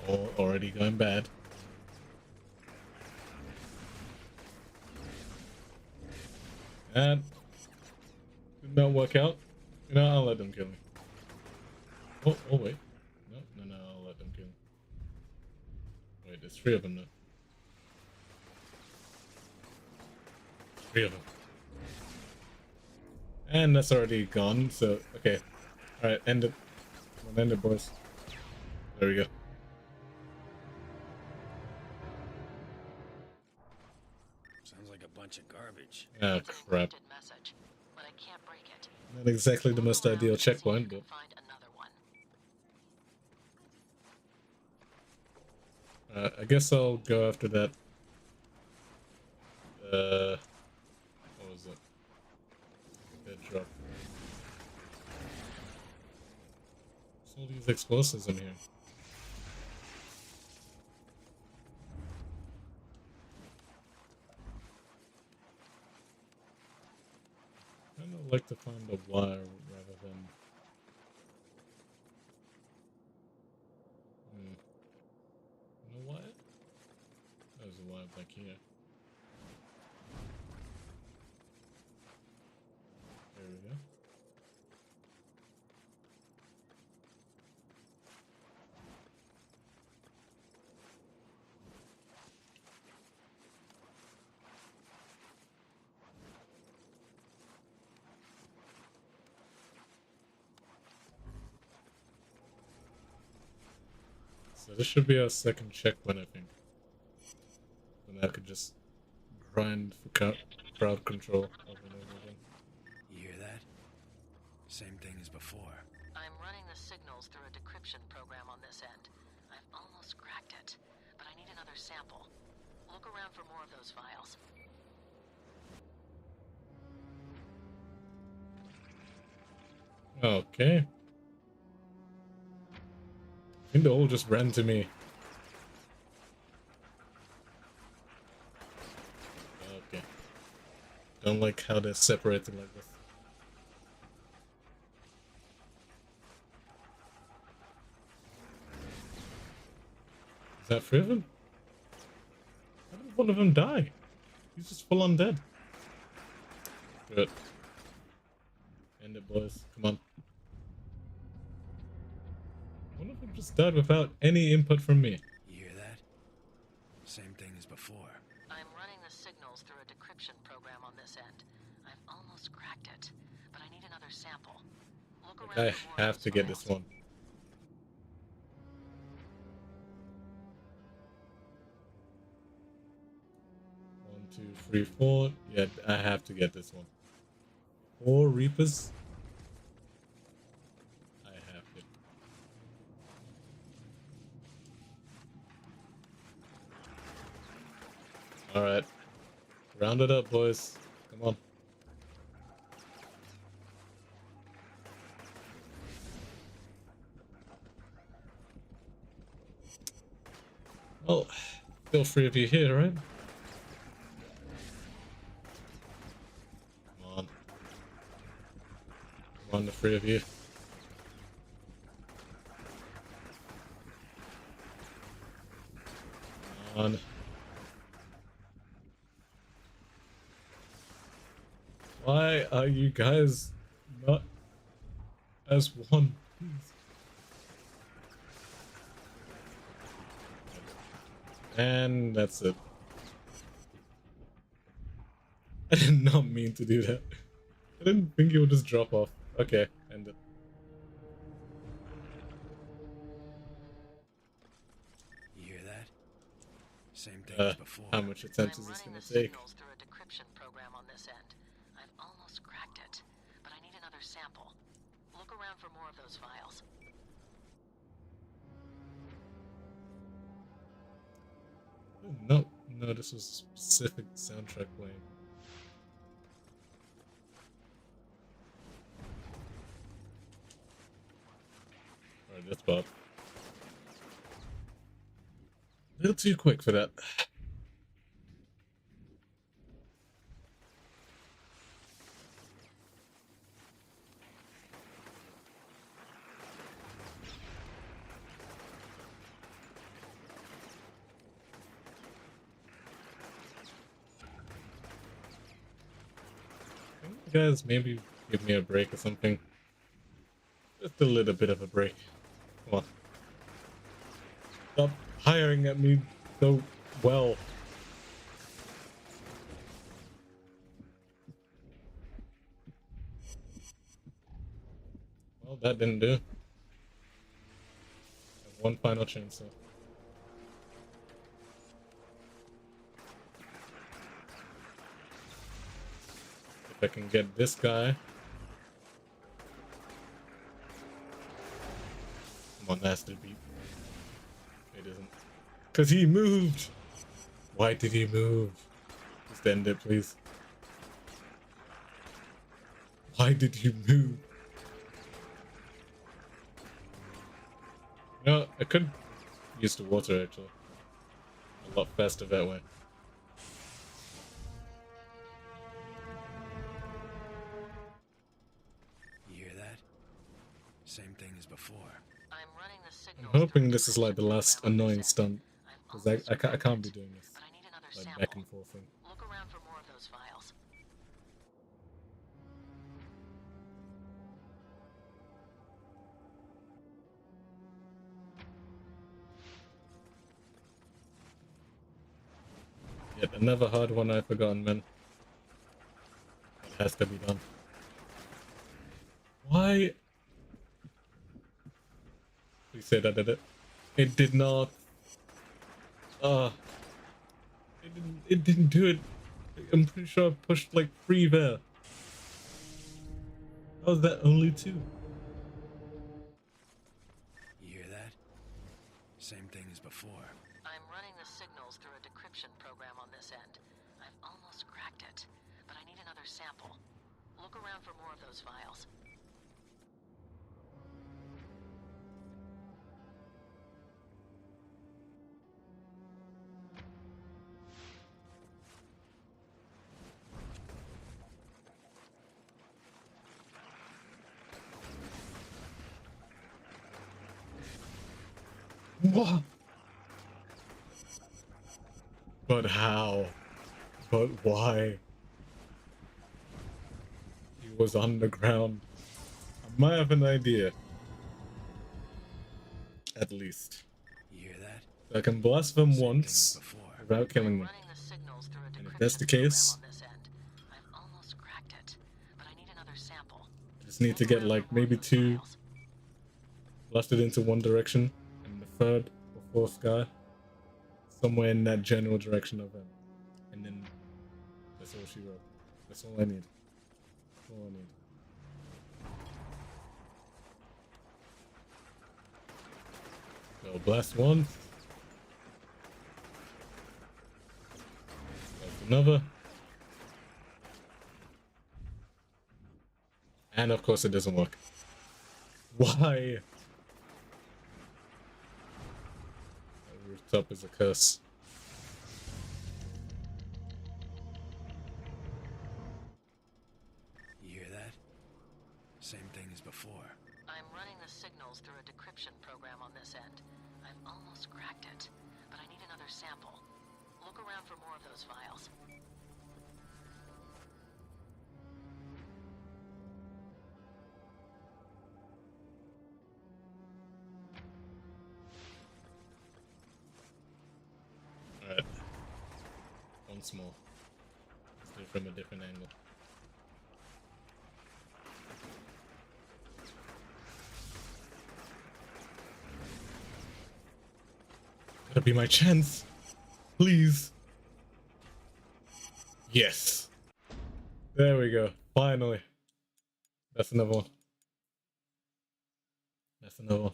Oh, already going bad. And did not work out. You know, I'll let them kill me. Oh wait. No, I'll let them kill me. Wait, there's 3 of them now. 3 of them. And that's already gone, so, okay. Alright, end it. Come on, end it, boys. There we go. Sounds like a bunch of garbage. Ah, crap. Message, but I can't break it. Not exactly the most ideal checkpoint, but... Find another one. I guess I'll go after that. What was it? Dead drop. There's all these explosives in here. I kind of like to find a wire rather than... No wire? There's a wire back here. There we go. So this should be our second checkpoint, I think. And I could just grind for crowd control over and over again. You hear that? Same thing as before. I'm running the signals through a decryption program on this end. I've almost cracked it, but I need another sample. Look around for more of those files. Okay. I think they all just ran to me. Okay. Don't like how they're separated like this. Is that 3 of them? How did one of them die? He's just full on dead. Good. End it, boys. Come on. One of them just died without any input from me. You hear that? Same thing as before. I'm running the signals through a decryption program on this end. I've almost cracked it, but I need another sample. Look Like, around I for more of have those to get files. this one. One, 2, 3, 4. Yeah, I have to get this one. 4 Reapers. I have to. Alright. Round it up, boys. Come on. Well, still 3 of you here, right? Come on. Come on, the 3 of you. Come on. Why are you guys not as one, please? And that's it. I did not mean to do that. I didn't think it would just drop off. Okay, end it. You hear that? Same thing as before. How much attempt is I'm this running gonna the take? signals through a decryption program on this end. I've almost cracked it, but I need another sample. sample. Look around for more of those files. No, no, this was a specific soundtrack playing. Alright, that's Bob. A little too quick for that. Can you guys maybe give me a break or something? Just a little bit of a break. Come on. Stop hiring at me so well. Well, that didn't do. One final chance, though. If I can get this guy. Come on, that's the beat. It isn't. Because he moved! Why did he move? Just end it, please. Why did you move? No, I could use the water actually. A lot faster that way. You hear that? Same thing as before. I'm running the signals. I'm hoping this is like the last annoying stunt. Because I can't be doing this. But I need another Like sample. back and forth thing. Look around for more of those files. Yet another hard one I've forgotten, man. It has to be done. Why? Please say that did it. It did not. It didn't do it. I'm pretty sure I pushed like 3 there. How was that only 2? You hear that? Same thing as before. I'm running the signals through a decryption program on this end. I've almost cracked it, but I need another sample. Look around for more of those files. What? But how? But why? He was underground. I might have an idea. At least. You hear that? I can blast them Same thing as once before. without killing them. Running the signals through a And if that's the decryption program case, on this end. I've almost cracked it, but I need another sample. just need to get like maybe 2 blasted into one direction, and the 3rd or 4th guy somewhere in that general direction of him. And then that's all she wrote. That's all I need. That's all I need. So blast one. Blast another. And of course it doesn't work. Why? The rooftop is a curse. You hear that? Same thing as before. I'm running the signals through a decryption program on this end. I've almost cracked it, but I need another sample. Look around for more of those files. Alright. Once more. Let's do it from a different angle. Gotta be my chance. Please. Yes. There we go. Finally. That's another one. That's another one.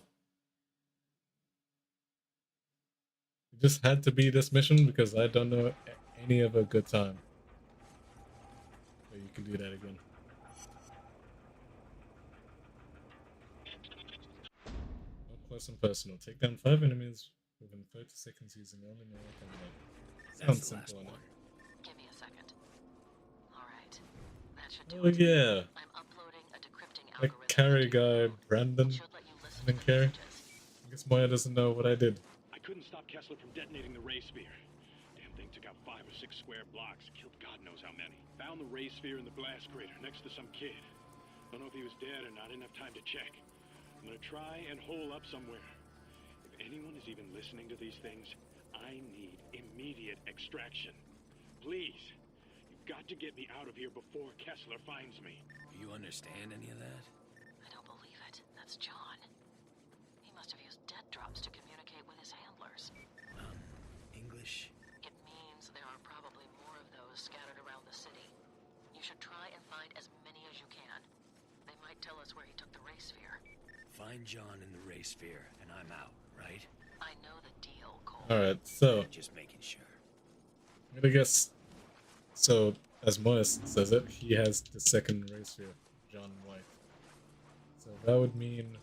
It just had to be this mission because I don't know any other good time where you can do that again. Up close and personal. Take down 5 enemies within 30 seconds using only melee combat. Sounds simple enough. Give me a second. Alright. That should do Oh it. yeah. I'm uploading a decrypting That algorithm. carry guy, Brandon. Should let you listen Brandon to the Carey. messages. I guess Moya doesn't know what I did. I couldn't stop Kessler from detonating the ray sphere. Damn thing took out 5 or 6 square blocks, killed God knows how many. Found the ray sphere in the blast crater next to some kid. Don't know if he was dead or not, didn't have time to check. I'm gonna try and hole up somewhere. If anyone is even listening to these things, I need immediate extraction. Please, you've got to get me out of here before Kessler finds me. You understand any of that? I don't believe it. That's John. He must have used dead drops to communicate with his handlers. English? It means there are probably more of those scattered around the city. You should try and find as many as you can. They might tell us where he took the ray sphere. Find John in the ray sphere, and I'm out, right? I know the deal, Cole. Alright, so Just making sure. I'm gonna guess. So, as Moya says it, he has the second race here, John White. So that would mean,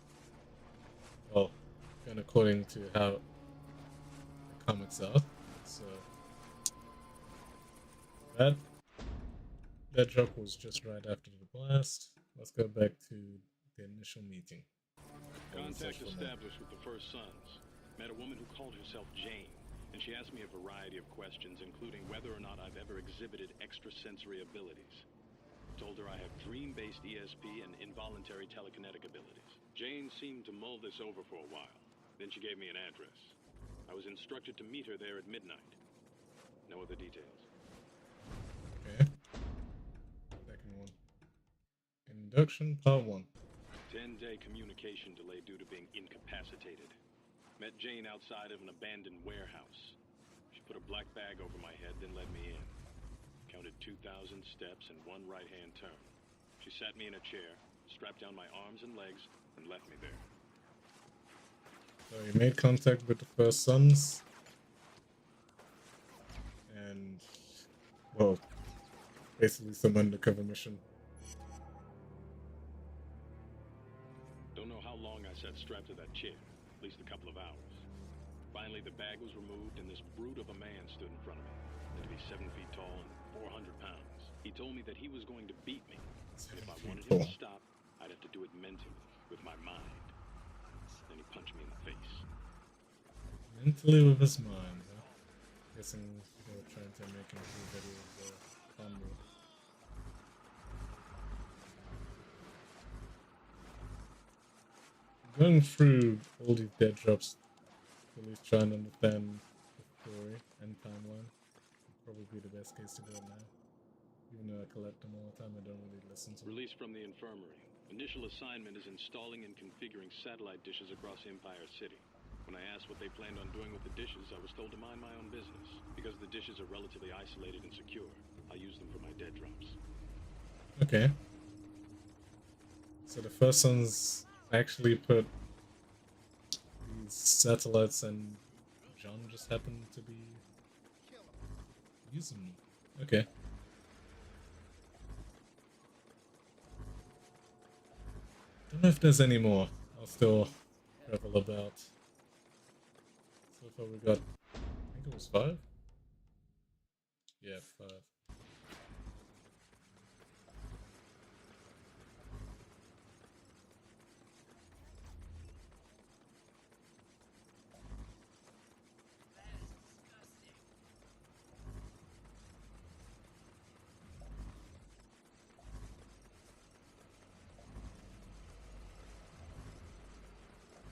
well, and according to how the comics are, so that drop was just right after the blast. Let's go back to the initial meeting. Contact established with the First Sons. Met a woman who called herself Jane, and she asked me a variety of questions, including whether or not I've ever exhibited extrasensory abilities. Told her I have dream-based ESP and involuntary telekinetic abilities. Jane seemed to mull this over for a while. Then she gave me an address. I was instructed to meet her there at midnight. No other details. Okay. Second one. Induction part 1. 10-day communication delay due to being incapacitated. Met Jane outside of an abandoned warehouse. She put a black bag over my head, then led me in. Counted 2,000 steps and 1 right-hand turn. She sat me in a chair, strapped down my arms and legs, and left me there. So you made contact with the First Sons. And, well, basically some undercover mission. Don't know how long I sat strapped to that chair. At least a couple of hours. Finally, the bag was removed, and this brute of a man stood in front of me. Had to be 7 feet tall and 400 pounds. He told me that he was going to beat me. And if I wanted him to stop, I'd have to do it mentally, with my mind. Then he punched me in the face. Mentally with his mind, huh? Guessing they were trying to make him feel that he was humble. Going through all these dead drops, at least trying to understand the story and timeline, would probably be the best case to go now. Even though I collect them all the time, I don't really listen to them. Released from the infirmary. Initial assignment is installing and configuring satellite dishes across Empire City. When I asked what they planned on doing with the dishes, I was told to mind my own business. Because the dishes are relatively isolated and secure, I use them for my dead drops. Okay. So the First Sons actually put these satellites, and John just happened to be using them. Okay. Don't know if there's any more. I'll still travel about. So far we got, I think it was 5? Yeah, 5.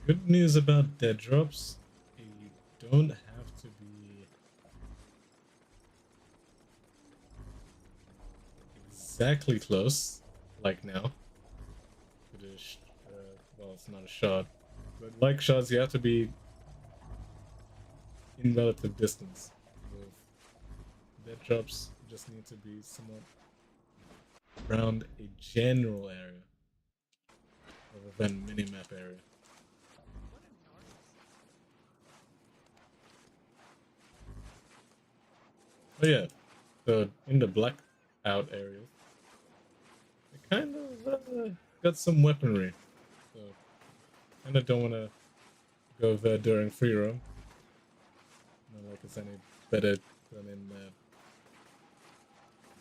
Good news about dead drops, you don't have to be exactly close, like now. To the well, it's not a shot, but like shots, you have to be in relative distance. With dead drops, you just need to be somewhat around a general area. event minimap area. Oh yeah, so in the blackout areas, I kind of got some weaponry. So kind of don't want to go there during free roam. Not like it's any better than in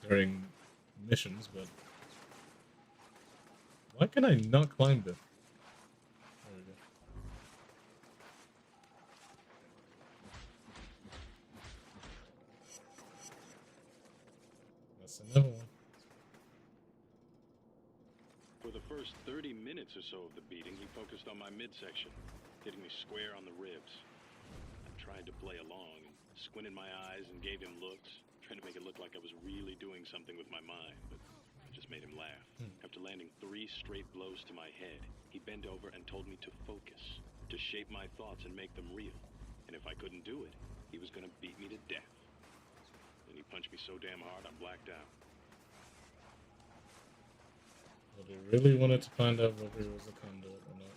during missions, but why can I not climb this? There we go. That's another one. For the first 30 minutes or so of the beating, he focused on my midsection, hitting me square on the ribs. I tried to play along, and squinted my eyes and gave him looks, trying to make it look like I was really doing something with my mind, but I just made him laugh. After landing 3 straight blows to my head, he bent over and told me to focus, to shape my thoughts and make them real. And if I couldn't do it, he was gonna beat me to death. Then he punched me so damn hard I blacked out. But he really wanted to find out whether he was a conduit or not.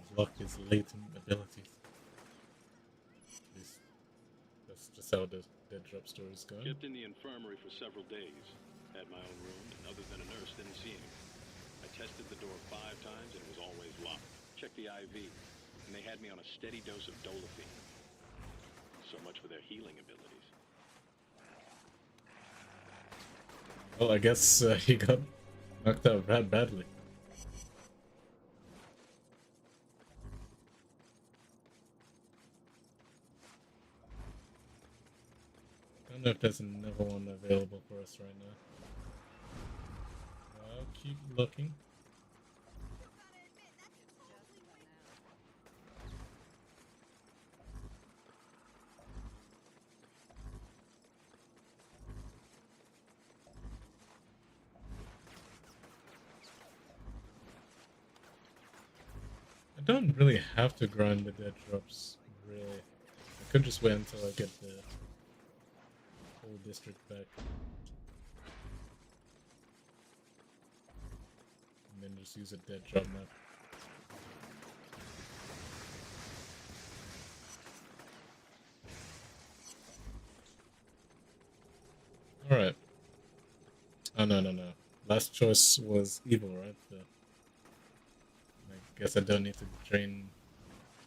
Unlock his latent abilities. At least that's just how the dead drop stories go. Kept in the infirmary for several days. Had my own room, and other than a nurse, didn't see him. I tested the door 5 times, and it was always locked. Checked the IV, and they had me on a steady dose of Dolafine. So much for their healing abilities. Well, I guess he got knocked out badly. I don't know if there's another one available for us right now. I'll keep looking. I don't really have to grind the dead drops, really. I could just wait until I get the whole district back. And then just use a dead drop map. Alright. Oh, no. Last choice was evil, right? So I guess I don't need to train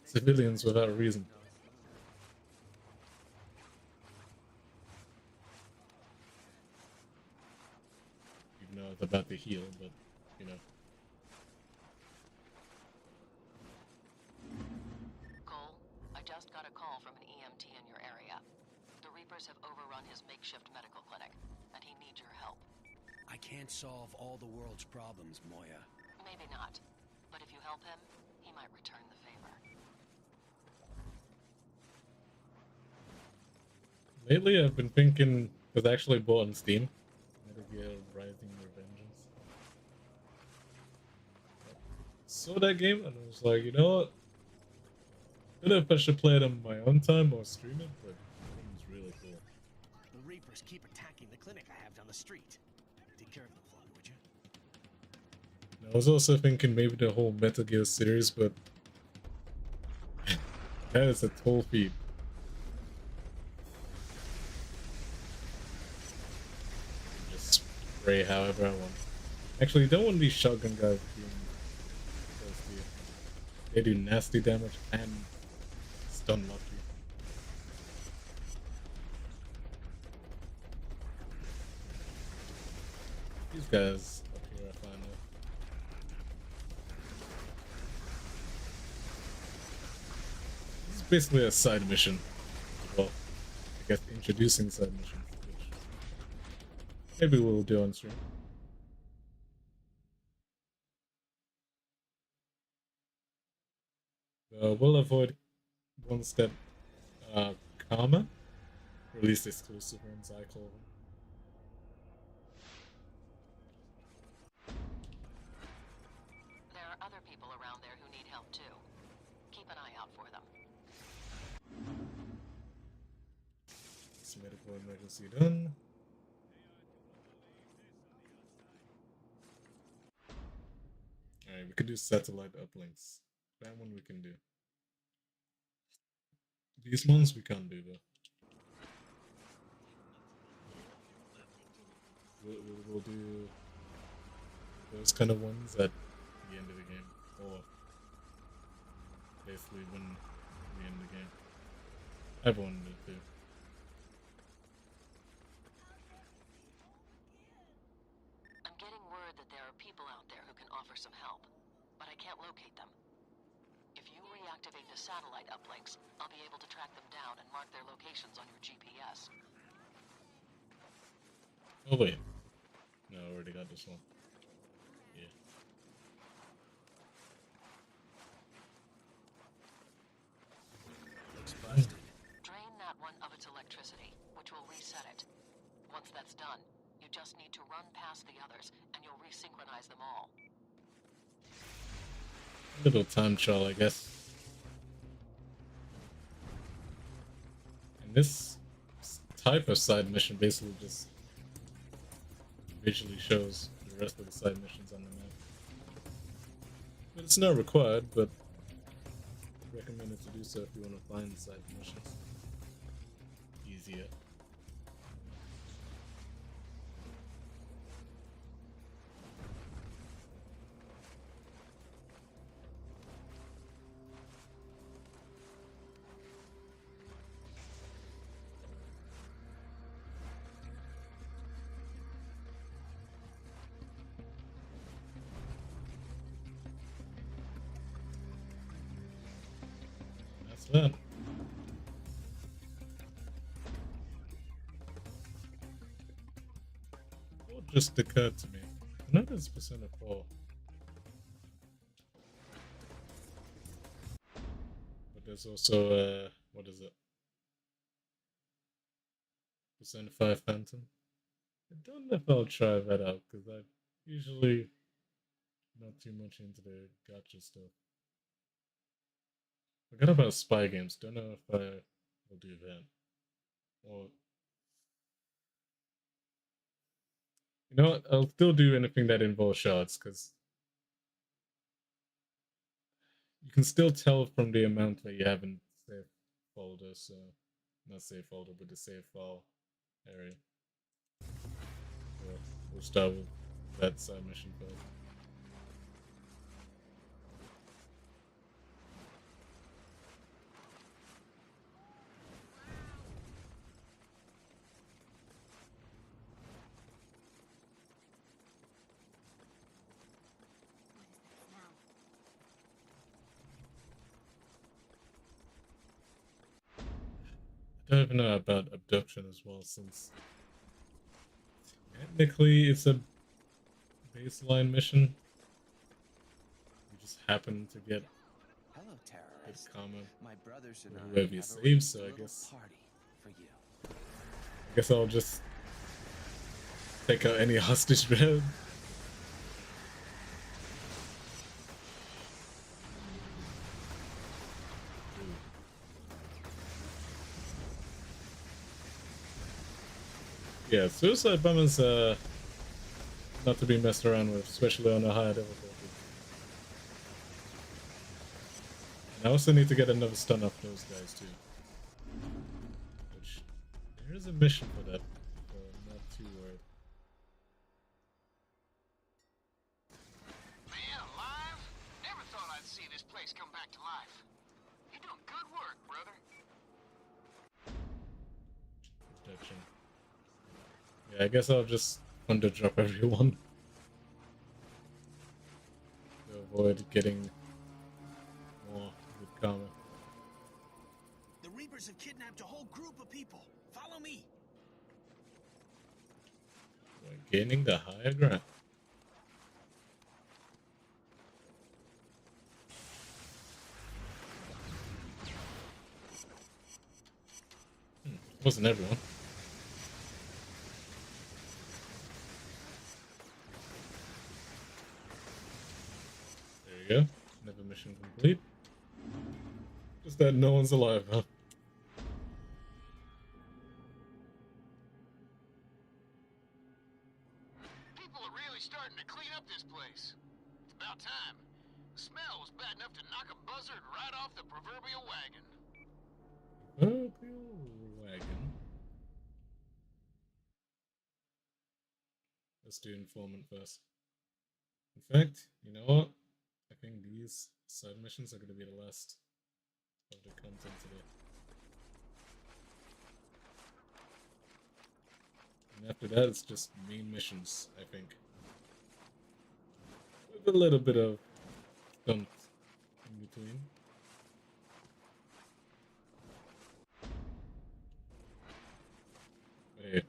civilians without a reason. Even though it's about to heal, but, you know. Cole, I just got a call from an EMT in your area. The Reapers have overrun his makeshift medical clinic, and he needs your help. I can't solve all the world's problems, Moya. Maybe not, but if you help him, he might return the favor. Lately, I've been thinking, because I actually bought on Steam, Metal Gear Rising Revengeance. Saw that game, and I was like, you know what? I don't know if I should play it on my own time or stream it, but it was really cool. The Reapers keep attacking the clinic I have down the street. Take care of them for me, would you? I was also thinking maybe the whole Metal Gear series, but that is a tall feat. Just spray however I want. Actually, you don't want these shotgun guys being close to you. They do nasty damage and stun lock you. These guys up here, I find out. This is basically a side mission. Well, I guess introducing side missions, which maybe we'll do on stream. We'll avoid ones that Karma, or at least exclusive ones, I call them. There are other people around there who need help too. Keep an eye out for them. Medical emergency done. we could do satellite uplinks. That one we can do. These ones we can't do though. We'll do those kind of ones at the end of the game, or basically when we end the game. Everyone will do. I'm getting word that there are people out there who can offer some help, but I can't locate them. If you reactivate the satellite uplinks, I'll be able to track them down and mark their locations on your GPS. Oh wait. No, I already got this one. Yeah. Looks busted. Drain that one of its electricity, which will reset it. Once that's done, you just need to run past the others, and you'll resynchronize them all. Little time trial, I guess. And this type of side mission basically just visually shows the rest of the side missions on the map. But it's not required, but recommended to do so if you want to find side missions easier. That's that. What just occurred to me? I know there's Persona 4. But there's also, what is it? Persona 5 Phantom. I don't know if I'll try that out, because I'm usually not too much into the gacha stuff. Forgot about spy games. Don't know if I will do that. Or, you know what? I'll still do anything that involves shards, because you can still tell from the amount that you have in save folder, so not save folder, but the save file area. So we'll start with that side mission first. I don't even know about abduction as well, since technically it's a baseline mission. You just happen to get Hello, terrorist. karma My brothers and for I whoever you have save, arranged so a I little guess party for you. I'll just take out any hostage round. Yeah, suicide bombers not to be messed around with, especially on a higher difficulty. And I also need to get another stun off those guys too. Which, there is a mission for that, so I'm not too worried. Man alive! Never thought I'd see this place come back to life. You're doing good work, brother. Protection. Yeah, I guess I'll just underdrop everyone to avoid getting more good karma. The Reapers have kidnapped a whole group of people. Follow me. We're gaining the higher ground. Wasn't everyone. There you go. Another mission complete. Just that no one's alive, huh? People are really starting to clean up this place. It's about time. The smell was bad enough to knock a buzzard right off the proverbial wagon. Wagon. Let's do informant first. In fact, you know what? I think these side missions are going to be the last of the content today. And after that, it's just main missions, I think. With a little bit of stunt in between. But hey,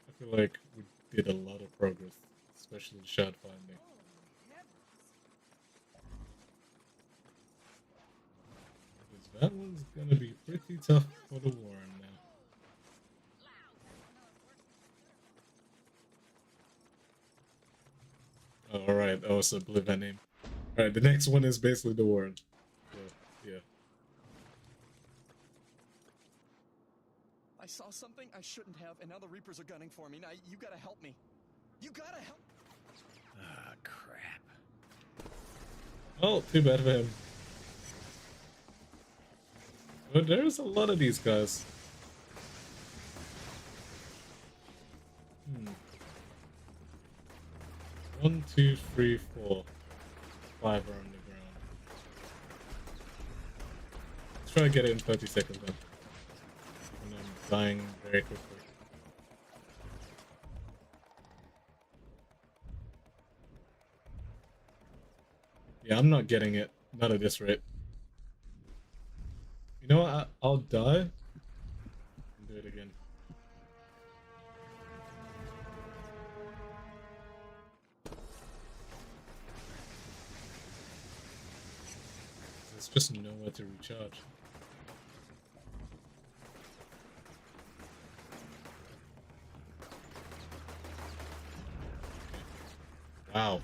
I feel like we did a lot of progress, especially shot finding. Because that one's gonna be pretty tough for the Warren now. Alright, I also blew that name. Alright, the next one is basically the Warren. So, yeah. I saw something I shouldn't have, and now the Reapers are gunning for me. Now, you gotta help me. You gotta help. Ah, crap. Oh, too bad for him. But there's a lot of these guys. 1, 2, 3, 4. 5 are on the ground. Let's try to get it in 30 seconds then. And I'm dying very quickly. Yeah, I'm not getting it. Not at this rate. You know what? I'll die and do it again. There's just nowhere to recharge. Wow.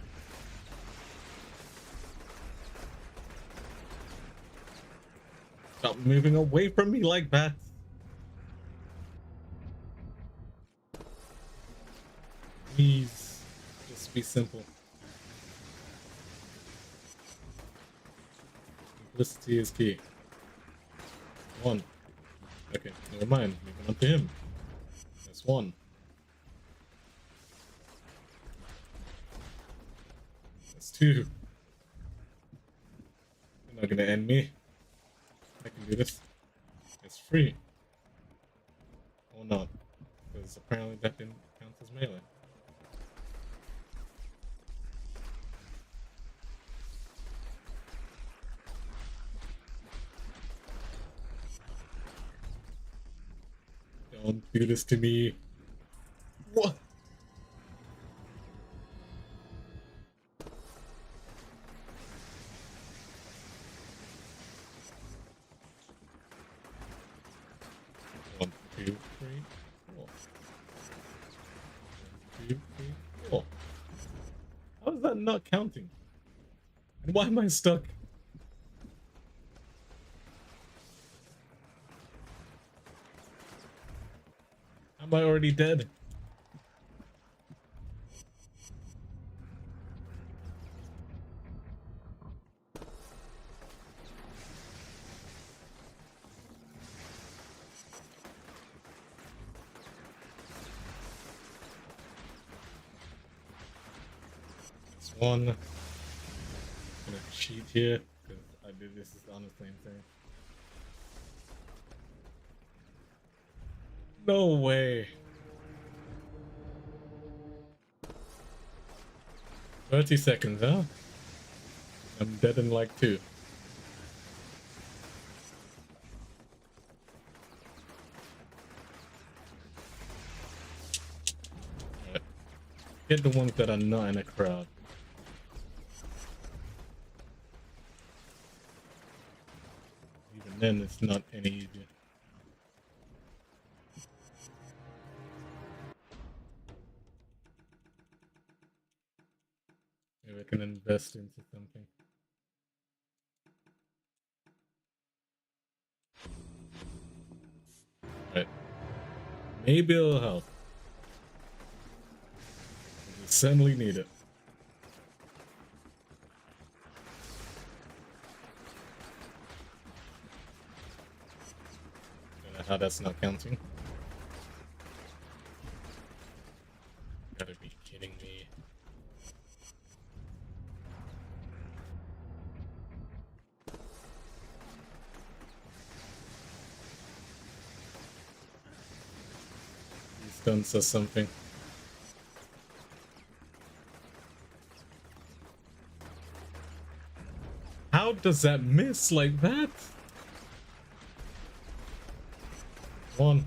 Stop moving away from me like that. Please, just be simple. Simplicity is key. 1. Okay, never mind. Moving on to him. That's 1. That's 2. You're not gonna end me. I can do this. It's free. Or not. Because apparently that didn't count as melee. Don't do this to me. What? One, two, three, four. 1, 2, 3, 4. How is that not counting? And why am I stuck? Am I already dead? That's 1. I'm gonna cheat here because I did this on the same thing. No way. 30 seconds, huh? I'm dead in like 2. Alright. Get the ones that are not in a crowd. Even then, it's not any easier. Maybe I can invest into something. Right. Maybe it'll help. We certainly need it. how that's not counting. Gotta be kidding me. These stunts or something. How does that miss like that? One.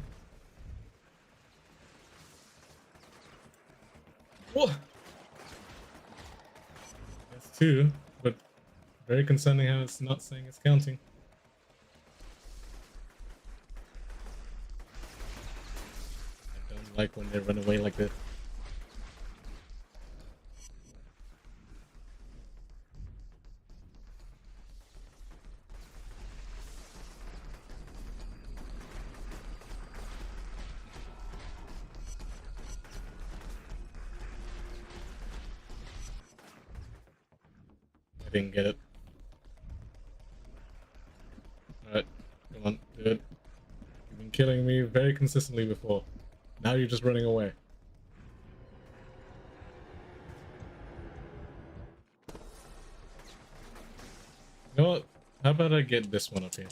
What? That's two, but very concerning how it's not saying it's counting. I don't like when they run away like this. I didn't get it. Alright, come on, do it. You've been killing me very consistently before. Now you're just running away. You know what? How about I get this one up here?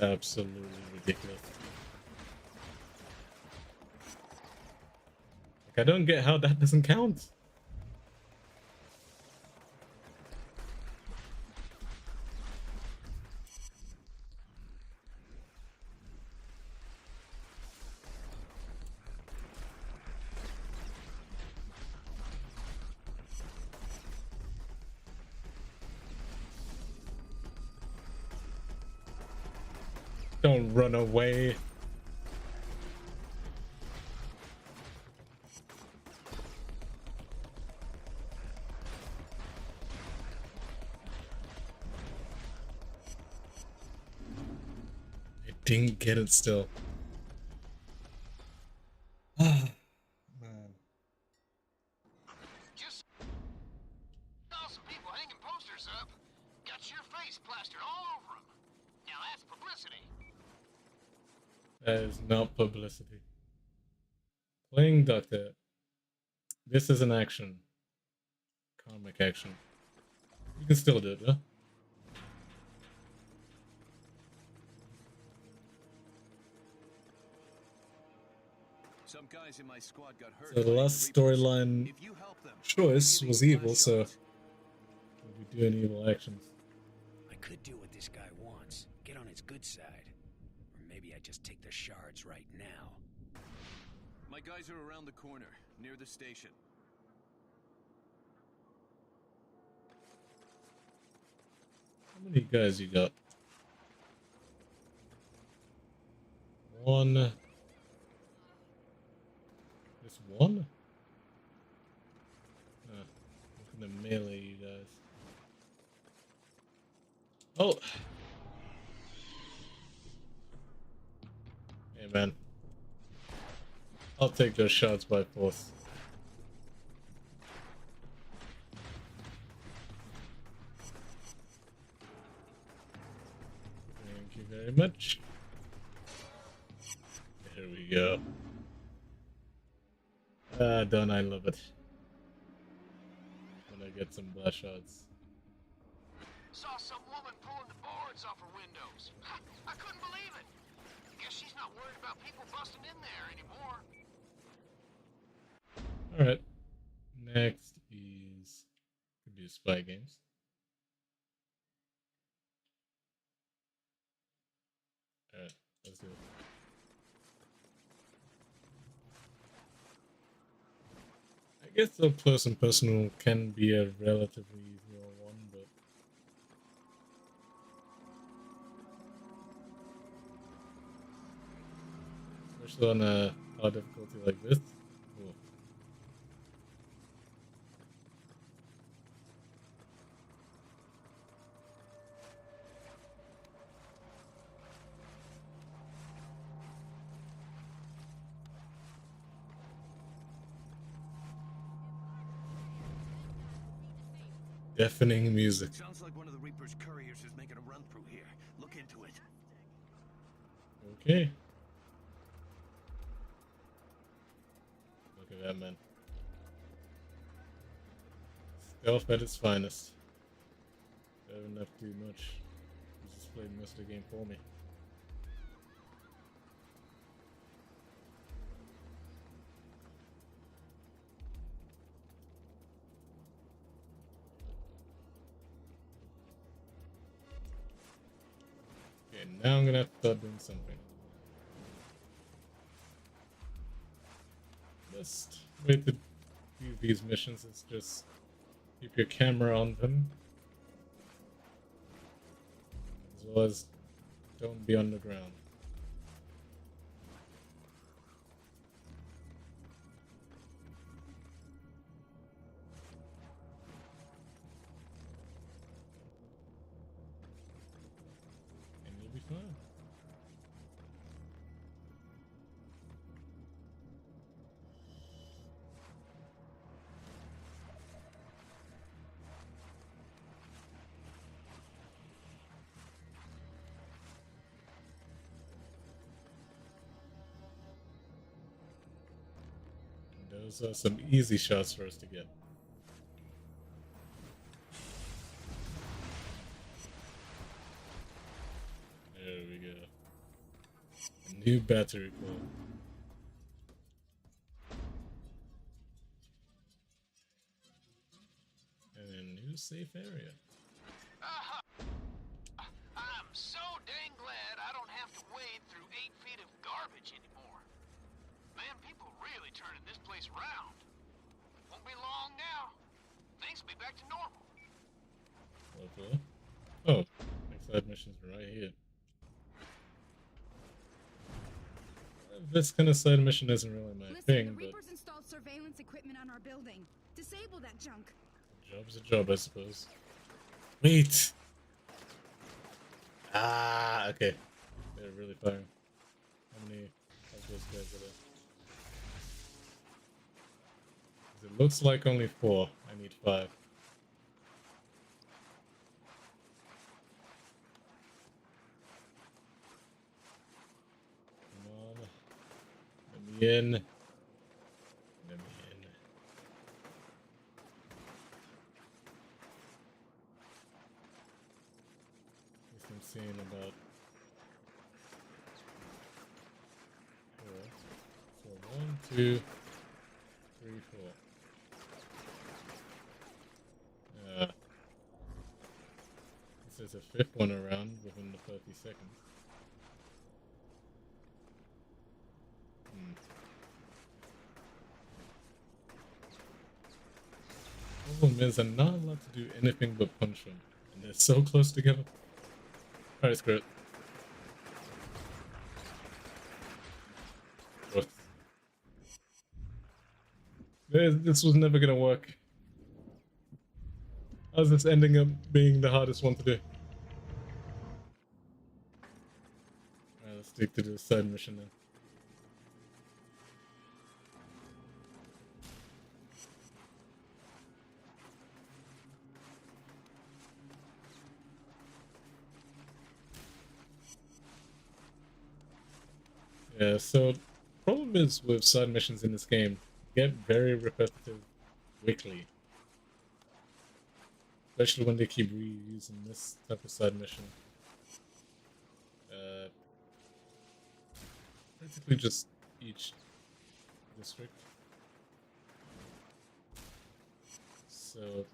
Absolutely ridiculous. Like, I don't get how that doesn't count. Don't run away. I didn't get it still. Man. Just saw some people hanging posters up. Got your face plastered all over them. Now that's publicity. That is not publicity. Playing Doctor. This is an action. Comic action. You can still do it, huh? Some guys in my squad got hurt. So the last storyline choice was evil, so we'll be doing evil actions. I could do what this guy wants. Get on his good side. Or maybe I just take the shards right now. My guys are around the corner, near the station. How many guys you got? One. Just one? I'm gonna melee you guys. Oh! Hey man. I'll take those shots by force. Thank you very much. There we go. Ah, don't I love it. When I get some blast shots. Saw some woman pulling the boards off her windows. I couldn't believe it. Guess she's not worried about people busting in there anymore. Alright. Next is could be spy games. Alright, let's do it. I guess the close and personal can be a relatively easier one, but especially on a hard difficulty like this. Cool. deafening music. Sounds like one of the Reaper's couriers is making a run through here. Look into it. Okay. Look at that, man. Stealth at its finest. Don't have to do much. He's just played most of the game for me. Okay, now I'm gonna have to start doing something. Best way to do these missions is just keep your camera on them, as well as don't be on the ground. And you'll be fine. Those are some easy shots for us to get. There we go. A new battery core. And a new safe area. I'm so dang glad I don't have to wade through 8 feet of garbage anymore. Man, people really turning this place around. Won't be long now. Things will be back to normal. Okay. Oh, next side missions are right here. This kind of side mission isn't really my thing, the but Reapers installed surveillance equipment on our building. Disable that junk. a job's a job, I suppose. Wait! Ah, okay. They're really firing. How many of those guys are there? 'Cause it looks like only 4. I need 5. Come on. Let me in. Let me in. At least I'm seeing about... Alright. So 1, 2, 3, 4. This is a 5th one around within the 30 seconds. Problem is, I'm not allowed to do anything but punch them, and they're so close together. Alright, screw it. What? This was never gonna work. How's this ending up being the hardest one to do? Alright, let's stick to the side mission then. Yeah, so problem is with side missions in this game, they get very repetitive quickly. Especially when they keep reusing this type of side mission. Basically just each district. So it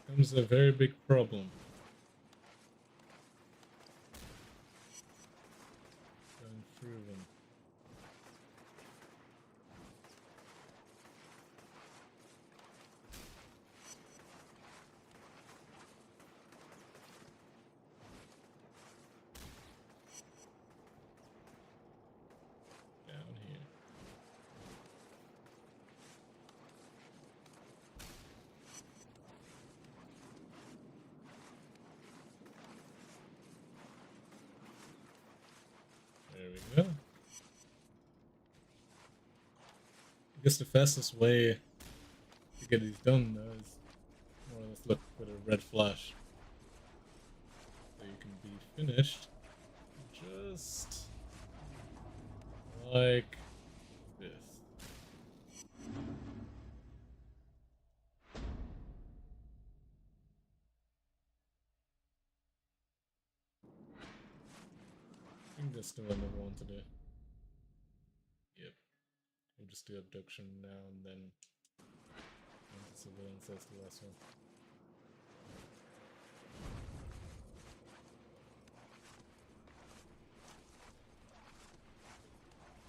becomes a very big problem. Going through them. There we go. I guess the fastest way to get these done though is more or less flip with a red flash. So you can be finished just like this. I think that's the one I want to do. Yep. We'll just do abduction now and then surveillance as the last one.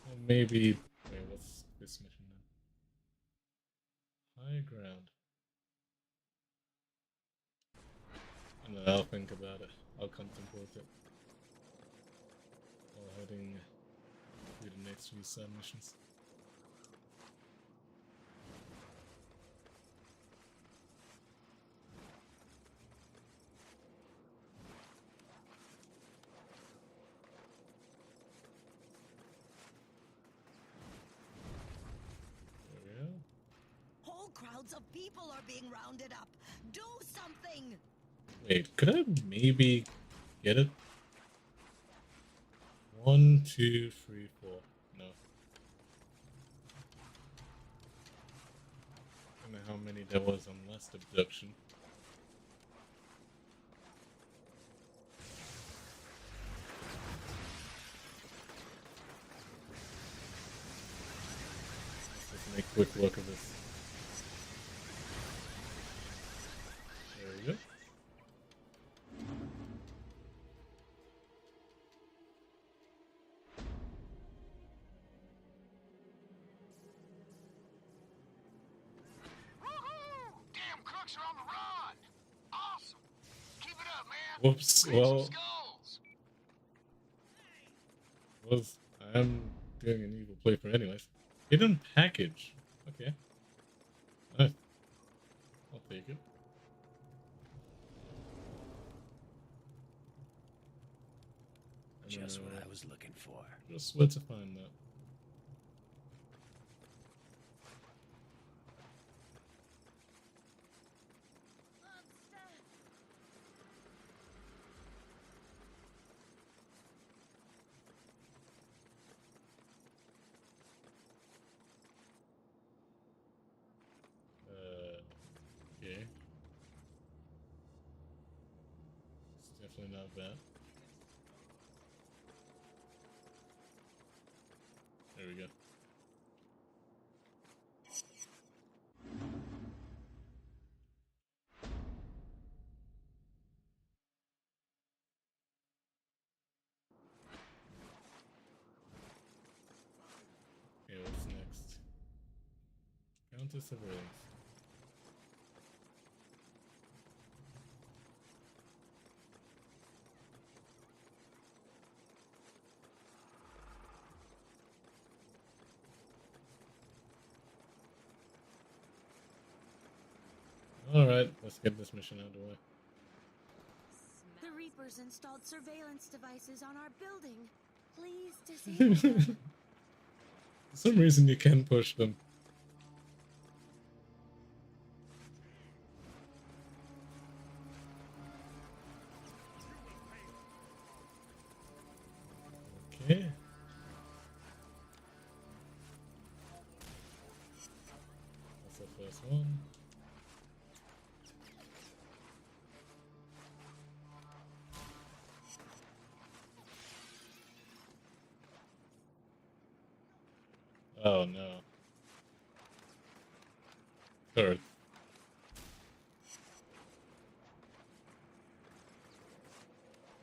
Or maybe wait, what's this mission then? High ground. And then I'll think about it. I'll contemplate it. While heading through the next few side missions. Whole crowds of people are being rounded up. Do something! Wait, could I maybe get it? 1, 2, 3, 4. No. I don't know how many there was on last abduction. Let's make quick work of this. There we go. Damn crooks are on the run! Awesome! Keep it up, man! Whoops, well, I am doing an evil playthrough anyways. Hidden package. Okay. Nice. I'll take it. Just what I was looking for. Just where to find that. Okay. It's definitely not bad. There we go. Okay, what's next? Counter surveillance. Alright, let's get this mission out of the way. The Reapers installed surveillance devices on our building. Please disable them. For some reason you can push them. Okay. That's the first one. Oh no. Third.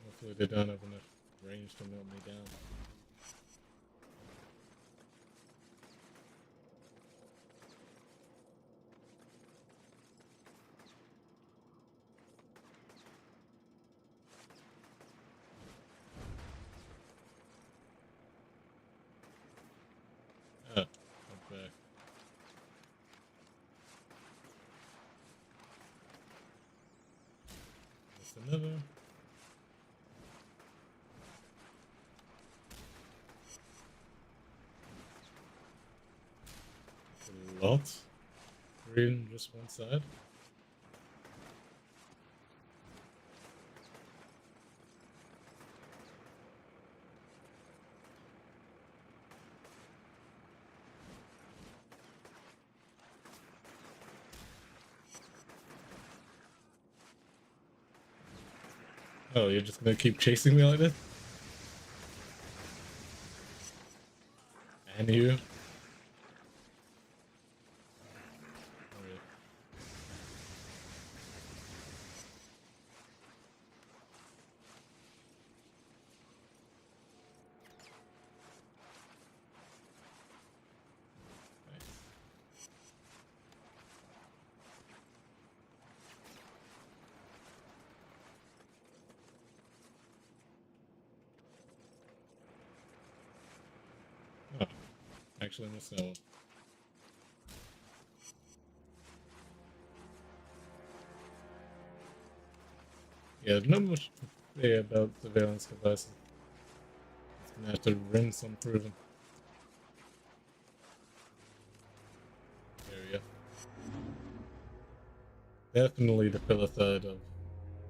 Hopefully they don't have enough range to melt me down. Ah, okay. That's another. That's a lot. Three in just one side. Oh, you're just gonna keep chasing me like this? And you? Oh, actually missed that one. Yeah, there's not much to say about surveillance devices. It's gonna have to rinse and prove them. There we go. Definitely the filler third of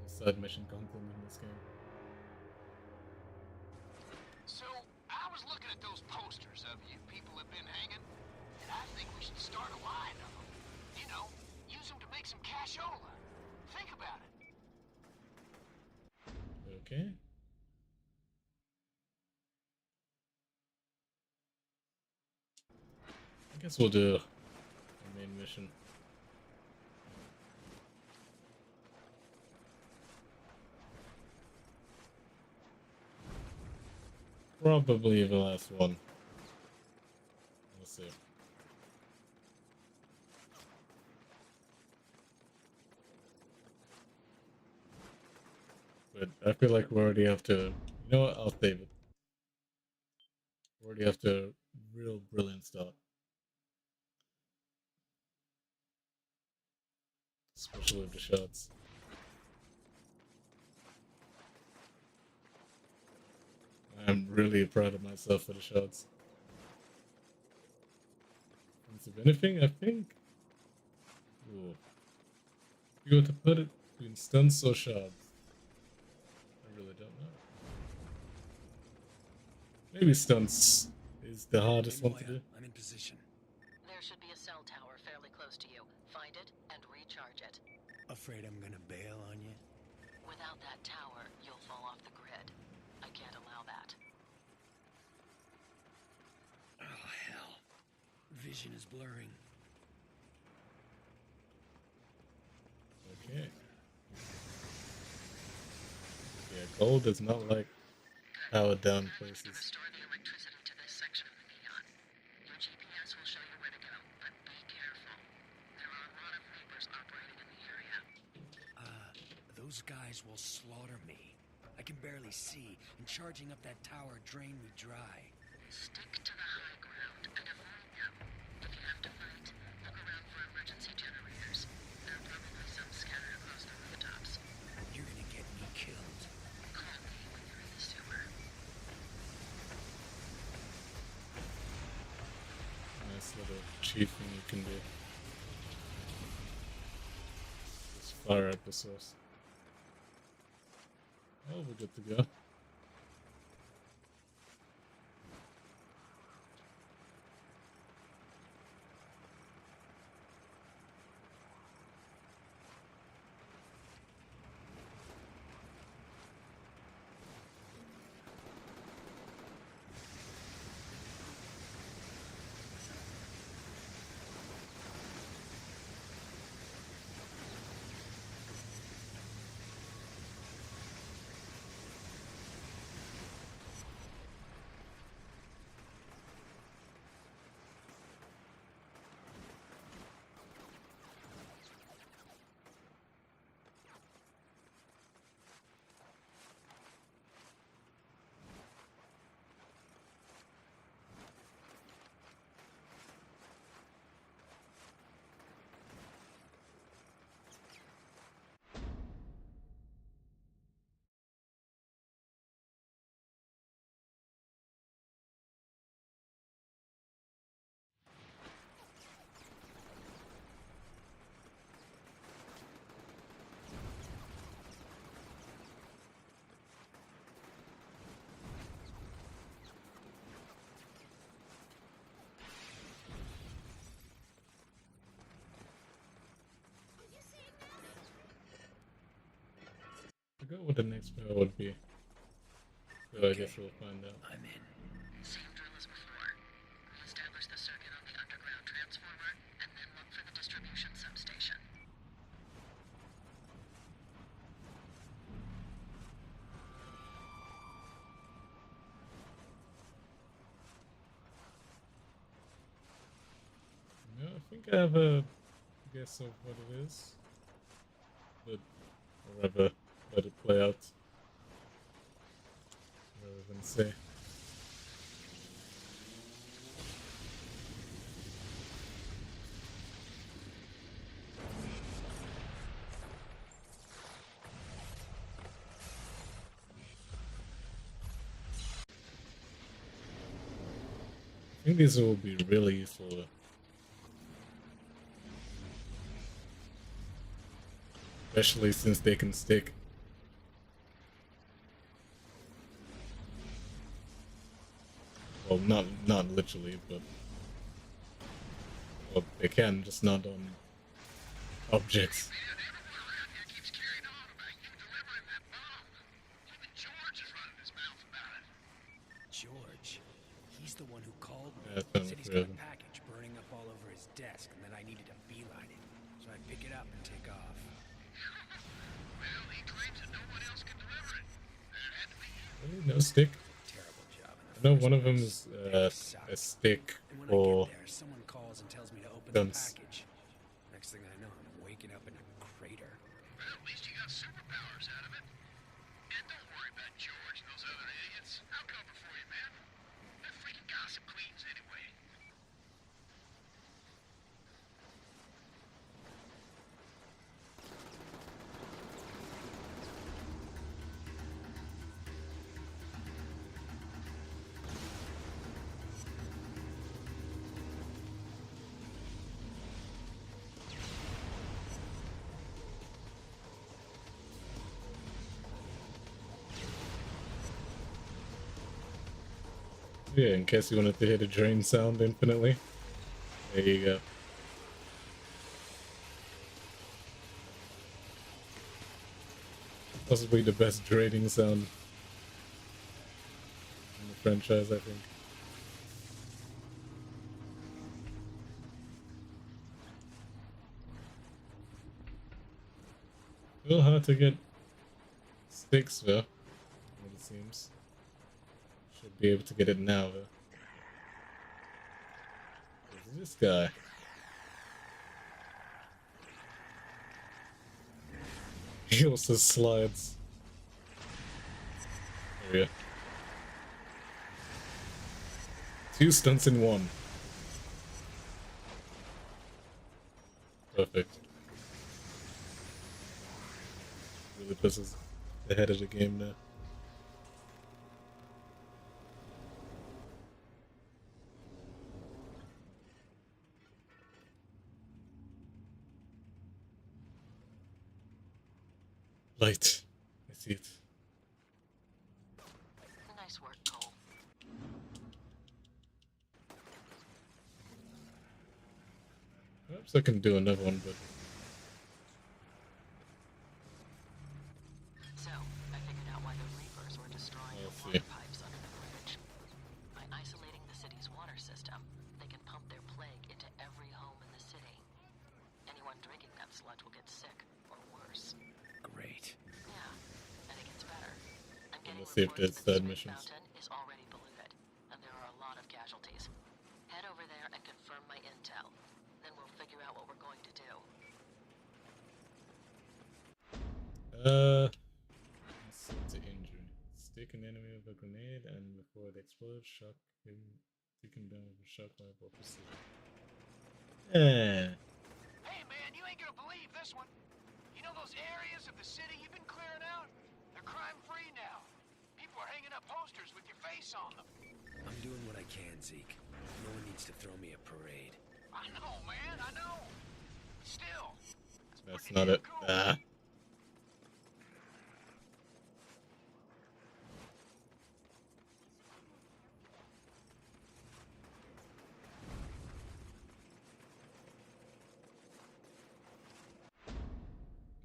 the side mission content in this game. So, I was looking at those posters of you people have been hanging, and I think we should start a line of them. You know, use them to make some cashola. Think about it. Okay. I guess we'll do the main mission. Probably the last one. We'll see. But I feel like we already have to. You know what? I'll save it. We already have to real brilliant start. Especially with the shots. I'm really proud of myself for the shots. If anything, I think. Ooh. If you were to put it between stunts or shots, I really don't know. Maybe stunts is the hardest one to do. I'm in position. There should be a cell tower fairly close to you. Find it and recharge it. Afraid I'm gonna bail on you? Without that tower, you'll fall off the grid. I can't allow that. Oh, hell. Vision is blurring. Okay. Yeah, gold does not like powered down places. Restore the electricity to this section of the neon. Your GPS will show you where to go, but be careful. There are a lot of Reapers operating in the area. Those guys will slaughter me. I can barely see, and charging up that tower drained me dry. Stick to the high ground and avoid them. If you have to fight, look around for emergency generators. There are probably some scattered across the rooftops. You're gonna get me killed. Call me when you're in the sewer. Nice little cheat thing you can do. Just fire at the source. Oh, we're good to go. forgot what the next power would be. So I guess we'll find out. I'm in. Same drill as before. Establish the circuit on the underground transformer, and then look for the distribution substation. Yeah, I think I have a guess of what it is. But I'll rather let it play out. Rather than say. I think these will be really useful. Especially since they can stick. Well, not literally, but well, they can, just not on objects. George, he's the one who called me. Yeah, Said he's got a package burning up all over his desk and that I needed to beeline it. So I pick it up and take off. Well, he claims that no one else can deliver it. There had to be you. Really? No stick? Terrible job. I know one of them is a stick And when for I get there, someone calls and tells me to open guns. the package. Next thing I know, I'm waking up in a crater. Well, at least you got superpowers out of it. And don't worry about George and those other idiots. I'll cover for you, man. They're freaking gossip queens anyway. Yeah, in case you wanted to hear the drain sound infinitely. There you go. Possibly the best draining sound in the franchise, I think. A little hard to get sticks though, what it seems. Should be able to get it now though. Who's this guy? He also slides. There we go. 2 stunts in 1. Perfect. Really pushes ahead of the game now. Light. I see it. Nice work, Cole. Perhaps I can do another one, but So, I figured out why the Reapers were destroying the Let's water see. pipes under the bridge. By isolating the city's water system, they can pump their plague into every home in the city. Anyone drinking that sludge will get sick, or worse. Great. Yeah, and it gets better. I'm getting let's see if reports there's that third the missions. fountain is already polluted, and there are a lot of casualties. Head over there and confirm my intel. Then we'll figure out what we're going to do. insult to injury. Stick an enemy with a grenade and before it explodes, shock him, take him down with a shock rifle or precision. Hey man, you ain't gonna believe this one. You know those areas of the city you've been clearing out? They're crime-free now. People are hanging up posters with your face on them. I'm doing what I can, Zeke. No one needs to throw me a parade. I know, man, I know. Still, That's not it. Ah.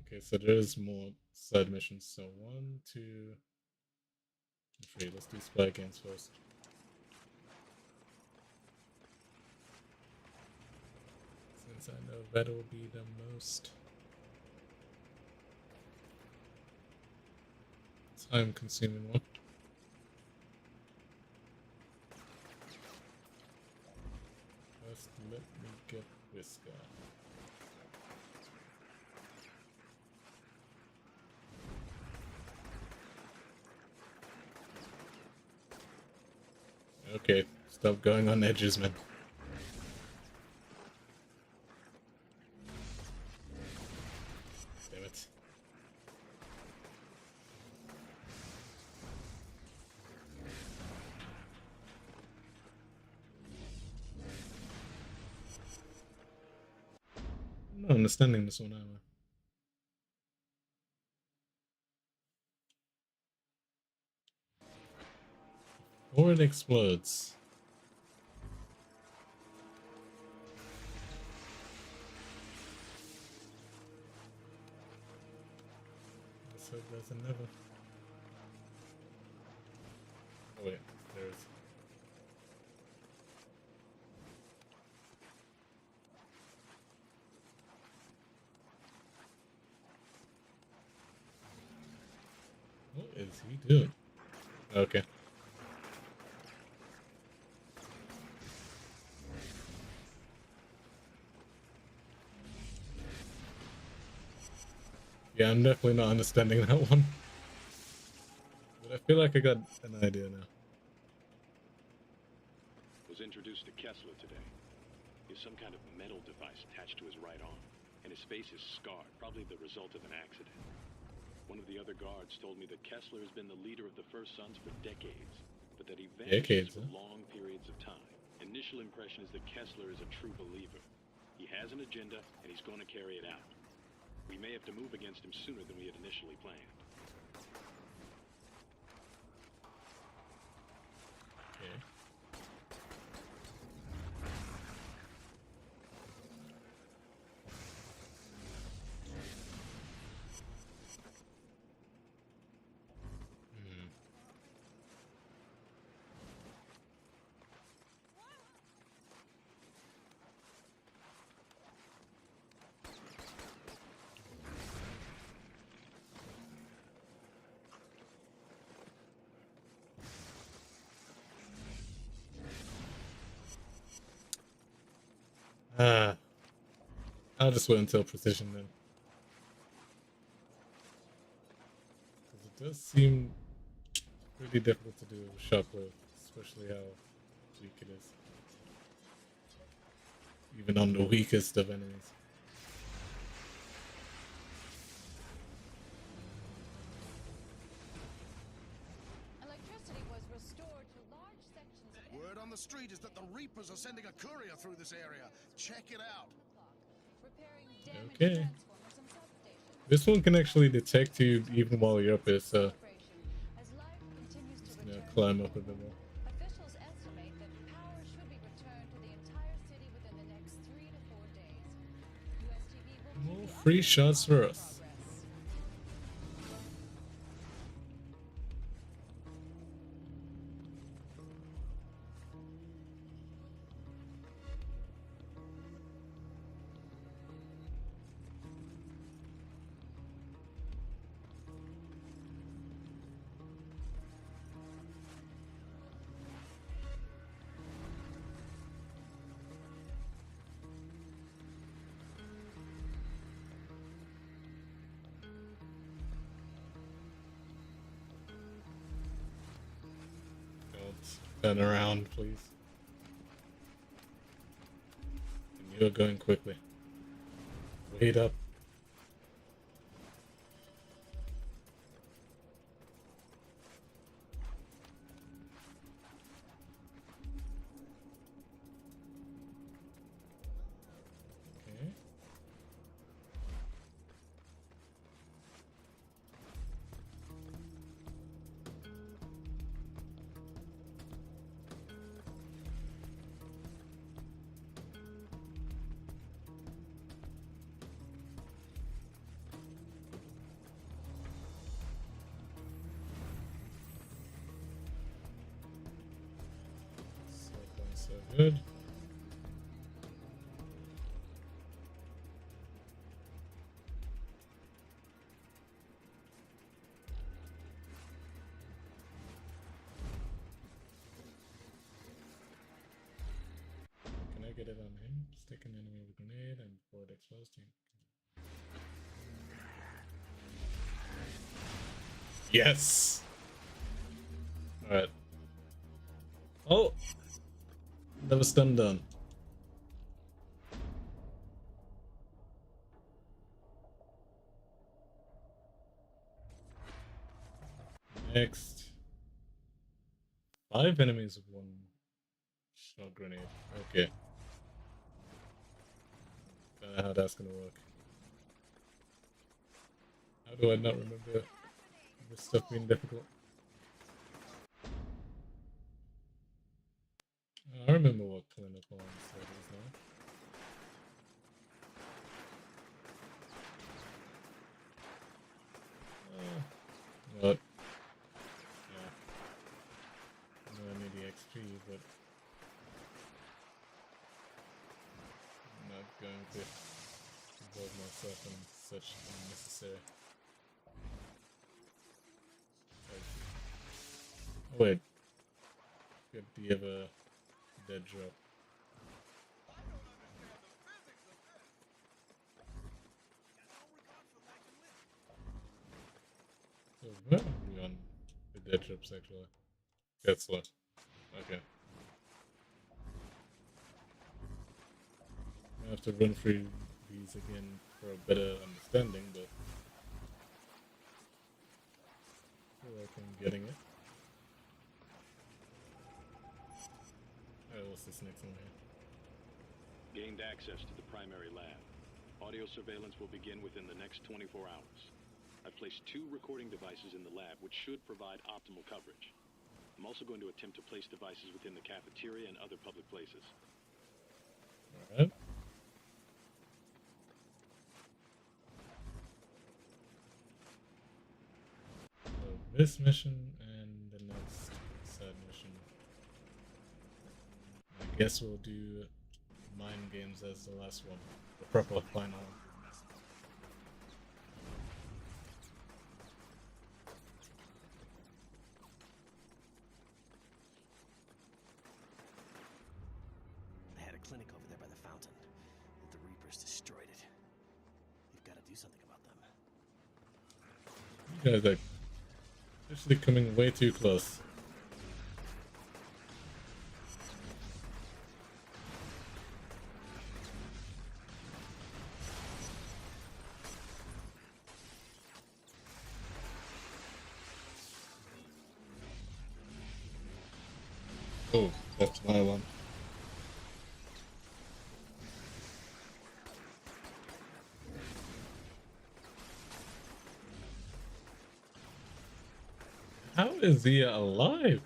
Okay, so there is more side missions. So 1, 2, and 3. Let's do spy games first. Since I know that will be the most time-consuming one. First, let me get this guy. Okay, stop going on edges, man. Damn it. I'm not understanding this one either. Or it explodes. Let's hope there's another. Oh wait, there's. What is he doing? Okay. Yeah, I'm definitely not understanding that one. But I feel like I got an idea now. Was introduced to Kessler today. He has some kind of metal device attached to his right arm, and his face is scarred, probably the result of an accident. One of the other guards told me that Kessler has been the leader of the First Sons for decades, but that he vanishes for long periods of time. Initial impression is that Kessler is a true believer. He has an agenda, and he's going to carry it out. We may have to move against him sooner than we had initially planned. Okay. I'll just wait until precision then. Because it does seem pretty difficult to do with shockwave, especially how weak it is. Even on the weakest of enemies. Electricity was restored to large sections of Word on the street is that the Reapers are sending a courier through this area. Check it out. Okay. This one can actually detect you even while you're up here, so just gonna climb up a bit more. Officials estimate that power should be returned to the entire city within the next 3 to 4 days. USTV will More free shots for us. Turn around, please. And you're going quickly. Wait up. Okay. Good. Can I get it on him? Stick an enemy with a grenade and before it explodes to him. Yes! Alright. Oh! That was stun done. Next. 5 enemies with 1 shot grenade. Okay. Don't know how that's gonna work. How do I not remember this stuff being difficult? I remember what clinical and stuff is now. What? Yeah. I know I need the XP, but I'm not going to involve myself in such unnecessary. Oh, wait. Get the other dead drop. So where are we on the dead drops actually? That's what. Okay. I have to run through these again for a better understanding, but I feel like I'm getting it. Alright, what's this next one here? Gained access to the primary lab. Audio surveillance will begin within the next 24 hours. I've placed 2 recording devices in the lab, which should provide optimal coverage. I'm also going to attempt to place devices within the cafeteria and other public places. Alright. So this mission and the next side mission. I guess we'll do mind games as the last one. The proper final one. They had a clinic over there by the fountain, but the Reapers destroyed it. You've got to do something about them. You guys are actually coming way too close. Oh, that's my one. How is he alive?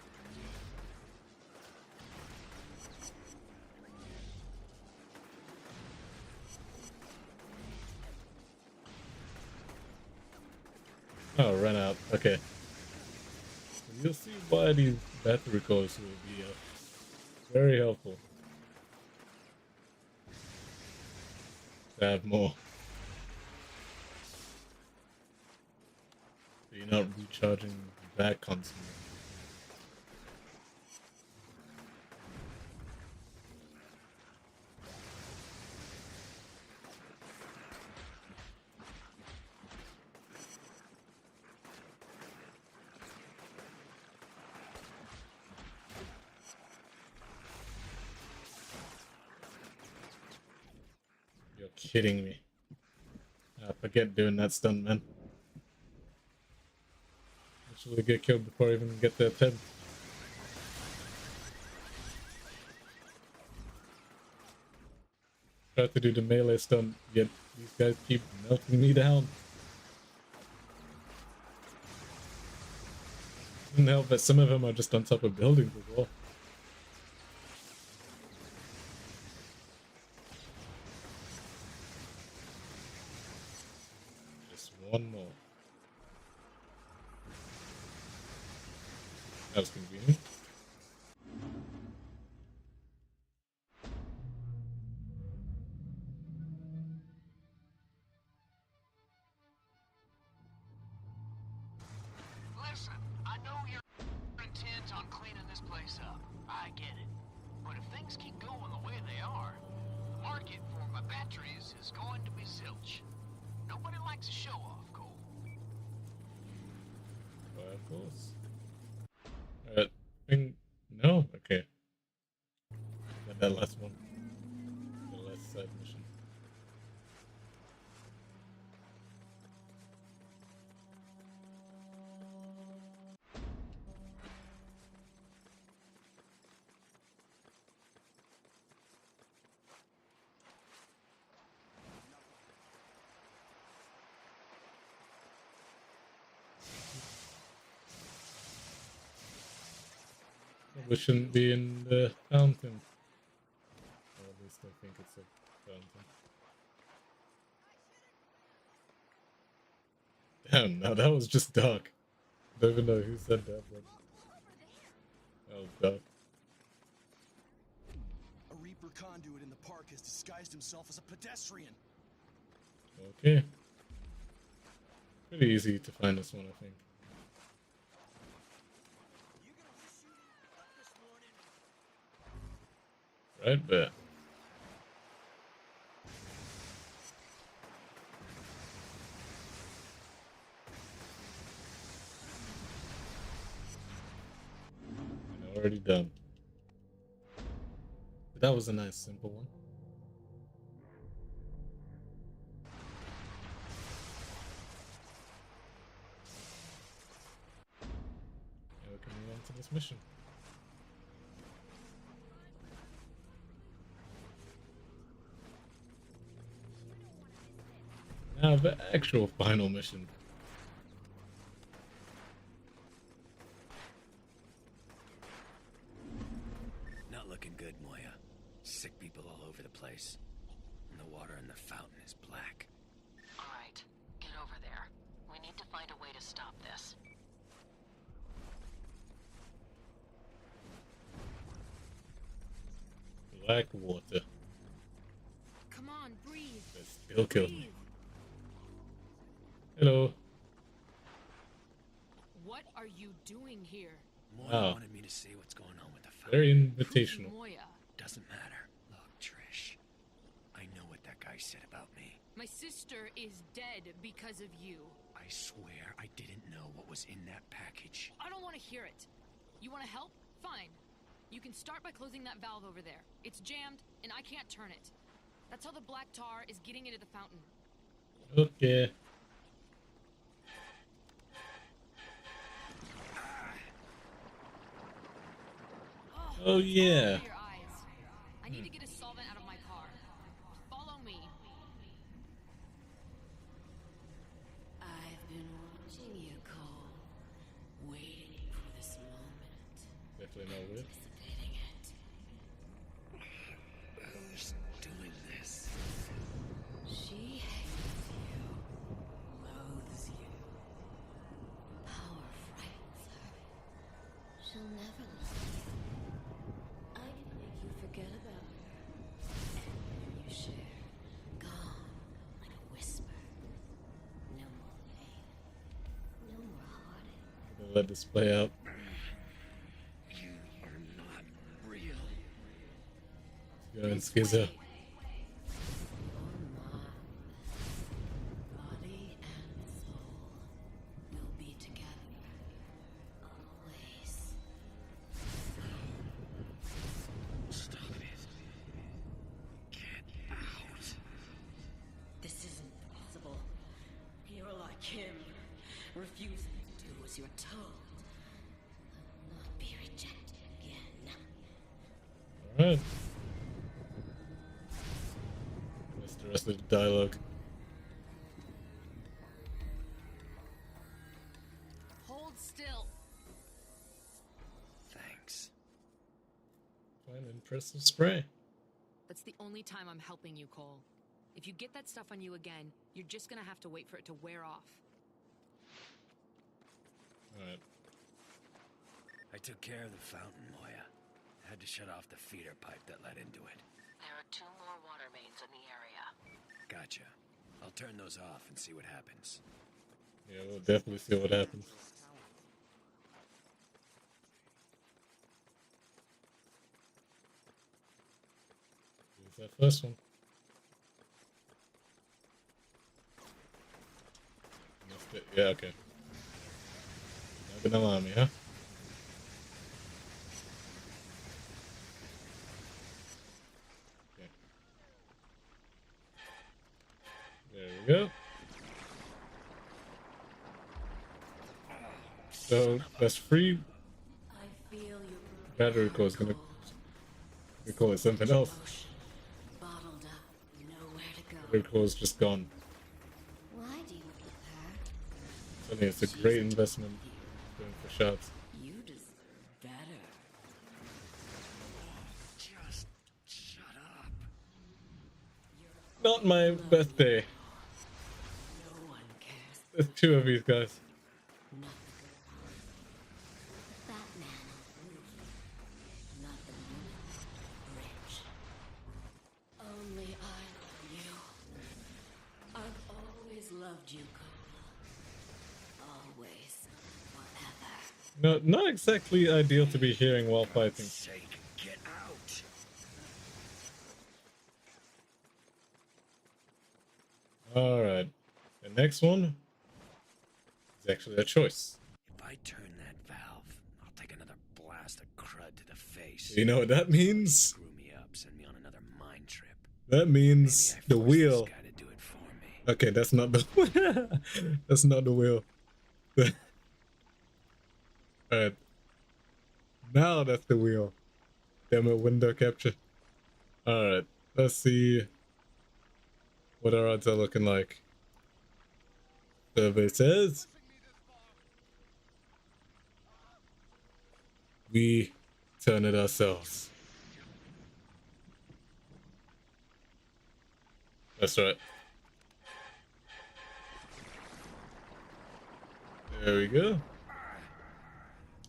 Oh, ran out. Okay. You'll see why these battery codes will be very helpful to have more. So you're not recharging that constantly. You're kidding me. I forget doing that stunt, man. Actually get killed before I even get the attempt. Try to do the melee stunt, yet these guys keep melting me down. Doesn't help that some of them are just on top of buildings as well. Just one more. That was convenient. know you're intent on cleaning this place up. I get it. But if things keep going the way they are, the market for my batteries is going to be zilch. Nobody likes a show-off, Cole. Well, of course. No? Okay. Got that last one. The last side mission. We shouldn't be in the fountain. Or at least I think it's a fountain. Damn, now that was just dark. I don't even know who said that, but that was dark. A Reaper conduit in the park has disguised himself as a pedestrian. Okay. Pretty easy to find this one, I think. Right there. And already done. But that was a nice simple one. Now we can move on to this mission. Now the actual final mission. Not looking good, Moya. Sick people all over the place. And the water in the fountain is black. Alright, get over there. We need to find a way to stop this. Black water. Come on, breathe. That's still killing me. Hello. What are you doing here? Moya wanted me to see what's going on with the fountain. Very invitational. Moya. Doesn't matter. Look, Trish. I know what that guy said about me. My sister is dead because of you. I swear I didn't know what was in that package. I don't want to hear it. You want to help? Fine. You can start by closing that valve over there. It's jammed, and I can't turn it. That's how the black tar is getting into the fountain. Okay. Oh yeah. Your eyes. I need to get a solvent out of my car. Follow me. I've been watching you, Cole. Waiting for this moment. Definitely not weird. Anticipating it. Who's doing this? She hates you. Loathes you. Power frightens her. She'll never love you. I can make you forget about her. Everything you share, gone like a whisper. No more pain. No more heartache. Gonna let this play out. You are not real. Go and Schizo. Body and soul will be together. Always. Stop it. Get out. This isn't possible. You're like him, refusing to do as you're told. I will not be rejected again. Alright. That's the rest of the dialogue. Hold still. Thanks. Fine, impressive spray. That's the only time I'm helping you, Cole. If you get that stuff on you again, you're just gonna have to wait for it to wear off. Alright. I took care of the fountain, Moya. Had to shut off the feeder pipe that led into it. There are 2 more water mains in the area. Gotcha. I'll turn those off and see what happens. Yeah, we'll definitely see what happens. that first one. Missed it. Yeah, okay. Not gonna allow me, huh? Okay. There we go. So that's free. Battery core is gonna. We call it something else. Battery core is just gone. Why do you prepare? I think it's a great investment going for shots. You deserve better. Just shut up. Not my birthday. No one cares. There's two of these guys. Not the good part. Batman, not the rich. Only I love you. I've always loved you, Cole. Always. Forever. No, not exactly ideal to be hearing while fighting. Sake, get out. Alright. The next one is actually a choice. If I turn that valve, I'll take another blast of crud to the face. You know what that means? Screw me up, send me on another mind trip. That means the wheel. This guy to do it for me. Okay, that's not the that's not the wheel. Alright. Now that's the wheel. Damn it, window capture. Alright, let's see what our odds are looking like. Survey says we turn it ourselves. That's right. There we go.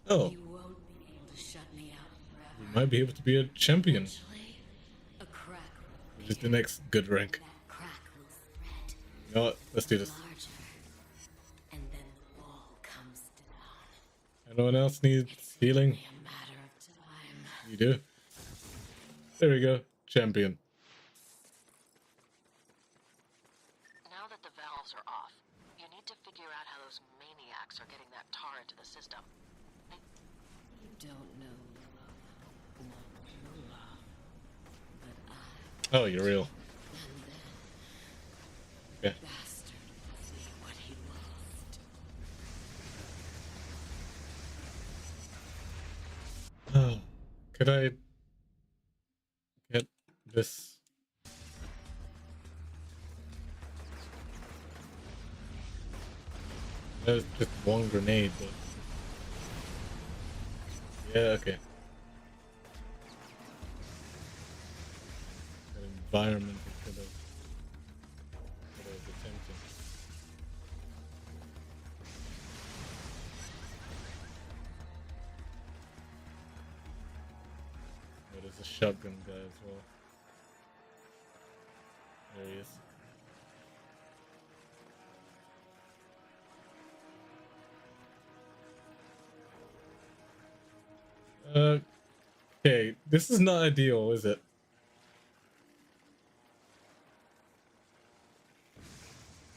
Oh, You won't be able to shut me out forever. we might be able to be a champion, A crack will which is the next good rank. that crack will spread You know what? Let's do this. larger. And then the wall comes down. Anyone else needs healing? Only a matter of time. You do. There we go. Champion. Now that the valves are off, you need to figure out how those maniacs are getting that tar into the system. You don't know love, not true love. But I Oh, you're real. and Okay. the bastard will see what he lost. Oh, could I get this? That was just one grenade, but yeah, okay. That environment is kind of what I was attempting. Oh, there's a shotgun guy as well. There he is. Okay, this is not ideal, is it?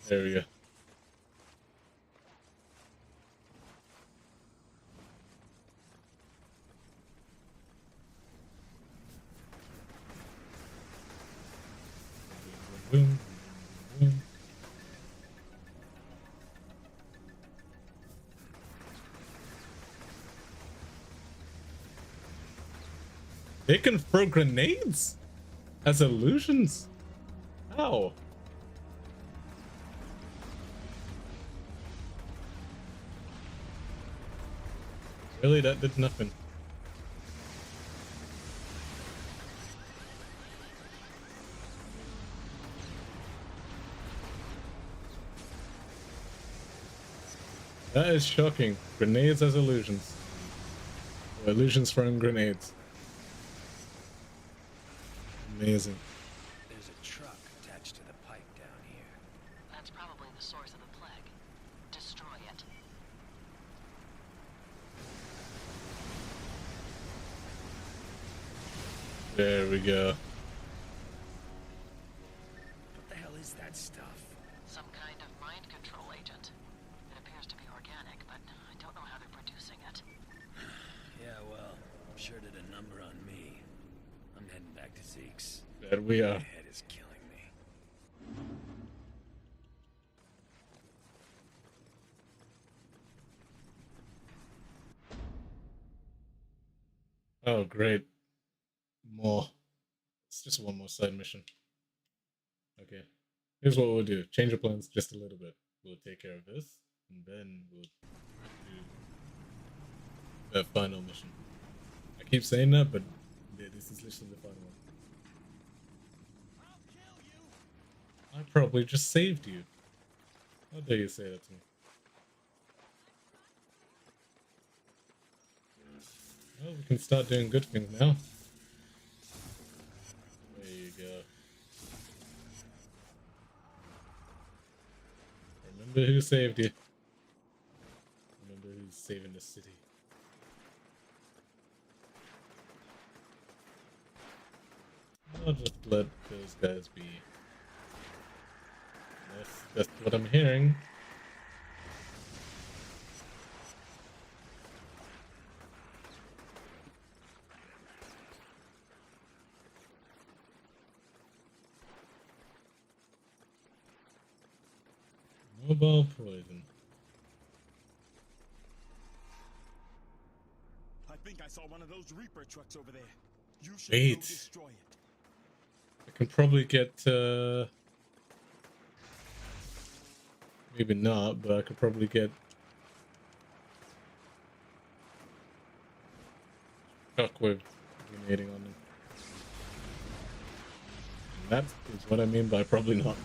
There we go. Boom, boom. They can throw grenades as illusions? How? Really? That did nothing. That is shocking. Grenades as illusions. Or illusions throwing grenades. Amazing. There's a truck attached to the pipe down here. That's probably the source of the plague. Destroy it. There we go. that stuff? Some kind of mind control agent. It appears to be organic, but I don't know how they're producing it. Yeah, well, I'm sure did a number on me. I'm heading back to Zeke's. There we are. My head is killing me. Oh, great. More. It's just one more side mission. Okay. Here's what we'll do. Change the plans just a little bit. We'll take care of this, and then we'll do the final mission. I keep saying that, but yeah, this is literally the final one. I probably just saved you. How dare you say that to me? Well, we can start doing good things now. There you go. Remember who saved you. Remember who's saving the city. I'll just let those guys be. That's what I'm hearing. Mobile poison. I think I saw one of those Reaper trucks over there. You should Wait. go destroy it. I can probably get, maybe not, but I could probably get shockwave grenading on them. And that is what I mean by probably not.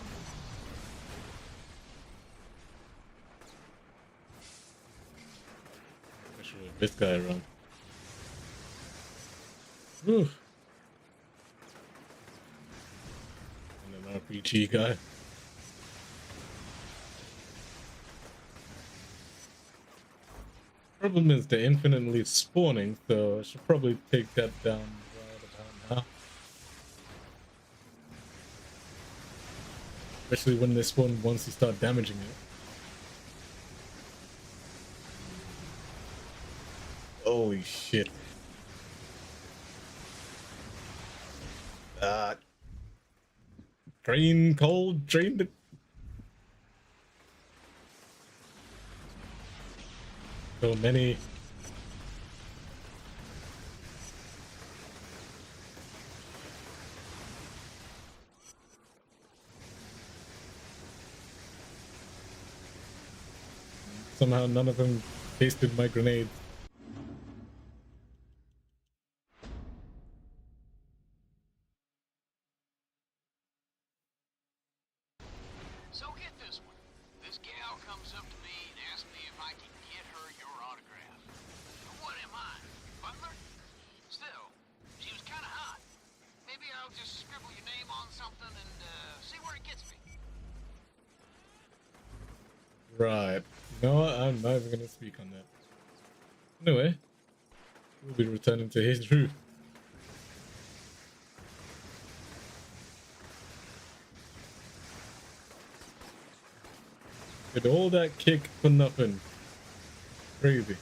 Especially with this guy around. Whew. And an RPG guy. Problem is they're infinitely spawning, so I should probably take that down right about now. Especially when they spawn once you start damaging it. Holy shit. Train cold, train the... So many. Somehow none of them tasted my grenade. So get this one. This gal comes up to me and asks me if I can get her your autograph. What am I, butler? Still, she was kind of hot. Maybe I'll just scribble your name on something and see where it gets me. Right. No, I'm not even gonna speak on that. Anyway, we'll be returning to his roof. Did all that kick for nothing. Crazy.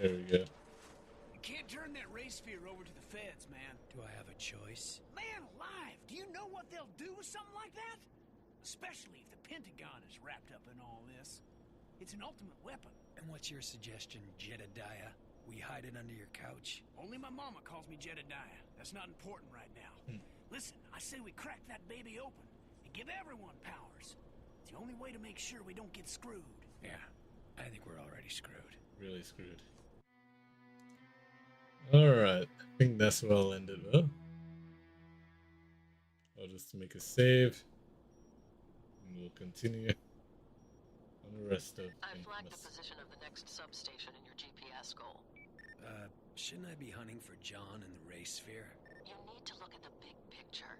There we go. You can't turn that race sphere over to the feds, man. Do I have a choice? Man alive, do you know what they'll do with something like that? Especially if the Pentagon is wrapped up in all this. It's an ultimate weapon. And what's your suggestion, Jedediah? We hide it under your couch? Only my mama calls me Jedediah. That's not important right now. Listen, I say we crack that baby open and give everyone powers. It's the only way to make sure we don't get screwed. Yeah, I think we're already screwed. Really screwed. Alright, I think that's where I'll end it, though. I'll just make a save. And we'll continue on the rest of I flagged the InFamous. position of the next substation in your GPS goal. Shouldn't I be hunting for John in the ray sphere? You need to look at the big picture.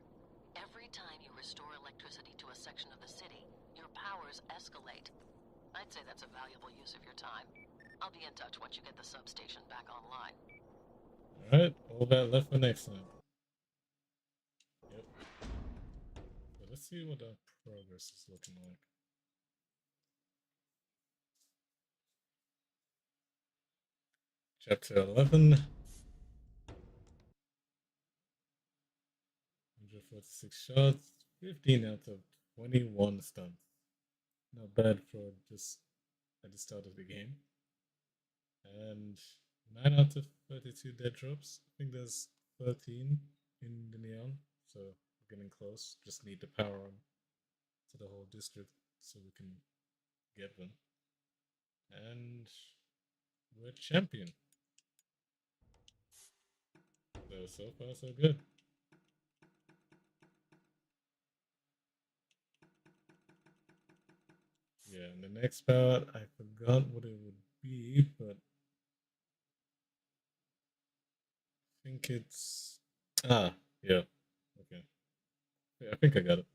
Every time you restore electricity to a section of the city, your powers escalate. I'd say that's a valuable use of your time. I'll be in touch once you get the substation back online. Alright, all that left for next time. Yep. So let's see what our progress is looking like. Chapter 11. 146 shots, 15 out of 21 stunts. Not bad for just at the start of the game. And 9 out of 32 dead drops. I think there's 13 in the neon, so we're getting close. Just need the power on to the whole district so we can get them. And we're champion. So far so good. Yeah, and the next part, I forgot what it would be, but I think it's... Ah, yeah. Okay. Yeah, I think I got it.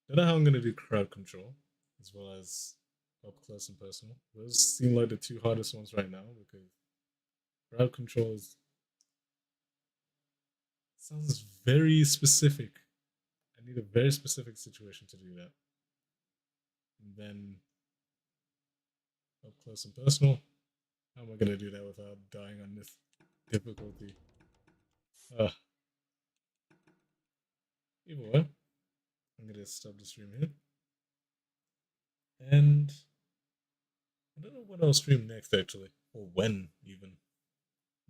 Don't know how I'm going to do crowd control, as well as up close and personal. Those seem like the two hardest ones right now, because crowd control sounds very specific. I need a very specific situation to do that. And then up close and personal. How am I going to do that without dying on this difficulty? Either way, I'm going to stop the stream here. And I don't know what I'll stream next, actually, or when even.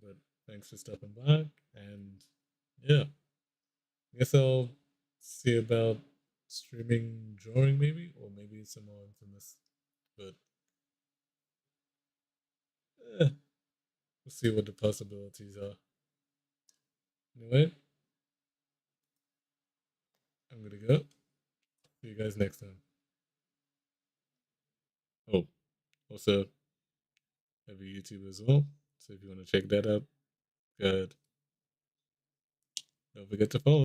But thanks for stopping by, and yeah, I guess I'll see about streaming drawing maybe, or maybe some more InFamous. But we'll see what the possibilities are. Anyway, I'm gonna go. See you guys next time. Oh, also, I have a YouTube as well, so if you want to check that out, go ahead. Don't forget to follow.